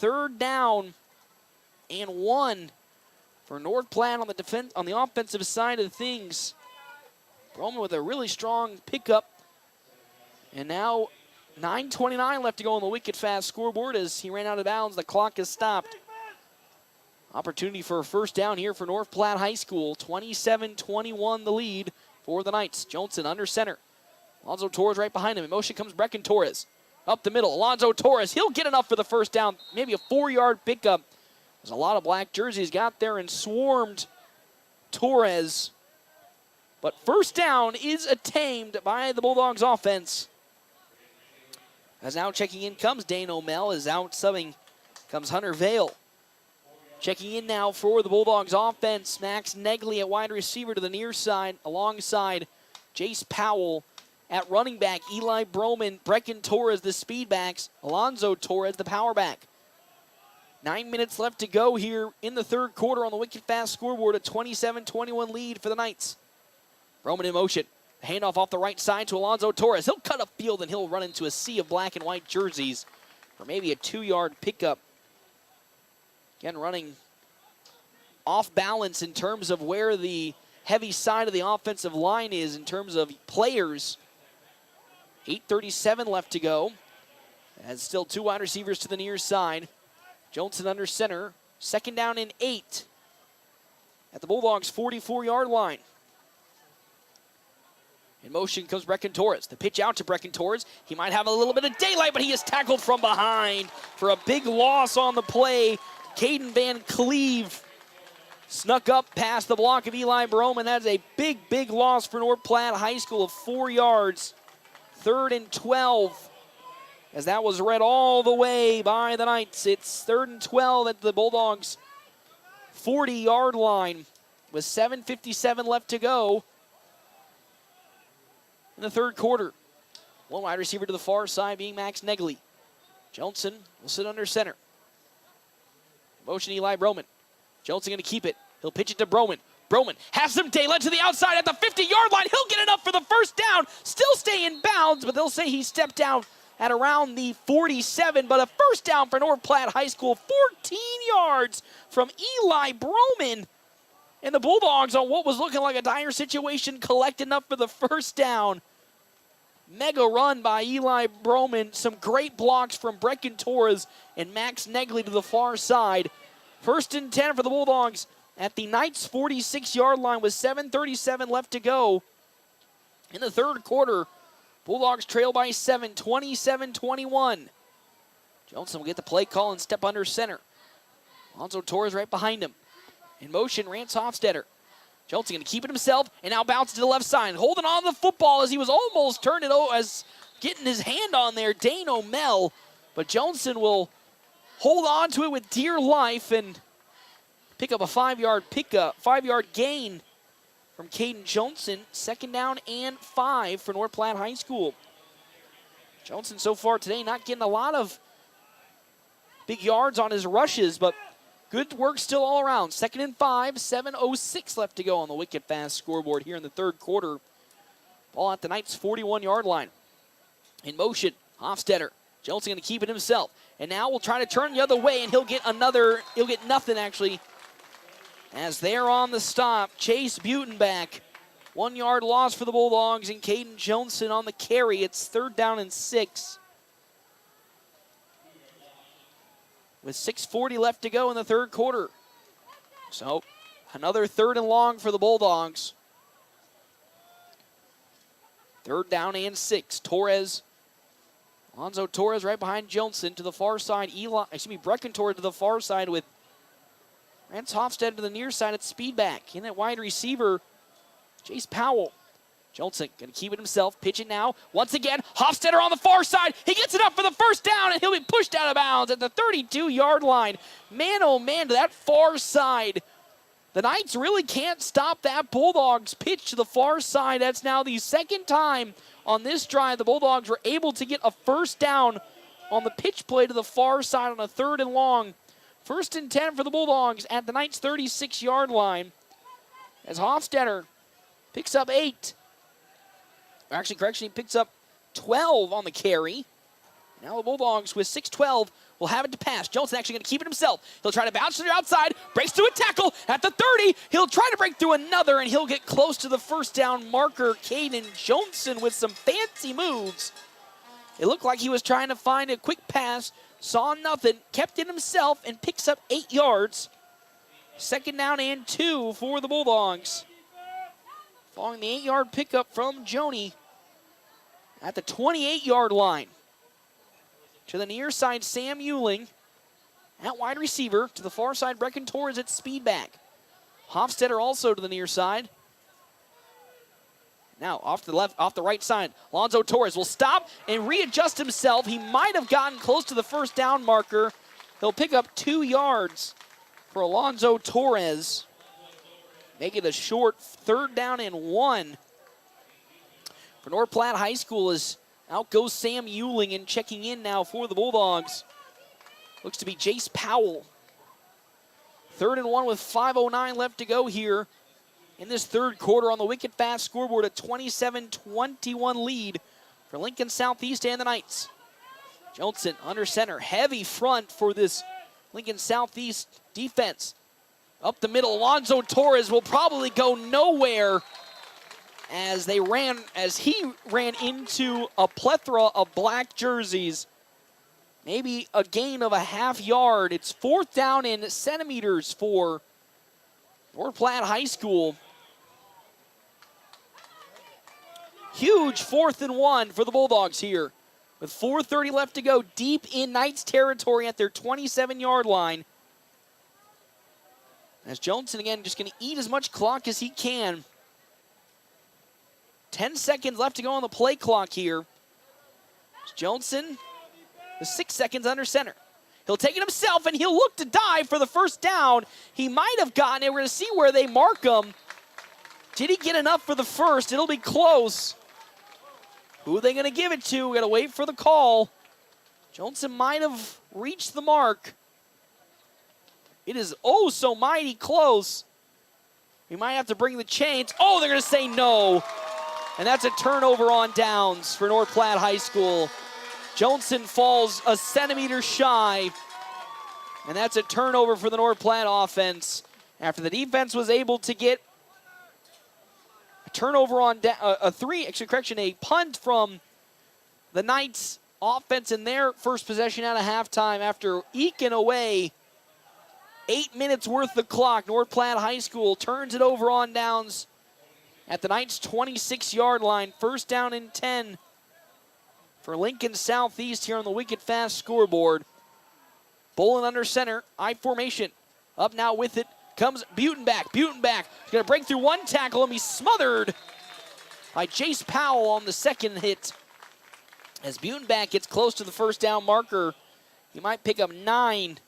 3rd down and 1 for North Platte on the offensive side of things. Broman with a really strong pickup. And now 9:29 left to go on the Wicked Fast scoreboard as he ran out of bounds. The clock is stopped. Opportunity for a 1st down here for North Platte High School. 27-21 the lead for the Knights. Johnson under center. Alonzo Torres right behind him. In motion comes Brecken Torres. Up the middle, Alonzo Torres. He'll get enough for the first down. Maybe a 4-yard pickup. There's a lot of black jerseys got there and swarmed Torres. But first down is attained by the Bulldogs offense. As now checking in comes Dane O'Mell. Is out subbing comes Hunter Vale. Checking in now for the Bulldogs offense. Max Negley at wide receiver to the near side alongside Jace Powell. At running back, Eli Broman, Brecken Torres, the speed backs. Alonzo Torres, the power back. 9 minutes left to go here in the third quarter on the Wicked Fast scoreboard. A 27-21 lead for the Knights. Broman in motion. Handoff off the right side to Alonzo Torres. He'll cut up field and he'll run into a sea of black and white jerseys for maybe a 2-yard pickup. Again, running off balance in terms of where the heavy side of the offensive line is in terms of players. 8:37 left to go. And still 2 wide receivers to the near side. Johnson under center. Second down and 8 at the Bulldogs' 44-yard line. In motion comes Brecken Torres. The pitch out to Brecken Torres. He might have a little bit of daylight, but he is tackled from behind for a big loss on the play. Caden Van Cleve snuck up past the block of Eli Broman. That's a big, big loss for North Platte High School of 4 yards. 3rd and 12. As that was read all the way by the Knights. It's 3rd and 12 at the Bulldogs' 40-yard line with 7:57 left to go in the third quarter. One wide receiver to the far side being Max Negley. Johnson will sit under center. Motion Eli Broman. Johnson going to keep it. He'll pitch it to Broman. Broman has some daylight to the outside at the 50-yard line. He'll get enough for the first down. Still stay in bounds, but they'll say he stepped out at around the 47. But a first down for North Platte High School. 14 yards from Eli Broman. And the Bulldogs, on what was looking like a dire situation, collect enough for the first down. Mega run by Eli Broman. Some great blocks from Brecken Torres and Max Negley to the far side. 1st and 10 for the Bulldogs at the Knights' 46-yard line with 7:37 left to go in the third quarter. Bulldogs trail by 7, 27-21. Johnson will get the play call and step under center. Alonzo Torres right behind him. In motion, Rance Hofstetter. Johnson going to keep it himself and now bounces to the left side. Holding on to the football as he was almost turned it over, as getting his hand on there, Dane O'Mell. But Johnson will hold on to it with dear life and pick up a 5-yard gain from Caden Johnson. 2nd down and 5 for North Platte High School. Johnson so far today not getting a lot of big yards on his rushes, but good work still all around. 2nd and 5, 7:06 left to go on the Wicked Fast scoreboard here in the third quarter. Ball at the Knights' 41-yard line. In motion, Hofstetter. Johnson going to keep it himself. And now we'll try to turn the other way, and he'll get nothing actually. As they're on the stop, Chase Butenbach. 1-yard loss for the Bulldogs, and Caden Johnson on the carry. It's 3rd down and 6. With 6:40 left to go in the third quarter. So, another 3rd and long for the Bulldogs. 3rd down and 6. Alonzo Torres right behind Johnson to the far side. Brecken Torres to the far side with Rance Hofstead to the near side at speed back. In that wide receiver, Jace Powell. Johnson going to keep it himself. Pitch it now. Once again, Hofstetter on the far side. He gets it up for the first down, and he'll be pushed out of bounds at the 32-yard line. Man, oh man, to that far side. The Knights really can't stop that Bulldogs pitch to the far side. That's now the 2nd time on this drive the Bulldogs were able to get a first down on the pitch play to the far side on a 3rd and long. 1st and 10 for the Bulldogs at the Knights' 36-yard line. As Hofstetter picks up 8. He picks up 12 on the carry. Now the Bulldogs with 6:12 will have it to pass. Johnson actually going to keep it himself. He'll try to bounce to the outside, breaks through a tackle at the 30. He'll try to break through another, and he'll get close to the first down marker. Caden Johnson with some fancy moves. It looked like he was trying to find a quick pass, saw nothing, kept it himself, and picks up 8 yards. 2nd down and 2 for the Bulldogs. Following the 8-yard pickup from Joni at the 28-yard line. To the near side, Sam Euling. At wide receiver. To the far side, Brecken Torres at speed back. Hofstetter also to the near side. Now off the right side, Alonzo Torres will stop and readjust himself. He might have gotten close to the first down marker. He'll pick up 2 yards for Alonzo Torres. Make it a short 3rd down and 1. For North Platte High School as out goes Sam Euling, and checking in now for the Bulldogs looks to be Jace Powell. 3rd and 1 with 5:09 left to go here in this 3rd quarter on the Wicked Fast scoreboard. A 27-21 lead for Lincoln Southeast and the Knights. Johnson under center, heavy front for this Lincoln Southeast defense. Up the middle, Alonzo Torres will probably go nowhere as he ran into a plethora of black jerseys. Maybe a gain of a half yard. It's 4th down in centimeters for North Platte High School. Huge 4th and 1 for the Bulldogs here. With 4:30 left to go, deep in Knights territory at their 27-yard line. As Johnson, again, just going to eat as much clock as he can. 10 seconds left to go on the play clock here. Johnson, with 6 seconds under center. He'll take it himself, and he'll look to dive for the first down. He might have gotten it. We're going to see where they mark him. Did he get enough for the first? It'll be close. Who are they going to give it to? We're going to wait for the call. Johnson might have reached the mark. It is oh so mighty close. We might have to bring the chains. Oh, they're going to say no. And that's a turnover on downs for North Platte High School. Johnson falls a centimeter shy. And that's a turnover for the North Platte offense. After the defense was able to get a turnover on a punt from the Knights offense in their first possession out of halftime after eking away 8 minutes worth of clock. North Platte High School turns it over on downs at the Knights' 26-yard line. 1st down and 10 for Lincoln Southeast here on the Wicked Fast scoreboard. Bolin under center, I formation. Up now with it comes Butenbach. Butenbach is going to break through one tackle and be smothered by Jace Powell on the second hit. As Butenbach gets close to the first down marker, he might pick up 9.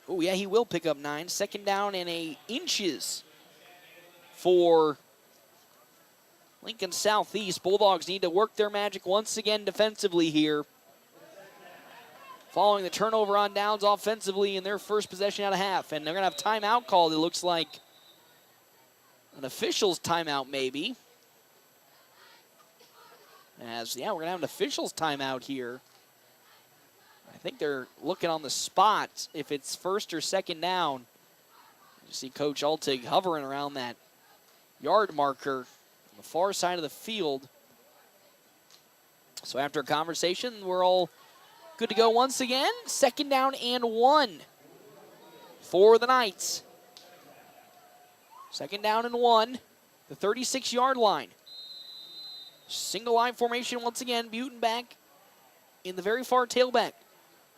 Oh, yeah, he will pick up 9. 2nd down and 8 inches for Lincoln Southeast. Bulldogs need to work their magic once again defensively here. Following the turnover on downs offensively in their first possession out of half. And they're going to have timeout called. It looks like an official's timeout maybe. We're going to have an official's timeout here. I think they're looking on the spot if it's 1st or 2nd down. You see Coach Altig hovering around that yard marker on the far side of the field. So after a conversation, we're all good to go once again. 2nd down and 1 for the Knights. 2nd down and 1, the 36-yard line. Single line formation once again. Butenbach in the very far tailback.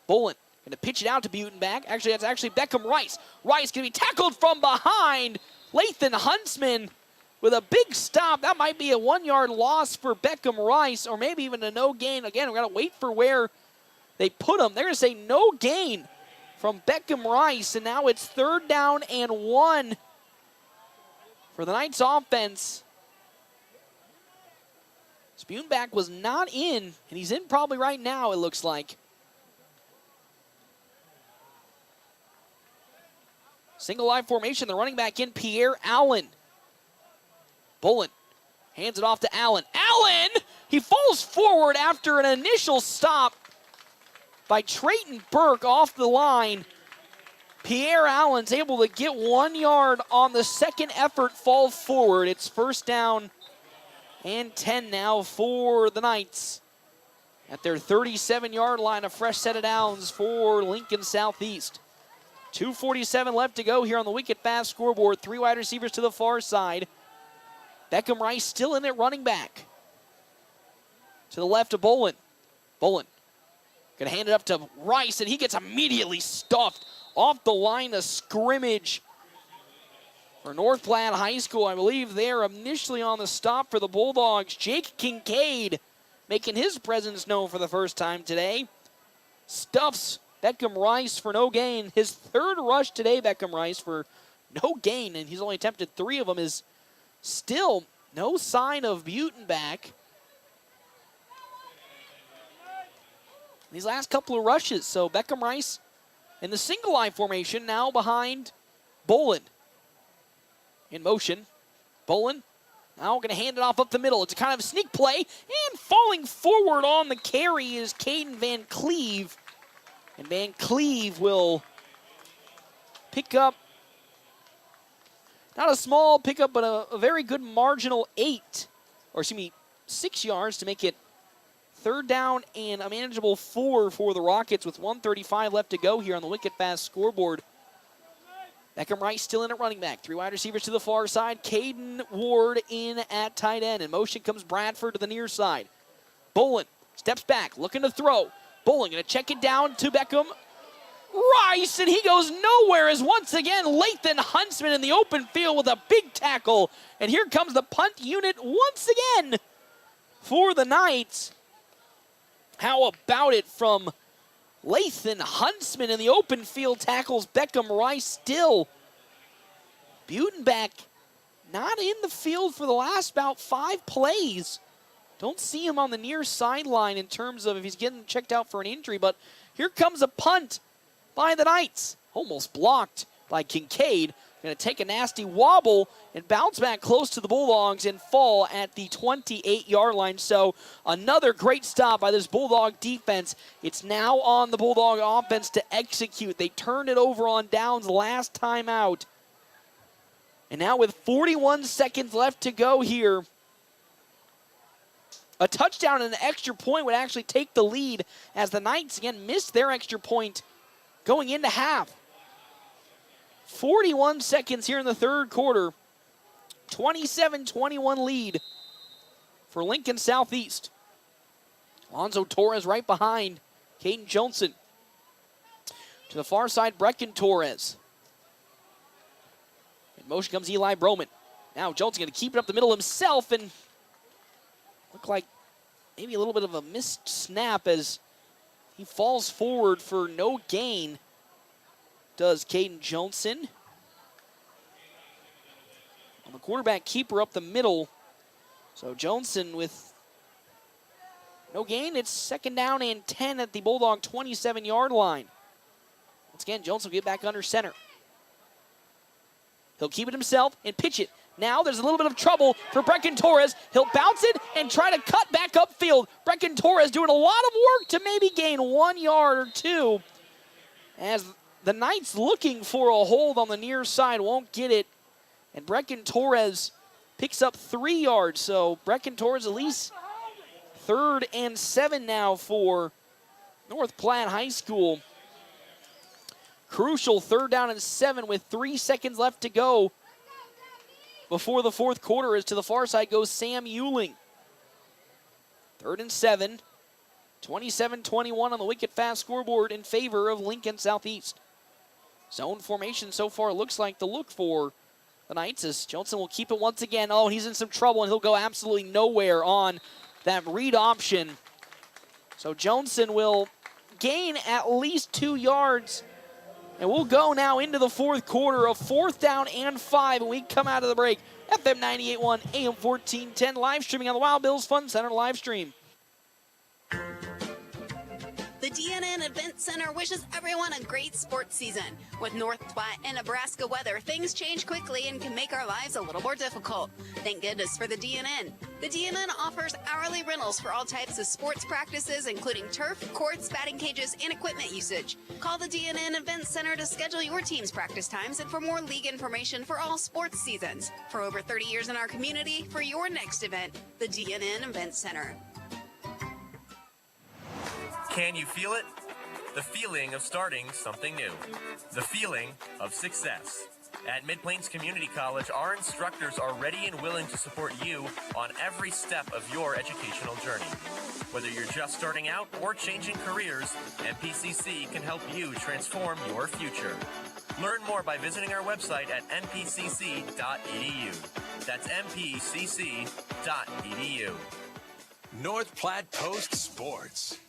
Bolin going to pitch it out to Butenbach. Actually, that's actually Beckham Rice. Rice going to be tackled from behind. Lathan Huntsman with a big stop. That might be a 1-yard loss for Beckham Rice, or maybe even a no gain. Again, we're going to wait for where they put him. They're going to say no gain from Beckham Rice, and now it's 3rd down and 1 for the Knights offense. Butenbach was not in, and he's in probably right now, it looks like. Single line formation, the running back in, Pierre Allen. Bolin hands it off to Allen. Allen! He falls forward after an initial stop by Trayton Burke off the line. Pierre Allen's able to get 1 yard on the second effort fall forward. It's 1st down and 10 now for the Knights at their 37-yard line. A fresh set of downs for Lincoln Southeast. 2:47 left to go here on the Wicked Fast scoreboard. 3 wide receivers to the far side. Beckham Rice still in at running back. To the left of Bolin. Bolin Going to hand it up to Rice, and he gets immediately stuffed off the line of scrimmage for North Platte High School. I believe they're initially on the stop for the Bulldogs. Jake Kincaid making his presence known for the first time today. Stuffs Beckham Rice for no gain. His third rush today, Beckham Rice, for no gain, and he's only attempted 3 of them. Is still no sign of Butenbach. These last couple of rushes, so Beckham Rice in the single line formation now behind Bolin. In motion, Bolin now going to hand it off up the middle. It's a kind of sneak play, and falling forward on the carry is Caden Van Cleve. And Van Cleve will pick up, not a small pickup, but a very good marginal 6 yards to make it 3rd down and a manageable 4 for the Rockets with 1:35 left to go here on the Wicked Fast scoreboard. Beckham Rice still in at running back. 3 wide receivers to the far side. Caden Ward in at tight end. In motion comes Bradford to the near side. Bolin steps back, looking to throw. Bolin going to check it down to Beckham Rice, and he goes nowhere as once again Lathan Huntsman in the open field with a big tackle. And here comes the punt unit once again for the Knights. How about it from Lathan Huntsman in the open field, tackles Beckham Rice still. Butenbach not in the field for the last about 5 plays. Don't see him on the near sideline in terms of if he's getting checked out for an injury, but here comes a punt by the Knights. Almost blocked by Kincaid. Going to take a nasty wobble and bounce back close to the Bulldogs and fall at the 28-yard line. So another great stop by this Bulldog defense. It's now on the Bulldog offense to execute. They turned it over on downs last time out. And now with 41 seconds left to go here, a touchdown and an extra point would actually take the lead as the Knights again missed their extra point going into half. 41 seconds here in the 3rd quarter. 27-21 lead for Lincoln Southeast. Alonzo Torres right behind Caden Johnson. To the far side, Brecken Torres. In motion comes Eli Broman. Now Johnson going to keep it up the middle himself and look like maybe a little bit of a missed snap as he falls forward for no gain. Does Caden Johnson. On the quarterback keeper up the middle. So Johnson with no gain. It's 2nd down and 10 at the Bulldog 27-yard line. Once again, Johnson will get back under center. He'll keep it himself and pitch it. Now there's a little bit of trouble for Brecken Torres. He'll bounce it and try to cut back upfield. Brecken Torres doing a lot of work to maybe gain 1 yard or 2. As the Knights looking for a hold on the near side, won't get it. And Brecken Torres picks up 3 yards. So Brecken Torres at least 3rd and 7 now for North Platte High School. Crucial 3rd down and 7 with 3 seconds left to go before the 4th quarter. As to the far side goes Sam Euling. 3rd and 7. 27-21 on the Wicked Fast scoreboard in favor of Lincoln Southeast. Zone formation so far looks like the look for the Knights as Johnson will keep it once again. Oh, he's in some trouble and he'll go absolutely nowhere on that read option. So Johnson will gain at least 2 yards. And we'll go now into the 4th quarter of 4th down and 5. And we come out of the break. FM 98.1, AM 1410, live streaming on the Wild Bills Fun Center live stream. The DNN Event Center wishes everyone a great sports season. With North Platte and Nebraska weather, things change quickly and can make our lives a little more difficult. Thank goodness for the DNN. The DNN offers hourly rentals for all types of sports practices, including turf, courts, batting cages, and equipment usage. Call the DNN Event Center to schedule your team's practice times and for more league information for all sports seasons. For over 30 years in our community, for your next event, the DNN Event Center. Can you feel it? The feeling of starting something new. The feeling of success. At Mid-Plains Community College, our instructors are ready and willing to support you on every step of your educational journey. Whether you're just starting out or changing careers, MPCC can help you transform your future. Learn more by visiting our website at npcc.edu. That's npcc.edu. North Platte Post Sports.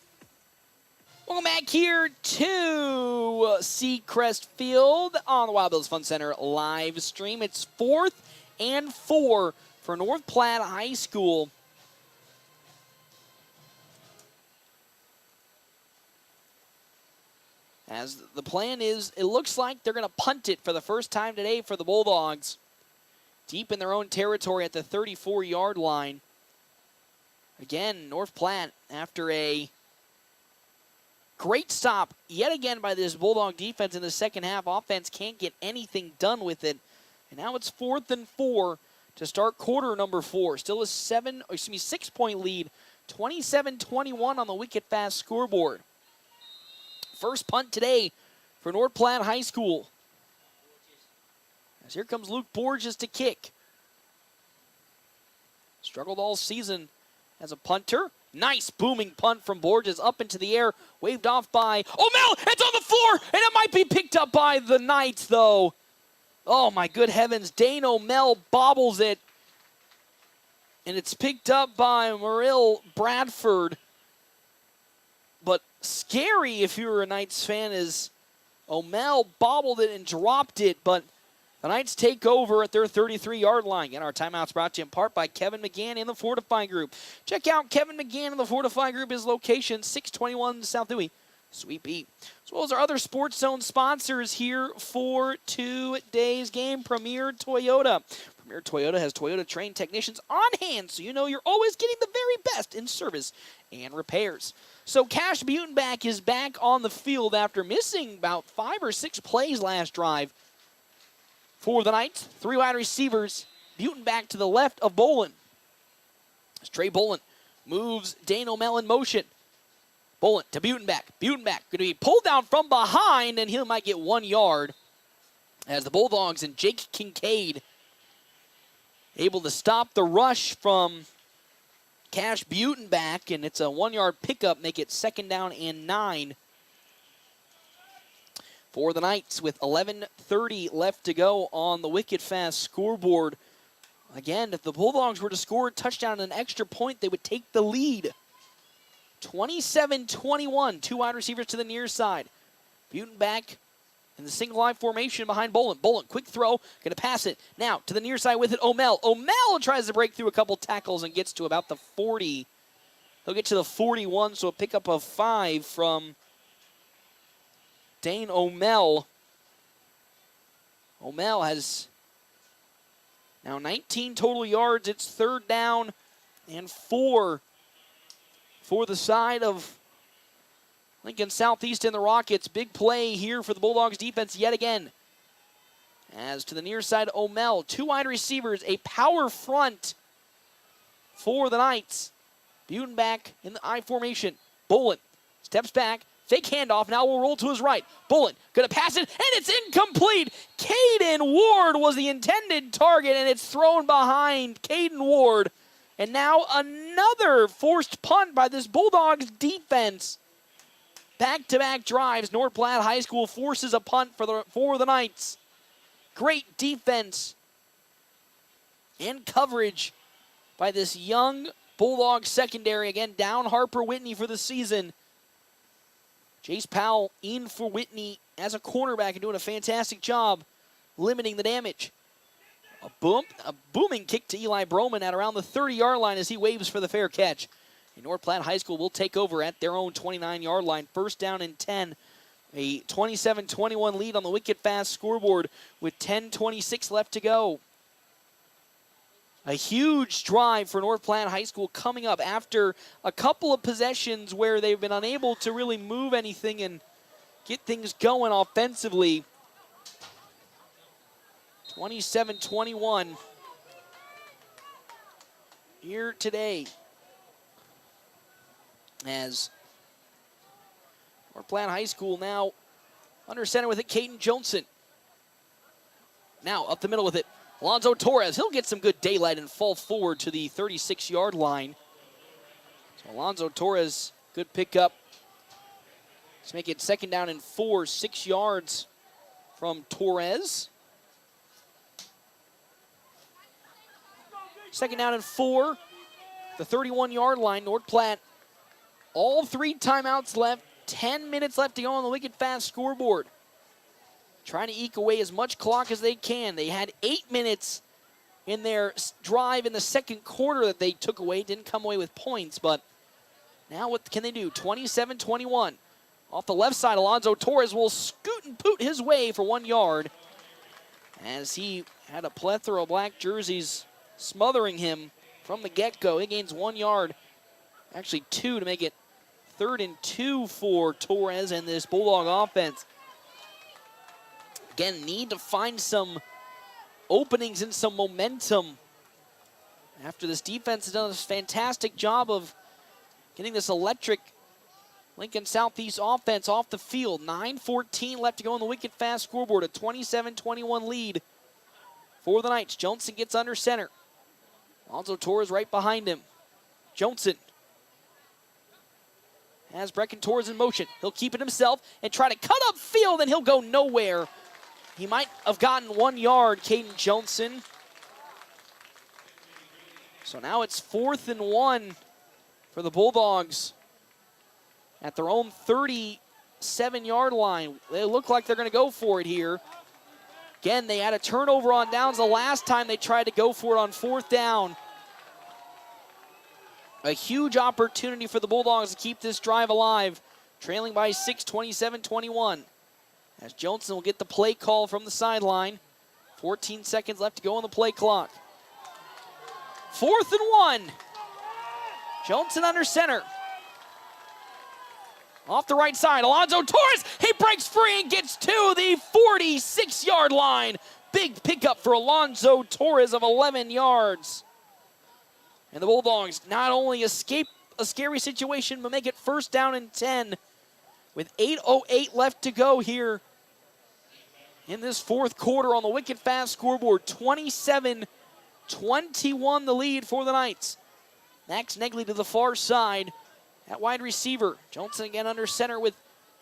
Welcome back here to Seacrest Field on the Wild Bills Fun Center live stream. It's 4th and 4 for North Platte High School. As the plan is, it looks like they're going to punt it for the first time today for the Bulldogs. Deep in their own territory at the 34-yard line. Again, North Platte, after a great stop yet again by this Bulldog defense in the second half. Offense can't get anything done with it. And now it's 4th and 4 to start quarter number 4. Still a 6-point lead, 27-21 on the Wicked Fast scoreboard. First punt today for North Platte High School. As here comes Luke Borges to kick. Struggled all season as a punter. Nice booming punt from Borges up into the air, waved off by O'Mell. It's on the floor, and it might be picked up by the Knights, though. Oh, my good heavens. Dane O'Mell bobbles it, and it's picked up by Muriel Bradford. But scary if you were a Knights fan is O'Mell bobbled it and dropped it, but the Knights take over at their 33-yard line. And our timeout's brought to you in part by Kevin McGann and the Fortify Group. Check out Kevin McGann and the Fortify Group. His location, 621 South Dewey, Suite B. As well as our other Sports Zone sponsors here for today's game. Premier Toyota. Premier Toyota has Toyota trained technicians on hand, so you know you're always getting the very best in service and repairs. So Cash Butenbach is back on the field after missing about 5 or 6 plays last drive. For the Knights, 3 wide receivers. Butenbach to the left of Bolin. As Trey Bolin moves Dane O'Mell in motion. Bolin to Butenbach. Butenbach going to be pulled down from behind, and he might get 1 yard. As the Bulldogs and Jake Kincaid able to stop the rush from Cash Butenbach, and it's a 1-yard pickup, make it 2nd down and 9. For the Knights with 11:30 left to go on the Wicked Fast scoreboard. Again, if the Bulldogs were to score a touchdown and an extra point, they would take the lead. 27-21, 2 wide receivers to the near side. Butenbach in the single line formation behind Bolin. Bolin, quick throw, going to pass it. Now to the near side with it, O'Mell. O'Mell tries to break through a couple tackles and gets to about the 40. He'll get to the 41, so a pickup of 5 from Dane O'Mell. O'Mell has now 19 total yards. It's 3rd down and 4 for the side of Lincoln Southeast and the Rockets. Big play here for the Bulldogs defense yet again. As to the near side, O'Mell, 2 wide receivers, a power front for the Knights. Butenbach in the I formation. Bolin steps back. Fake handoff, now will roll to his right. Bolin going to pass it, and it's incomplete. Caden Ward was the intended target, and it's thrown behind Caden Ward. And now another forced punt by this Bulldogs defense. Back-to-back drives. North Platte High School forces a punt for the Knights. Great defense and coverage by this young Bulldog secondary. Again, down Harper Whitney for the season. Jace Powell in for Whitney as a cornerback and doing a fantastic job limiting the damage. A booming kick to Eli Broman at around the 30-yard line as he waves for the fair catch. And North Platte High School will take over at their own 29-yard line. 1st down and 10. A 27-21 lead on the Wicked Fast scoreboard with 10:26 left to go. A huge drive for North Platte High School coming up after a couple of possessions where they've been unable to really move anything and get things going offensively. 27-21 here today. As North Platte High School now under center with it, Caden Johnson. Now up the middle with it. Alonzo Torres, he'll get some good daylight and fall forward to the 36-yard line. So Alonzo Torres, good pickup. Let's make it 2nd down and 4, 6 yards from Torres. 2nd down and 4, the 31-yard line. North Platte, all 3 timeouts left, 10 minutes left to go on the wicked fast scoreboard. Trying to eke away as much clock as they can. They had 8 minutes in their drive in the second quarter that they took away. Didn't come away with points, but now what can they do? 27-21. Off the left side, Alonzo Torres will scoot and poot his way for 1 yard as he had a plethora of black jerseys smothering him from the get-go. He gains 1 yard, actually 2 to make it 3rd and 2 for Torres and this Bulldog offense. Again, need to find some openings and some momentum after this defense has done a fantastic job of getting this electric Lincoln Southeast offense off the field. 9:14 left to go on the wicked fast scoreboard. A 27-21 lead for the Knights. Johnson gets under center. Alonzo Torres right behind him. Johnson has Brecken Torres in motion. He'll keep it himself and try to cut up field, and he'll go nowhere. He might have gotten 1 yard, Caden Johnson. So now it's 4th and 1 for the Bulldogs at their own 37-yard line. They look like they're going to go for it here. Again, they had a turnover on downs the last time they tried to go for it on 4th down. A huge opportunity for the Bulldogs to keep this drive alive, trailing by 6, 27-21. As Johnson will get the play call from the sideline. 14 seconds left to go on the play clock. 4th and 1. Johnson under center. Off the right side, Alonzo Torres, he breaks free and gets to the 46-yard line. Big pickup for Alonzo Torres of 11 yards. And the Bulldogs not only escape a scary situation, but make it 1st down and 10 with 8:08 left to go here in this 4th quarter on the wicked fast scoreboard. 27-21 the lead for the Knights. Max Negley to the far side at wide receiver. Johnson again under center with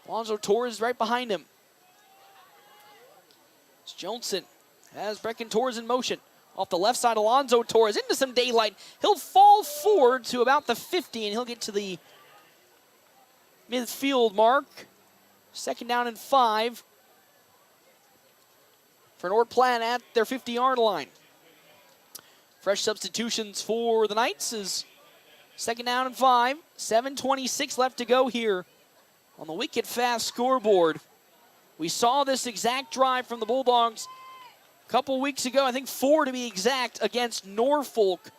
Alonzo Torres right behind him. It's Johnson has Brecken Torres in motion. Off the left side, Alonzo Torres into some daylight. He'll fall forward to about the 50, and he'll get to the midfield mark. 2nd down and 5 for North Platte at their 50-yard line. Fresh substitutions for the Knights is 2nd down and 5. 7:26 left to go here on the wicked fast scoreboard. We saw this exact drive from the Bulldogs a couple weeks ago, I think 4 to be exact, against Norfolk,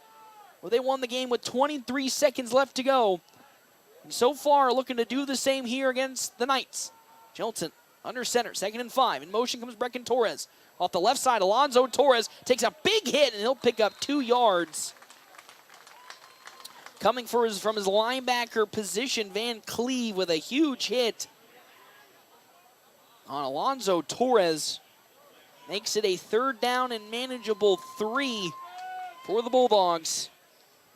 where they won the game with 23 seconds left to go. And so far, looking to do the same here against the Knights. Johnson under center, 2nd and 5. In motion comes Brecken Torres. Off the left side, Alonzo Torres takes a big hit, and he'll pick up 2 yards. Coming from his linebacker position, Van Cleve with a huge hit on Alonzo Torres. Makes it a 3rd down and manageable 3 for the Bulldogs.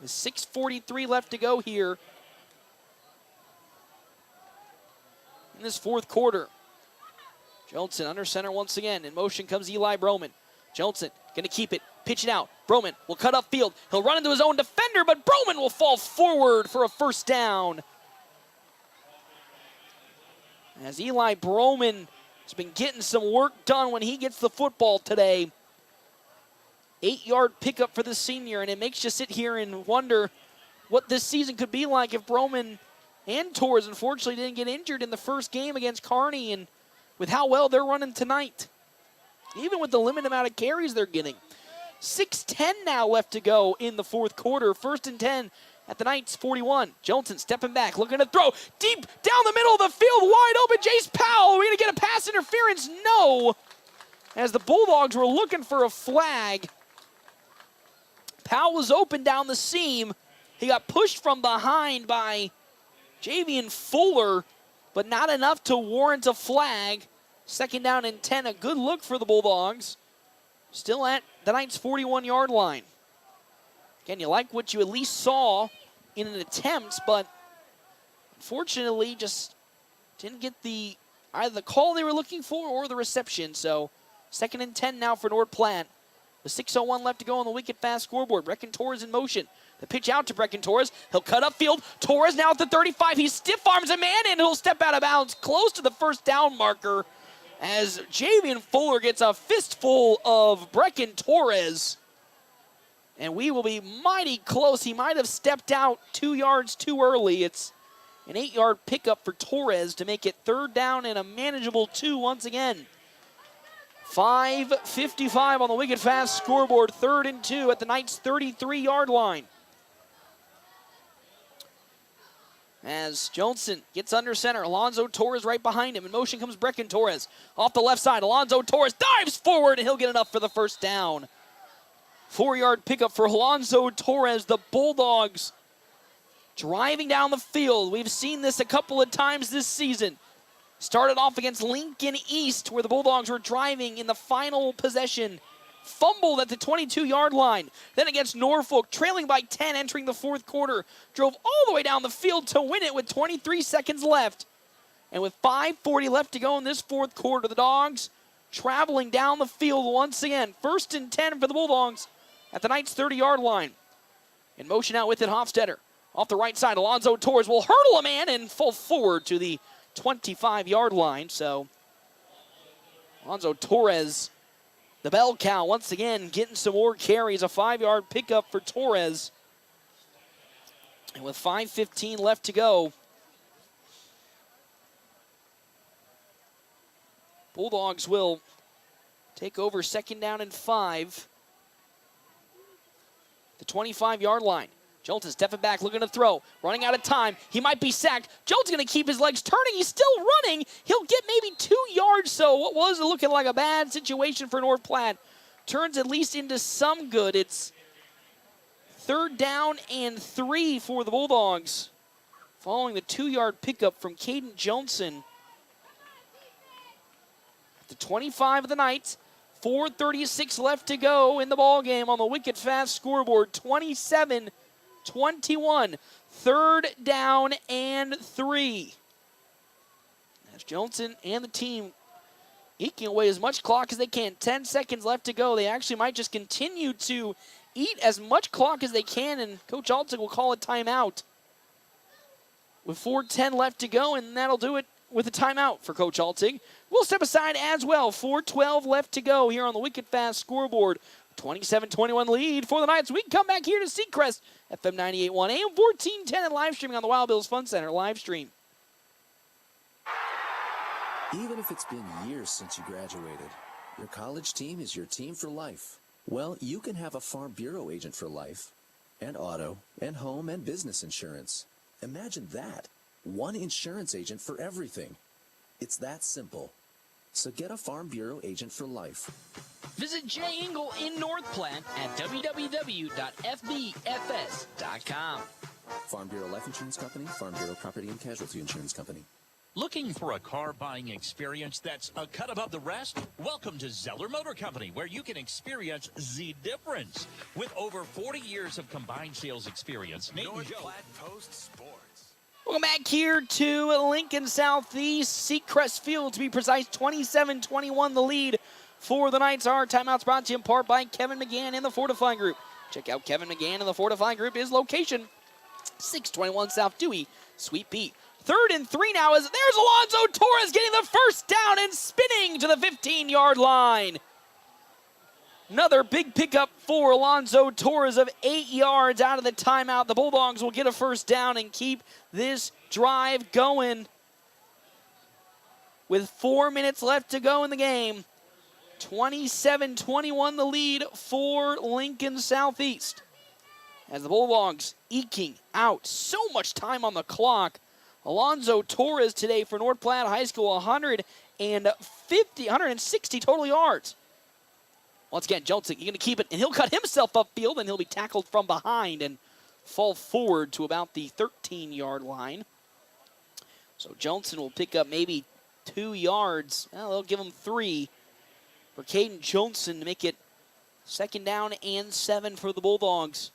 With 6:43 left to go here in this 4th quarter. Johnson under center once again. In motion comes Eli Broman. Johnson going to keep it, pitch it out. Broman will cut up field. He'll run into his own defender, but Broman will fall forward for a 1st down. As Eli Broman has been getting some work done when he gets the football today. 8-yard pickup for the senior, and it makes you sit here and wonder what this season could be like if Broman and Torres unfortunately didn't get injured in the first game against Kearney, and with how well they're running tonight. Even with the limited amount of carries they're getting. 6:10 now left to go in the 4th quarter. 1st and 10 at the Knights 41. Johnson stepping back, looking to throw deep down the middle of the field, wide open. Jace Powell, are we going to get a pass interference? No. As the Bulldogs were looking for a flag. Powell was open down the seam. He got pushed from behind by Javian Fuller, but not enough to warrant a flag. 2nd down and 10, a good look for the Bulldogs. still at the Knights' 41-yard line. Again, you like what you at least saw in an attempt, but unfortunately just didn't get either the call they were looking for or the reception. So 2nd and 10 now for North Platte. With 6:01 left to go on the wicked fast scoreboard. Brecken Torres in motion. The pitch out to Brecken Torres. He'll cut upfield. Torres now at the 35. He stiff arms a man and he'll step out of bounds close to the first down marker as Javian Fuller gets a fistful of Brecken Torres. And we will be mighty close. He might have stepped out 2 yards too early. It's an 8-yard pickup for Torres to make it 3rd down and a manageable 2 once again. 5:55 on the wicked fast scoreboard. 3rd and 2 at the Knights' 33-yard line. As Johnson gets under center, Alonzo Torres right behind him. In motion comes Brecken Torres. Off the left side, Alonzo Torres dives forward, and he'll get enough for the first down. 4-yard pickup for Alonzo Torres. The Bulldogs driving down the field. We've seen this a couple of times this season. Started off against Lincoln East, where the Bulldogs were driving in the final possession. Fumbled at the 22-yard line. Then against Norfolk, trailing by 10 entering the 4th quarter. Drove all the way down the field to win it with 23 seconds left. And with 5:40 left to go in this 4th quarter, the Dogs traveling down the field once again. 1st and 10 for the Bulldogs at the Knights' 30-yard line. In motion out with it, Hofstetter. Off the right side, Alonzo Torres will hurdle a man and fall forward to the 25-yard line. So Alonzo Torres, the bell cow, once again getting some more carries. A 5-yard pickup for Torres. And with 5:15 left to go, Bulldogs will take over 2nd down and 5. The 25-yard line. Jones stepping back, looking to throw. Running out of time. He might be sacked. Jones going to keep his legs turning. He's still running. He'll get maybe 2 yards. So what was looking like a bad situation for North Platte turns at least into some good. It's 3rd down and 3 for the Bulldogs, following the 2-yard pickup from Caden Johnson. At the 25 of the Knights, 4:36 left to go in the ball game on the wicked fast scoreboard. 27-21, 3rd down and 3. As Johnson and the team eking away as much clock as they can. 10 seconds left to go. They actually might just continue to eat as much clock as they can, and Coach Altig will call a timeout with 4:10 left to go, and that'll do it with a timeout for Coach Altig. We'll step aside as well. 4:12 left to go here on the wicked fast scoreboard. 27-21 lead for the Knights. We can come back here to Seacrest, FM 98.1, AM 1410, and live streaming on the Wild Bills Fun Center live stream. Even if it's been years since you graduated, your college team is your team for life. Well, you can have a Farm Bureau agent for life, and auto, and home, and business insurance. Imagine that. One insurance agent for everything. It's that simple. So get a Farm Bureau agent for life. Visit Jay Engel in North Platte at www.fbfs.com. Farm Bureau Life Insurance Company, Farm Bureau Property and Casualty Insurance Company. Looking for a car buying experience that's a cut above the rest? Welcome to Zeller Motor Company, where you can experience the difference. With over 40 years of combined sales experience, Nate and Joe. Post Sports. Welcome back here to Lincoln Southeast, Seacrest Field, to be precise. 27-21 the lead for the Knights. Our timeouts brought to you in part by Kevin McGann and the Fortify Group. Check out Kevin McGann and the Fortify Group. His location, 621 South Dewey, Sweet Pea. 3rd and 3 now as there's Alonzo Torres getting the first down and spinning to the 15-yard line. Another big pickup for Alonzo Torres of 8 yards out of the timeout. The Bulldogs will get a first down and keep this drive going. With 4 minutes left to go in the game, 27-21 the lead for Lincoln Southeast. As the Bulldogs eking out so much time on the clock. Alonzo Torres today for North Platte High School, 160 total yards. Once again, Johnson, you're going to keep it, and he'll cut himself upfield, and he'll be tackled from behind and fall forward to about the 13-yard line. So Johnson will pick up maybe 2 yards. Well, they'll give him 3 for Caden Johnson to make it Second down and 7 for the Bulldogs.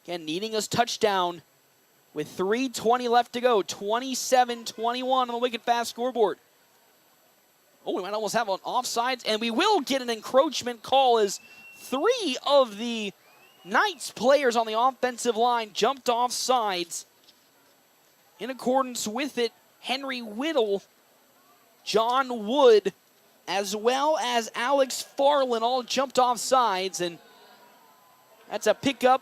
Again, needing a touchdown with 3:20 left to go. 27-21 on the wicked fast scoreboard. Oh, we might almost have an offsides, and we will get an encroachment call as 3 of the Knights players on the offensive line jumped off sides. In accordance with it, Henry Whittle, John Wood, as well as Alex Farland all jumped off sides, and that's a pickup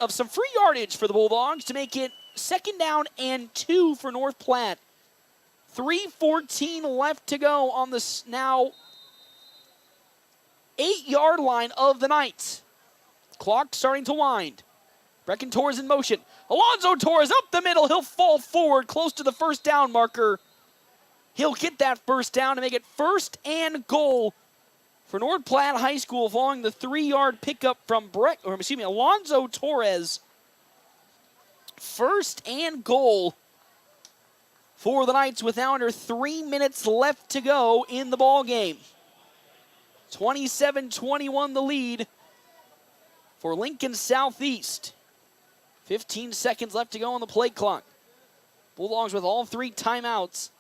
of some free yardage for the Bulldogs to make it second down and 2 for North Platte. 3:14 left to go on this now 8-yard line of the Knights. Clock starting to wind. Brecken Torres in motion. Alonzo Torres up the middle. He'll fall forward close to the first down marker. He'll get that first down to make it first and goal for North Platte High School following the 3-yard pickup from Alonzo Torres. First and goal for the Knights with now under 3 minutes left to go in the ball game. 27-21 the lead for Lincoln Southeast. 15 seconds left to go on the play clock. Bulldogs with all 2 timeouts.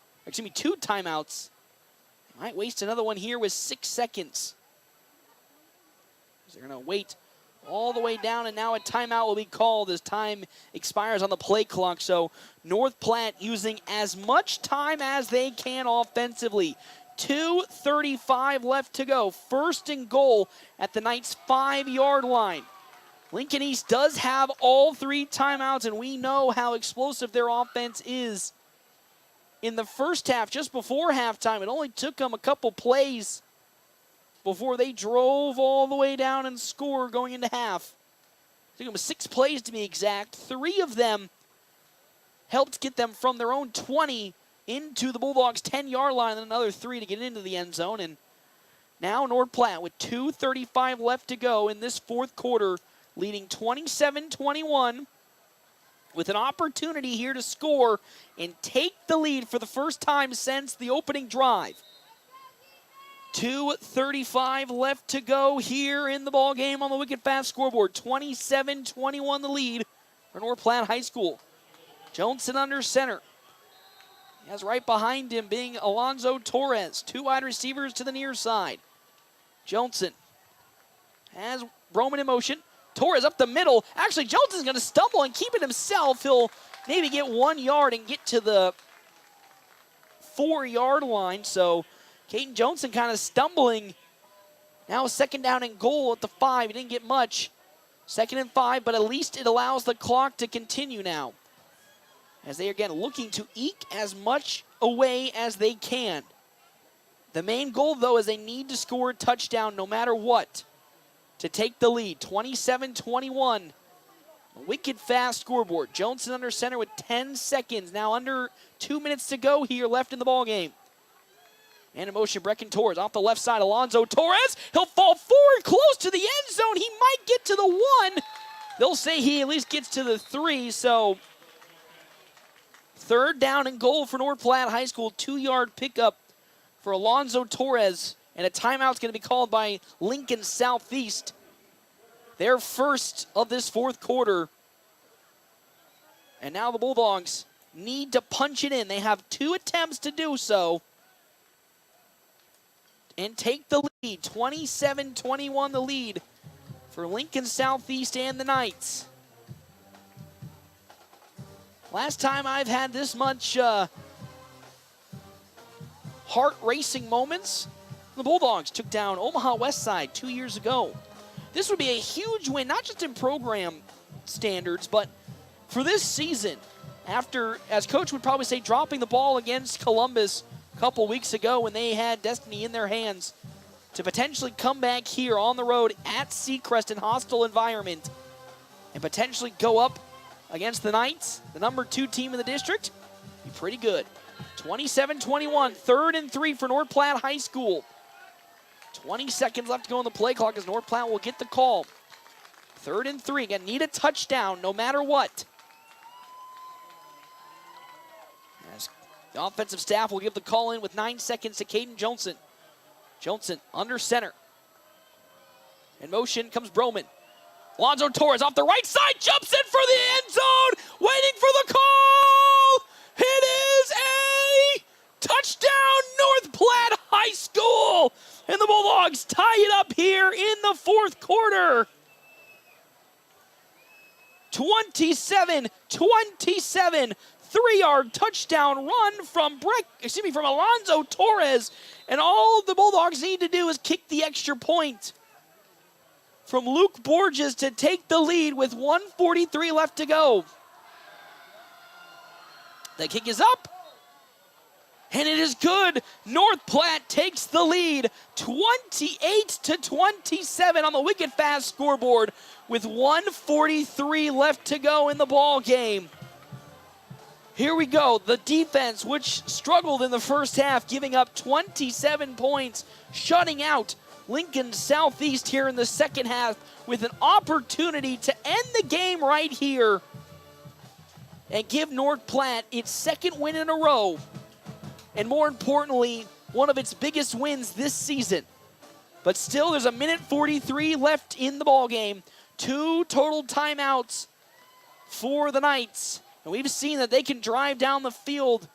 Might waste another one here with 6 seconds. They're going to wait all the way down, and now a timeout will be called as time expires on the play clock. So North Platte using as much time as they can offensively. 2:35 left to go. First and goal at the Knights' 5-yard line. Lincoln East does have all 3 timeouts, and we know how explosive their offense is. In the first half, just before halftime, it only took them a couple plays before they drove all the way down and scored going into half. It took them 6 plays to be exact. 3 of them helped get them from their own 20 into the Bulldogs' 10-yard line, and another 3 to get into the end zone. And now North Platte with 2:35 left to go in this fourth quarter, leading 27-21 with an opportunity here to score and take the lead for the first time since the opening drive. 2:35 left to go here in the ball game on the wicked fast scoreboard. 27-21 the lead for North Platte High School. Johnson under center. He has right behind him being Alonzo Torres. 2 wide receivers to the near side. Johnson has Roman in motion. Torres up the middle. Actually, Johnson's going to stumble and keep it himself. He'll maybe get 1 yard and get to the 4-yard line. So Caden Johnson kind of stumbling. Now second down and goal at the 5. He didn't get much. 2nd and 5, but at least it allows the clock to continue now, as they are again looking to eke as much away as they can. The main goal, though, is they need to score a touchdown no matter what to take the lead. 27-21. Wicked fast scoreboard. Johnson under center with 10 seconds. Now under 2 minutes to go here left in the ball game. And in motion, Brecken Torres off the left side. Alonzo Torres. He'll fall forward close to the end zone. He might get to the 1. They'll say he at least gets to the 3. So third down and goal for North Platte High School. 2-yard pickup for Alonzo Torres. And a timeout's going to be called by Lincoln Southeast. Their first of this fourth quarter. And now the Bulldogs need to punch it in. They have 2 attempts to do so and take the lead. 27-21 the lead for Lincoln Southeast and the Knights. Last time I've had this much heart-racing moments, the Bulldogs took down Omaha Westside 2 years ago. This would be a huge win, not just in program standards, but for this season. After, as Coach would probably say, dropping the ball against Columbus a couple weeks ago when they had destiny in their hands, to potentially come back here on the road at Seacrest in hostile environment and potentially go up against the Knights, the number 2 team in the district, be pretty good. 27-21, 3rd and 3 for North Platte High School. 20 seconds left to go on the play clock as North Platte will get the call. 3rd and 3. Again, need a touchdown no matter what. As the offensive staff will give the call in with 9 seconds to Caden Johnson. Johnson under center. In motion comes Broman. Alonzo Torres off the right side, jumps in for the end zone, waiting for the call. It is a touchdown, North Platte High School. And the Bulldogs tie it up here in the fourth quarter. 27-27, 3-yard touchdown run from Alonzo Torres. And all the Bulldogs need to do is kick the extra point from Luke Borges to take the lead with 1:43 left to go. The kick is up, and it is good. North Platte takes the lead, 28-27 on the wicked fast scoreboard with 1:43 left to go in the ball game. Here we go. The defense, which struggled in the first half, giving up 27 points, shutting out Lincoln Southeast here in the second half with an opportunity to end the game right here and give North Platte its second win in a row, and more importantly, one of its biggest wins this season. But still, there's a minute 43 left in the ball game. 2 total timeouts for the Knights, and we've seen that they can drive down the field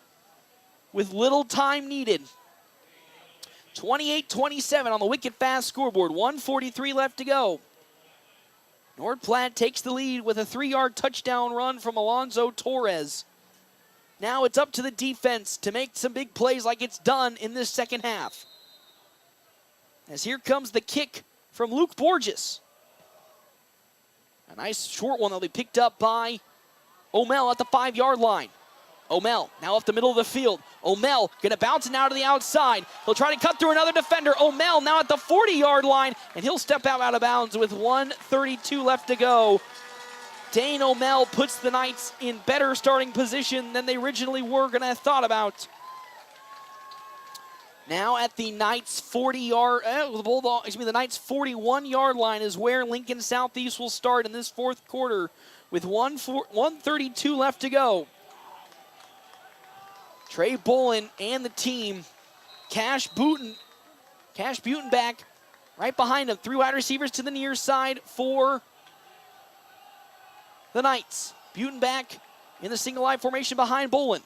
with little time needed. 28-27 on the wicked fast scoreboard. 1:43 left to go. North Platte takes the lead with a 3-yard touchdown run from Alonzo Torres. Now it's up to the defense to make some big plays like it's done in this second half. As here comes the kick from Luke Borges. A nice short one that'll be picked up by O'Mell at the 5-yard line. O'Mell now off the middle of the field. O'Mell gonna bounce it now to the outside. He'll try to cut through another defender. O'Mell now at the 40-yard line, and he'll step out of bounds with 1:32 left to go. Dane O'Mell puts the Knights in better starting position than they originally were gonna have thought about. Now at the Knights the Knights 41-yard line is where Lincoln Southeast will start in this fourth quarter with 1:32 left to go. Trey Bolin and the team. Cash Butenbach right behind him. 3 wide receivers to the near side for the Knights. Butenbach in the single line formation behind Bolin.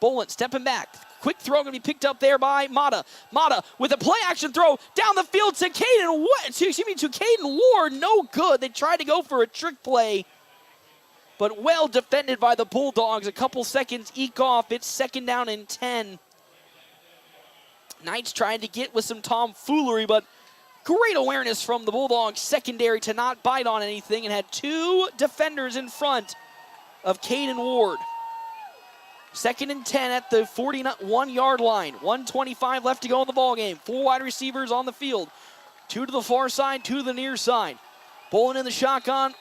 Bolin stepping back. Quick throw going to be picked up there by Mata. Mata with a play action throw down the field to Caden Ward. No good. They tried to go for a trick play, but well defended by the Bulldogs. A couple seconds eke off. It's 2nd down and 10. Knights trying to get with some tomfoolery, but great awareness from the Bulldogs secondary to not bite on anything, and had 2 defenders in front of Caden Ward. 2nd and 10 at the 41-yard line. 1:25 left to go in the ballgame. 4 wide receivers on the field. 2 to the far side, 2 to the near side. Bolin in the shotgun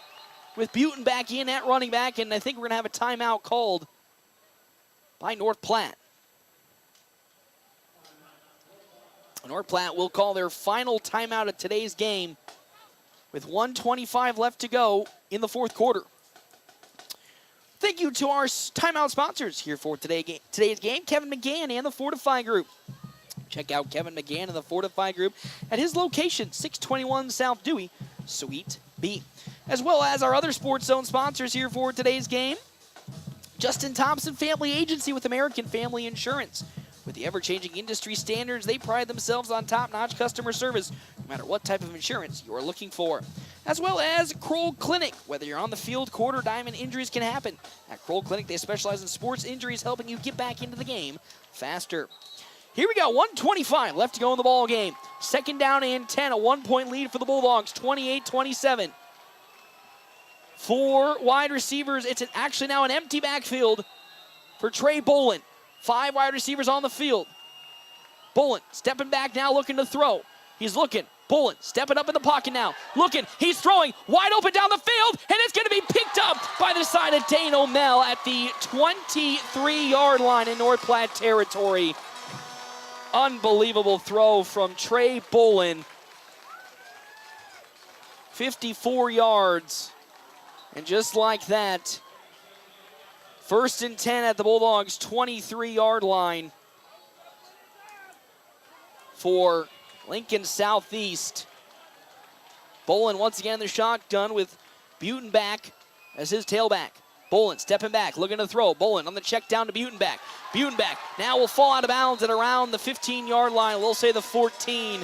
with Butenbach in at running back, and I think we're going to have a timeout called by North Platte. North Platte will call their final timeout of today's game with 1:25 left to go in the fourth quarter. Thank you to our timeout sponsors here for today's game, Kevin McGann and the Fortify Group. Check out Kevin McGann and the Fortify Group at his location, 621 South Dewey, Suite B. As well as our other Sports Zone sponsors here for today's game. Justin Thompson Family Agency with American Family Insurance. With the ever-changing industry standards, they pride themselves on top-notch customer service, no matter what type of insurance you're looking for. As well as Kroll Clinic. Whether you're on the field, quarter, diamond, injuries can happen. At Kroll Clinic, they specialize in sports injuries, helping you get back into the game faster. Here we go, 1:25 left to go in the ball game. 2nd down and 10, a 1-point lead for the Bulldogs, 28-27. 4 wide receivers. It's actually now an empty backfield for Trey Bolin. 5 wide receivers on the field. Bolin stepping back now, looking to throw. He's looking. Bolin stepping up in the pocket now. Looking. He's throwing wide open down the field, and it's going to be picked up by the side of Dane O'Mell at the 23-yard line in North Platte territory. Unbelievable throw from Trey Bolin. 54 yards. And just like that, 1st and 10 at the Bulldogs' 23-yard line for Lincoln Southeast. Bolin once again the shotgun with Butenbach as his tailback. Bolin stepping back, looking to throw. Bolin on the check down to Butenbach. Butenbach now will fall out of bounds at around the 15-yard line. We'll say the 14.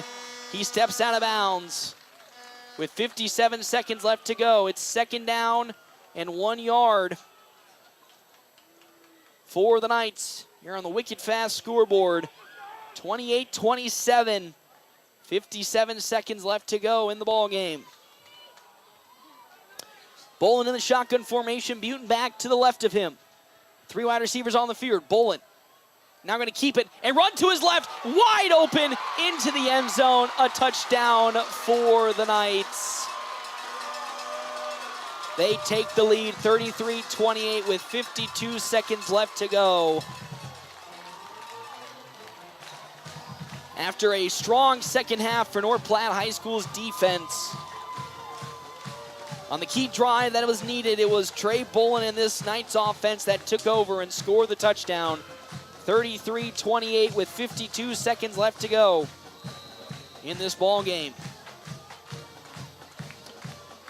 He steps out of bounds with 57 seconds left to go. It's second down and 1 yard for the Knights here on the Wicked Fast scoreboard. 28-27. 57 seconds left to go in the ball game. Bolin in the shotgun formation. Butenbach to the left of him. 3 wide receivers on the field. Bolin now going to keep it and run to his left. Wide open into the end zone. A touchdown for the Knights. They take the lead 33-28 with 52 seconds left to go. After a strong second half for North Platte High School's defense. On the key drive that was needed, it was Trey Bolin and this Knights offense that took over and scored the touchdown. 33-28 with 52 seconds left to go in this ball game.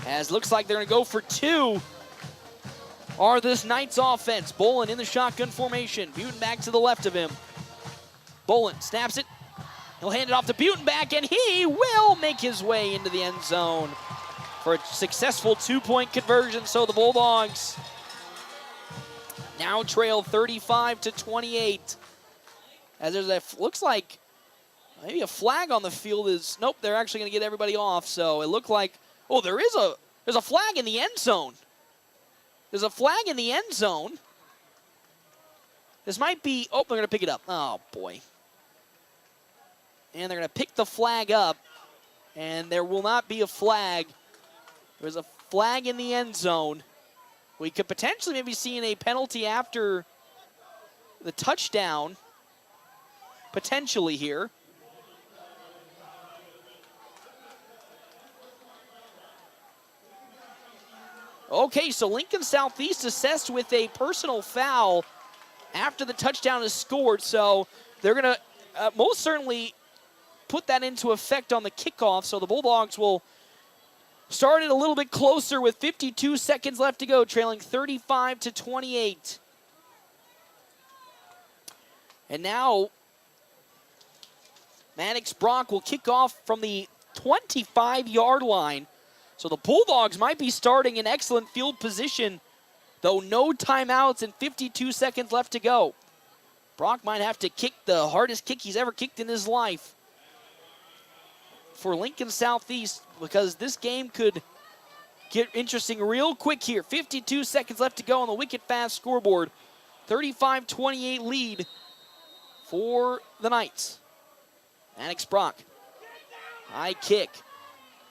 As looks like they're going to go for 2 are this Knights offense. Bolin in the shotgun formation. Butenbach to the left of him. Bolin snaps it. He'll hand it off to Butenbach, and he will make his way into the end zone for a successful 2-point conversion. So the Bulldogs now trail 35-28. As there's looks like maybe a flag on the field is, nope, they're actually going to get everybody off. So it looked like, oh, there's a flag in the end zone. There's a flag in the end zone. This might be, oh, they're going to pick it up. Oh, boy. And they're going to pick the flag up, and there will not be a flag. There's a flag in the end zone. We could potentially maybe see a penalty after the touchdown, potentially here. Okay, so Lincoln Southeast assessed with a personal foul after the touchdown is scored, so they're going to most certainly put that into effect on the kickoff, so the Bulldogs will start it a little bit closer with 52 seconds left to go, trailing 35-28. And now Maddox Brock will kick off from the 25-yard line. So the Bulldogs might be starting in excellent field position, though no timeouts and 52 seconds left to go. Brock might have to kick the hardest kick he's ever kicked in his life for Lincoln Southeast, because this game could get interesting real quick here. 52 seconds left to go on the Wicked Fast scoreboard. 35-28 lead for the Knights. Maddox Brock. High kick.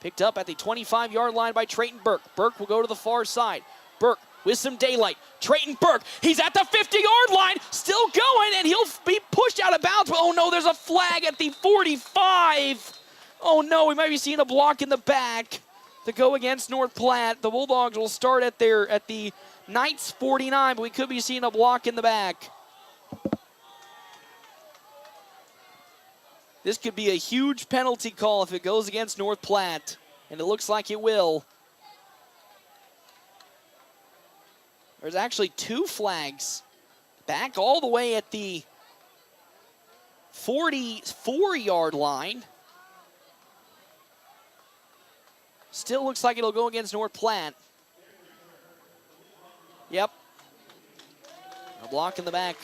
Picked up at the 25-yard line by Trayton Burke. Burke will go to the far side. Burke with some daylight. Trayton Burke, he's at the 50-yard line, still going, and he'll be pushed out of bounds. But oh no, there's a flag at the 45. Oh no, we might be seeing a block in the back to go against North Platte. The Bulldogs will start at the Knights 49, but we could be seeing a block in the back. This could be a huge penalty call if it goes against North Platte, and it looks like it will. There's actually 2 flags back all the way at the 44-yard line. Still looks like it'll go against North Platte. Yep. A block in the back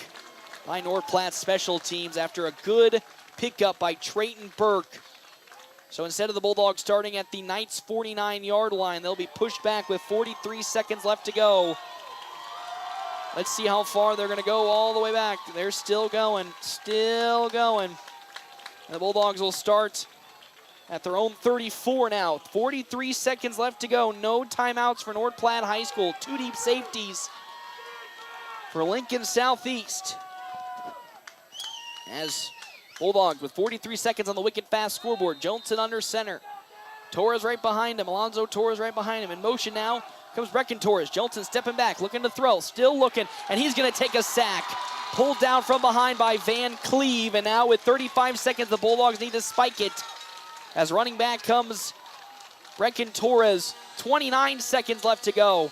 by North Platte special teams after a good pickup by Trayton Burke. So instead of the Bulldogs starting at the Knights 49-yard line, they'll be pushed back with 43 seconds left to go. Let's see how far they're going to go all the way back. They're still going, And the Bulldogs will start at their own 34 now. 43 seconds left to go. No timeouts for North Platte High School. 2 deep safeties for Lincoln Southeast. As Bulldogs with 43 seconds on the Wicked Fast scoreboard. Johnson under center. Torres right behind him. Alonzo Torres right behind him. In motion now comes Brecken Torres. Johnson stepping back, looking to throw. Still looking, and he's going to take a sack. Pulled down from behind by Van Cleve, and now with 35 seconds, the Bulldogs need to spike it. As running back comes Brecken Torres, 29 seconds left to go.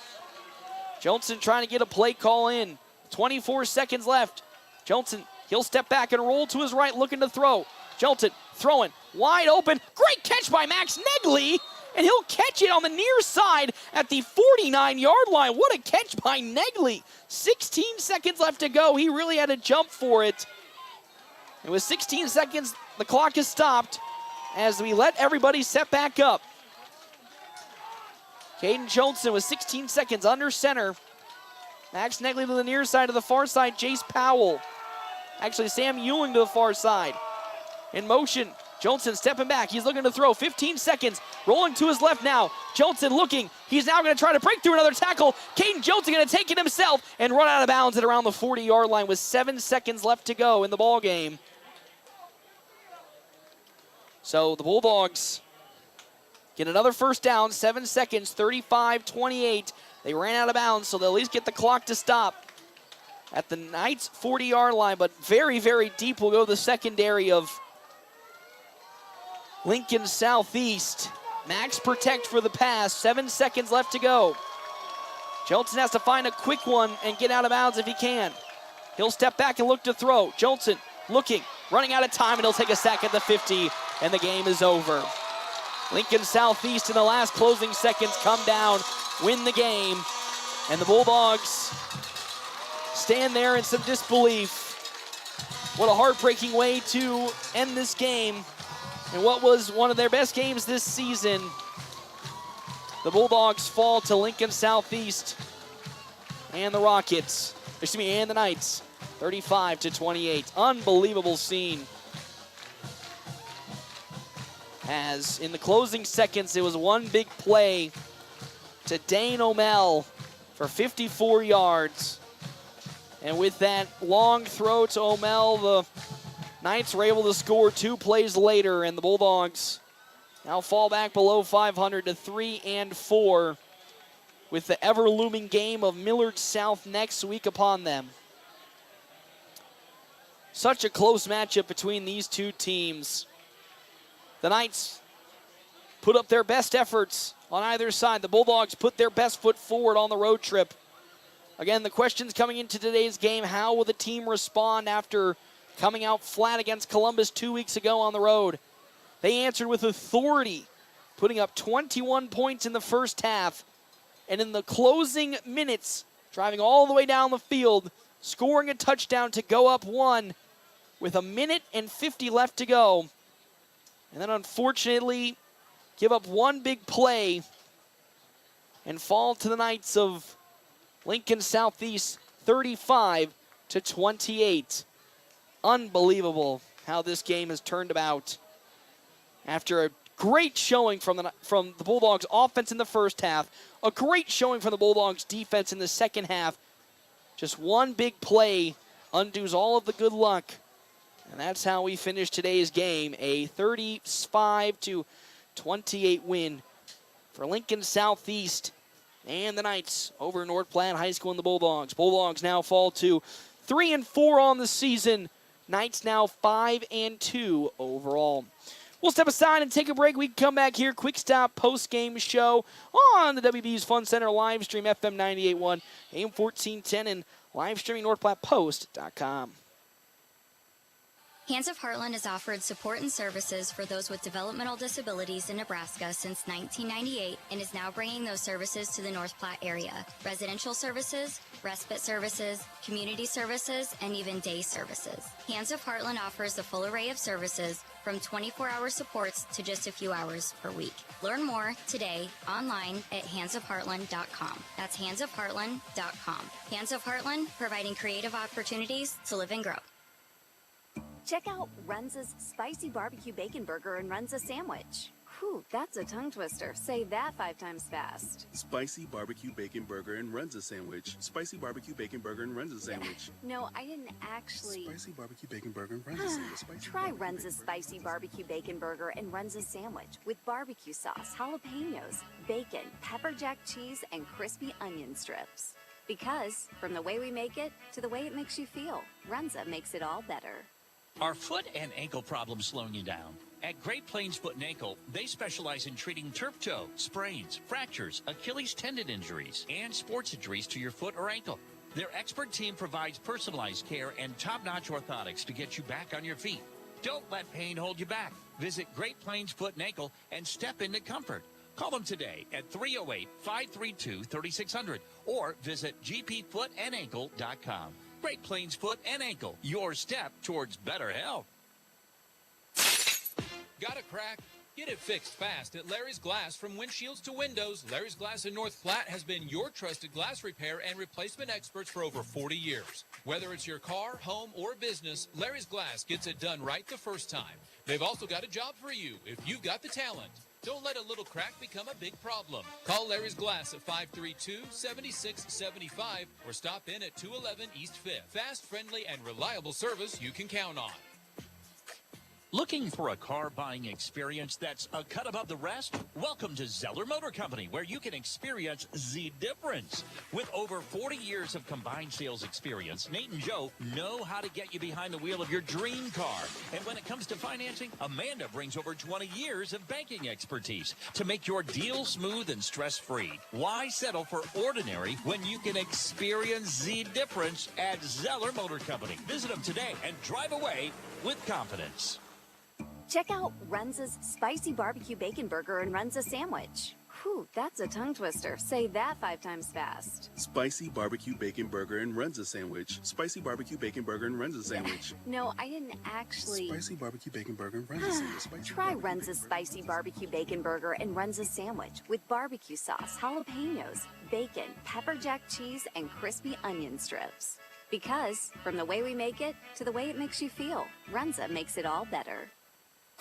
Johnson trying to get a play call in. 24 seconds left. Johnson, he'll step back and roll to his right, looking to throw. Johnson throwing, wide open. Great catch by Max Negley, and he'll catch it on the near side at the 49-yard line. What a catch by Negley. 16 seconds left to go. He really had to jump for it. And with 16 seconds, the clock is stopped as we let everybody set back up. Caden Johnson with 16 seconds under center. Max Negley to the near side, to the far side, Jace Powell. Actually, Sam Ewing to the far side. In motion, Johnson stepping back. He's looking to throw. 15 seconds. Rolling to his left now. Johnson looking. He's now going to try to break through another tackle. Caden Johnson going to take it himself and run out of bounds at around the 40-yard line with 7 seconds left to go in the ball game. So the Bulldogs get another first down, 7 seconds, 35-28. They ran out of bounds, so they'll at least get the clock to stop at the Knights' 40-yard line, but very, very deep will go the secondary of Lincoln Southeast. Max protect for the pass, 7 seconds left to go. Johnson has to find a quick one and get out of bounds if he can. He'll step back and look to throw. Johnson looking, running out of time, and he'll take a sack at the 50, and the game is over. Lincoln Southeast in the last closing seconds come down, win the game, and the Bulldogs stand there in some disbelief. What a heartbreaking way to end this game, and what was one of their best games this season. The Bulldogs fall to Lincoln Southeast and the Rockets, and the Knights, 35-28. Unbelievable scene. As in the closing seconds, it was one big play to Dane O'Mell for 54 yards. And with that long throw to O'Mell, the Knights were able to score 2 plays later, and the Bulldogs now fall back below 500 to 3-4 with the ever-looming game of Millard South next week upon them. Such a close matchup between these two teams. The Knights put up their best efforts on either side. The Bulldogs put their best foot forward on the road trip. Again, the questions coming into today's game: how will the team respond after coming out flat against Columbus 2 weeks ago on the road? They answered with authority, putting up 21 points in the first half, and in the closing minutes, driving all the way down the field, scoring a touchdown to go up 1 with 1 minute and 50 left to go. And then unfortunately, give up one big play and fall to the Knights of Lincoln Southeast, 35-28. Unbelievable how this game has turned about. After a great showing from the Bulldogs offense in the first half, a great showing from the Bulldogs defense in the second half, just one big play undoes all of the good luck. And that's how we finish today's game, a 35-28 win for Lincoln Southeast and the Knights over North Platte High School and the Bulldogs. Bulldogs now fall to 3-4 on the season. Knights now 5-2 overall. We'll step aside and take a break. We can come back here. Quick stop post-game show on the WB's Fun Center live stream, FM 98.1, AM 1410, and live streaming NorthPlattePost.com. Hands of Heartland has offered support and services for those with developmental disabilities in Nebraska since 1998 and is now bringing those services to the North Platte area. Residential services, respite services, community services, and even day services. Hands of Heartland offers a full array of services from 24-hour supports to just a few hours per week. Learn more today online at handsofheartland.com. That's handsofheartland.com. Hands of Heartland, providing creative opportunities to live and grow. Check out Runza's Spicy Barbecue Bacon Burger and Runza Sandwich. Whew, that's a tongue twister. Say that 5 times fast. Spicy Barbecue Bacon Burger and Runza Sandwich. Spicy Barbecue Bacon Burger and Runza Sandwich. No, I didn't actually. Spicy Barbecue Bacon Burger and Runza Sandwich. Try Runza's Spicy Barbecue Bacon Burger and Runza Sandwich with barbecue sauce, jalapenos, bacon, pepper jack cheese, and crispy onion strips. Because from the way we make it to the way it makes you feel, Runza makes it all better. Are foot and ankle problems slowing you down? At Great Plains Foot and Ankle, they specialize in treating turf toe, sprains, fractures, Achilles tendon injuries, and sports injuries to your foot or ankle. Their expert team provides personalized care and top-notch orthotics to get you back on your feet. Don't let pain hold you back. Visit Great Plains Foot and Ankle and step into comfort. Call them today at 308-532-3600 or visit gpfootandankle.com. Great Plains Foot and Ankle, your step towards better health. Got a crack? Get it fixed fast at Larry's Glass. From windshields to windows, Larry's Glass in North Platte has been your trusted glass repair and replacement experts for over 40 years. Whether it's your car, home, or business, Larry's Glass gets it done right the first time. They've also got a job for you if you've got the talent. Don't let a little crack become a big problem. Call Larry's Glass at 532-7675 or stop in at 211 East 5th. Fast, friendly, and reliable service you can count on. Looking for a car buying experience that's a cut above the rest? Welcome to Zeller Motor Company, where you can experience the difference. With over 40 years of combined sales experience, Nate and Joe know how to get you behind the wheel of your dream car. And when it comes to financing, Amanda brings over 20 years of banking expertise to make your deal smooth and stress-free. Why settle for ordinary when you can experience the difference at Zeller Motor Company? Visit them today and drive away with confidence. Check out Runza's Spicy Barbecue Bacon Burger and Runza Sandwich. Whew, that's a tongue twister. Say that 5 times fast. Spicy barbecue bacon burger and Runza sandwich. Spicy barbecue bacon burger and Runza sandwich. No, I didn't actually. Spicy barbecue bacon burger and Runza sandwich. Try Runza's Spicy Barbecue Bacon Burger and Runza Sandwich with barbecue sauce, jalapenos, bacon, pepper jack cheese, and crispy onion strips. Because from the way we make it to the way it makes you feel, Runza makes it all better.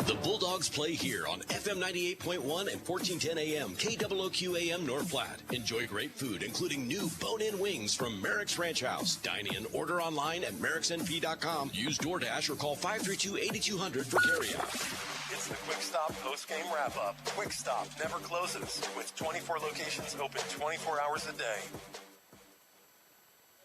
The Bulldogs play here on FM 98.1 and 1410 AM, KOOQ AM North Platte. Enjoy great food, including new bone-in wings from Merrick's Ranch House. Dine in, order online at merricksnp.com. Use DoorDash or call 532-8200 for carryout. It's the Quick Stop Postgame Wrap-Up. Quick Stop never closes, with 24 locations open 24 hours a day.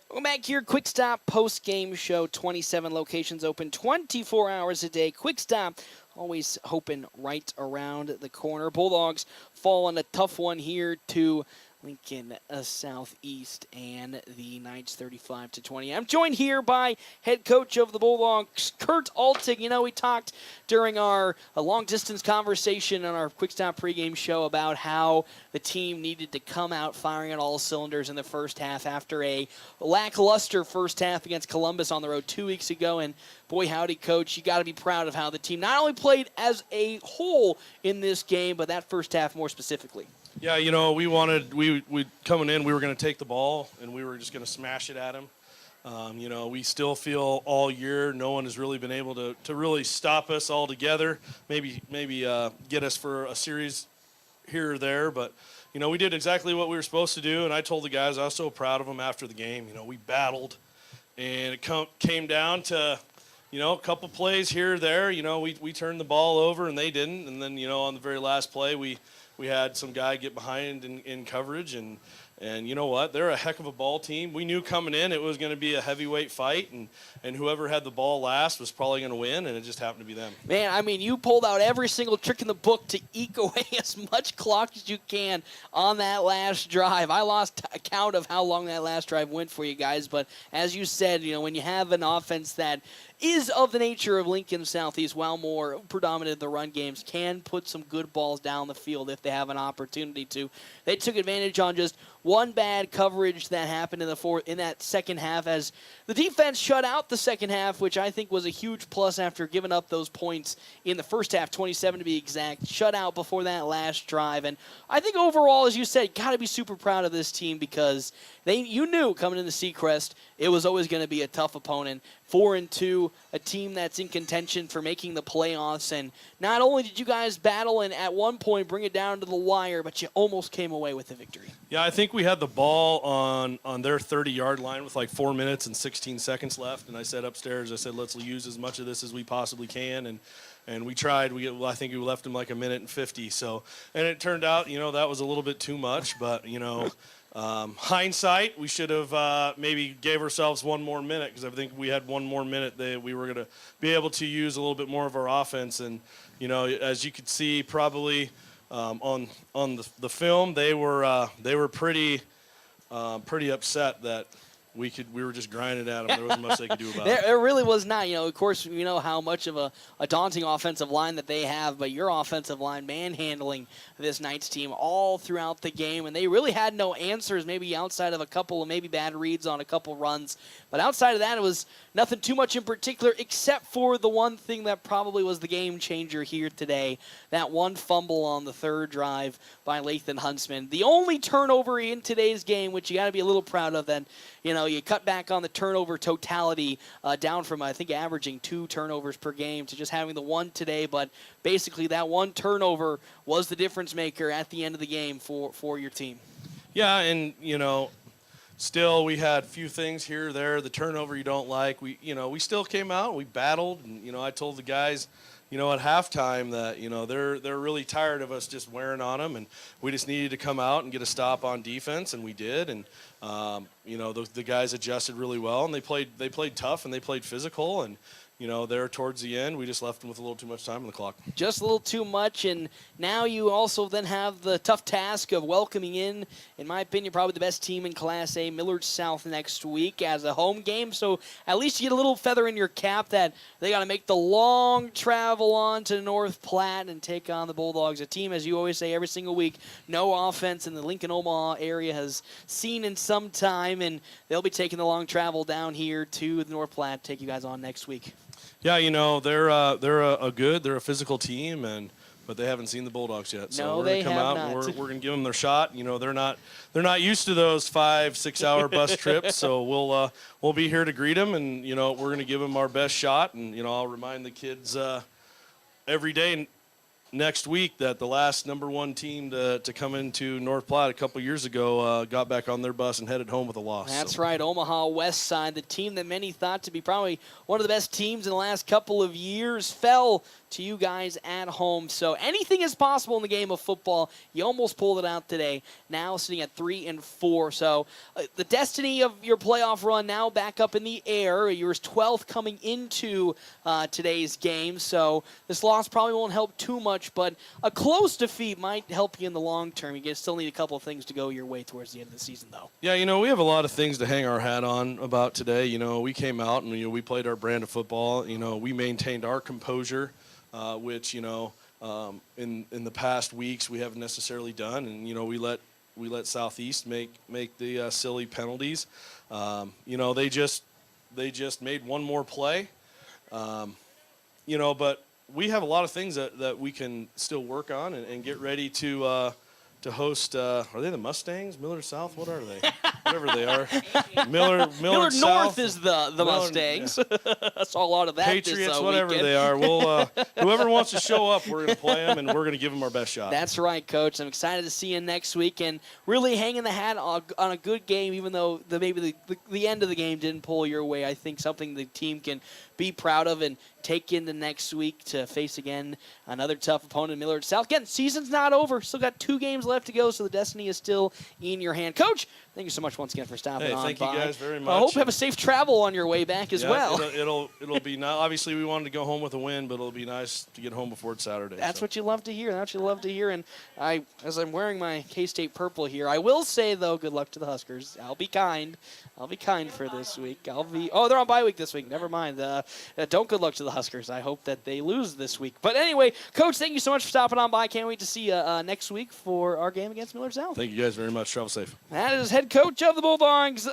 Welcome back here, Quick Stop post-game show. 27 locations open 24 hours a day. Quick Stop always hoping right around the corner. Bulldogs fall on a tough one here to Lincoln Southeast and the Knights 35-20. I'm joined here by head coach of the Bulldogs, Kurt Altig. You know, we talked during our long-distance conversation on our Quick Stop pregame show about how the team needed to come out firing on all cylinders in the first half after a lackluster first half against Columbus on the road 2 weeks ago. And boy, howdy, Coach, you got to be proud of how the team not only played as a whole in this game, but that first half more specifically. Yeah, you know, we coming in, we were going to take the ball, and we were just going to smash it at him. You know, we still feel all year no one has really been able to really stop us altogether, maybe get us for a series here or there. But, you know, we did exactly what we were supposed to do, and I told the guys I was so proud of them after the game. You know, we battled, and it came down to, you know, a couple plays here or there. You know, we turned the ball over, and they didn't. And then, you know, on the very last play, we had some guy get behind in coverage, and you know what? They're a heck of a ball team. We knew coming in it was going to be a heavyweight fight, and whoever had the ball last was probably going to win, and it just happened to be them. Man, I mean, you pulled out every single trick in the book to eke away as much clock as you can on that last drive. I lost count of how long that last drive went for you guys, but as you said, you know, when you have an offense that is of the nature of Lincoln Southeast, while more predominant in the run games, can put some good balls down the field if they have an opportunity to. They took advantage on just one bad coverage that happened in that second half as the defense shut out the second half, which I think was a huge plus after giving up those points in the first half, 27 to be exact, shut out before that last drive. And I think overall, as you said, got to be super proud of this team because you knew coming into Seacrest it was always going to be a tough opponent. 4-2, a team that's in contention for making the playoffs. And not only did you guys battle and at one point bring it down to the wire, but you almost came away with the victory. Yeah, I think we had the ball on their 30-yard line with like 4 minutes and 16 seconds left. And I said upstairs, let's use as much of this as we possibly can. And we tried. I think we left them like a minute and 50. So, and it turned out, you know, that was a little bit too much. But, you know, Hindsight, we should have maybe gave ourselves one more minute, because I think we had one more minute that we were going to be able to use a little bit more of our offense. And, as you could see probably on the film, they were pretty upset that we were just grinding at them. There wasn't much they could do about it. There really was not. Of course, we know how much of a daunting offensive line that they have, but your offensive line manhandling this Knights team all throughout the game, and they really had no answers, maybe outside of a couple of maybe bad reads on a couple runs. But outside of that, it was nothing too much in particular, except for the one thing that probably was the game changer here today, that one fumble on the third drive by Lathan Huntsman. The only turnover in today's game, which you got to be a little proud of, that you cut back on the turnover totality, down from, I think, averaging 2 turnovers per game to just having the one today. But basically that one turnover was the difference maker at the end of the game for your team. Yeah, and, still we had a few things here or there. The turnover you don't like. We still came out. We battled. And, I told the guys, at halftime that, they're really tired of us just wearing on them. And we just needed to come out and get a stop on defense, and we did. And, the guys adjusted really well, and they played tough, and they played physical. And, there towards the end, we just left them with a little too much time on the clock. Just a little too much, and now you also then have the tough task of welcoming in my opinion, probably the best team in Class A, Millard South, next week as a home game. So at least you get a little feather in your cap that they got to make the long travel on to North Platte and take on the Bulldogs, a team, as you always say every single week, no offense in the Lincoln-Omaha area has seen in some time, and they'll be taking the long travel down here to the North Platte, take you guys on next week. Yeah, they're a physical team, but they haven't seen the Bulldogs yet. So we're gonna come out and we're gonna give them their shot. They're not used to those 5-6 hour bus trips, so we'll be here to greet them, and we're gonna give them our best shot. And I'll remind the kids every day next week that the last number 1 team to come into North Platte a couple years ago got back on their bus and headed home with a loss. That's right, Omaha West Side, the team that many thought to be probably one of the best teams in the last couple of years, fell to you guys at home. So anything is possible in the game of football. You almost pulled it out today. Now sitting at 3-4. So the destiny of your playoff run now back up in the air. You were 12th coming into today's game. So this loss probably won't help too much, but a close defeat might help you in the long term. You still need a couple of things to go your way towards the end of the season, though. Yeah, we have a lot of things to hang our hat on about today. We came out and we played our brand of football. We maintained our composure. Which in the past weeks we haven't necessarily done, and we let Southeast make the silly penalties. They just made one more play, but we have a lot of things that we can still work on and get ready to host. Are they the Mustangs? Millard South? What are they? Whatever they are. Millard North South is the Mustangs. Yeah. I saw a lot of that. Patriots, whatever weekend. They are. We'll whoever wants to show up, we're going to play them, and we're going to give them our best shot. That's right, Coach. I'm excited to see you next week, and really hanging the hat on a good game, even though maybe the end of the game didn't pull your way. I think something the team can be proud of and take into next week to face again another tough opponent, Millard South. Again, season's not over. Still got 2 games left to go, so the destiny is still in your hand. Coach, thank you so much once again for stopping on thank by. You guys very much. I hope you have a safe travel on your way back as well. It'll be nice. Obviously, we wanted to go home with a win, but it'll be nice to get home before it's Saturday. That's what you love to hear. That's what you love to hear. And as I'm wearing my K-State purple here, I will say, though, good luck to the Huskers. I'll be kind. For this week. they're on bye week this week. Never mind. Don't good luck to the Huskers. I hope that they lose this week. But anyway, Coach, thank you so much for stopping on by. Can't wait to see you next week for our game against Millard South. Thank you guys very much. Travel safe. That is head coach of the Bulldogs,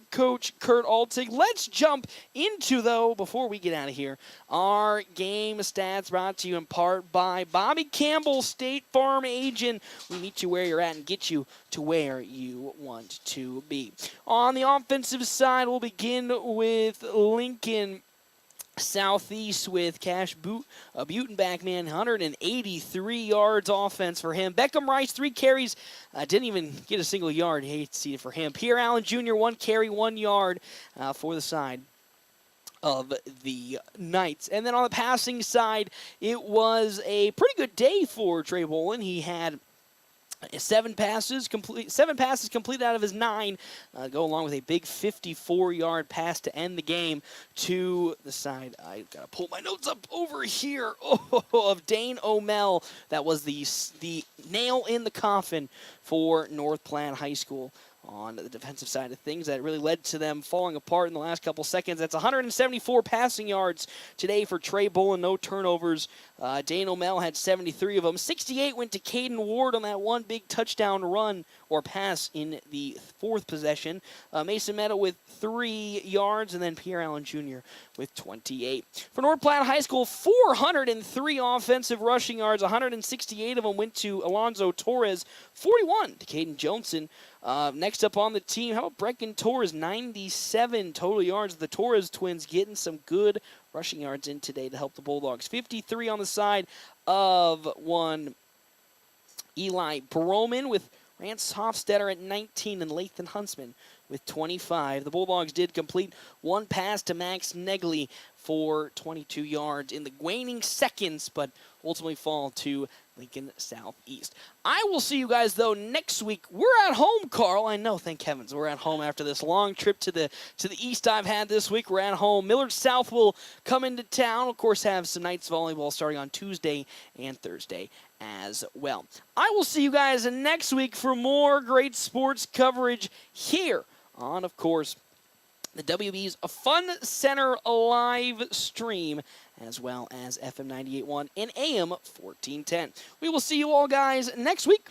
Coach Kurt Altig. Let's jump into, though, before we get out of here, our game stats brought to you in part by Bobby Campbell, State Farm agent. We meet you where you're at and get you to where you want to be. On the offensive side, we'll begin with Lincoln Southeast with Cash Butenbach, 183 yards offense for him. Beckham Rice, 3 carries, didn't even get a single yard. Hate to see it for him. Pierre Allen Jr., 1 carry, 1 yard for the side of the Knights. And then on the passing side, it was a pretty good day for Trey Bolin. He had Seven passes completed out of his 9, go along with a big 54-yard pass to end the game to the side. I gotta pull my notes up over here of Dane O'Mell. That was the nail in the coffin for North Platte High School on the defensive side of things. That really led to them falling apart in the last couple seconds. That's 174 passing yards today for Trey Bullen, no turnovers. Dane O'Mell had 73 of them. 68 went to Caden Ward on that one big touchdown run or pass in the 4th possession. Mason Meadow with 3 yards, and then Pierre Allen Jr. with 28. For North Platte High School, 403 offensive rushing yards. 168 of them went to Alonzo Torres. 41 to Caden Johnson. Next up on the team, how about Brecken Torres? 97 total yards. The Torres twins getting some good rushing yards in today to help the Bulldogs. 53 on the side of one Eli Broman, with Rance Hofstetter at 19 and Lathan Huntsman with 25. The Bulldogs did complete one pass to Max Negley for 22 yards in the waning seconds, but ultimately fall to Lincoln Southeast. I will see you guys, though, next week. We're at home, Carl. I know, thank heavens. We're at home after this long trip to the east I've had this week. We're at home. Millard South will come into town. Of course, have some nights volleyball starting on Tuesday and Thursday as well. I will see you guys next week for more great sports coverage here on, of course, the WB's Fun Center live stream, as well as FM 98.1 and AM 1410. We will see you all guys next week.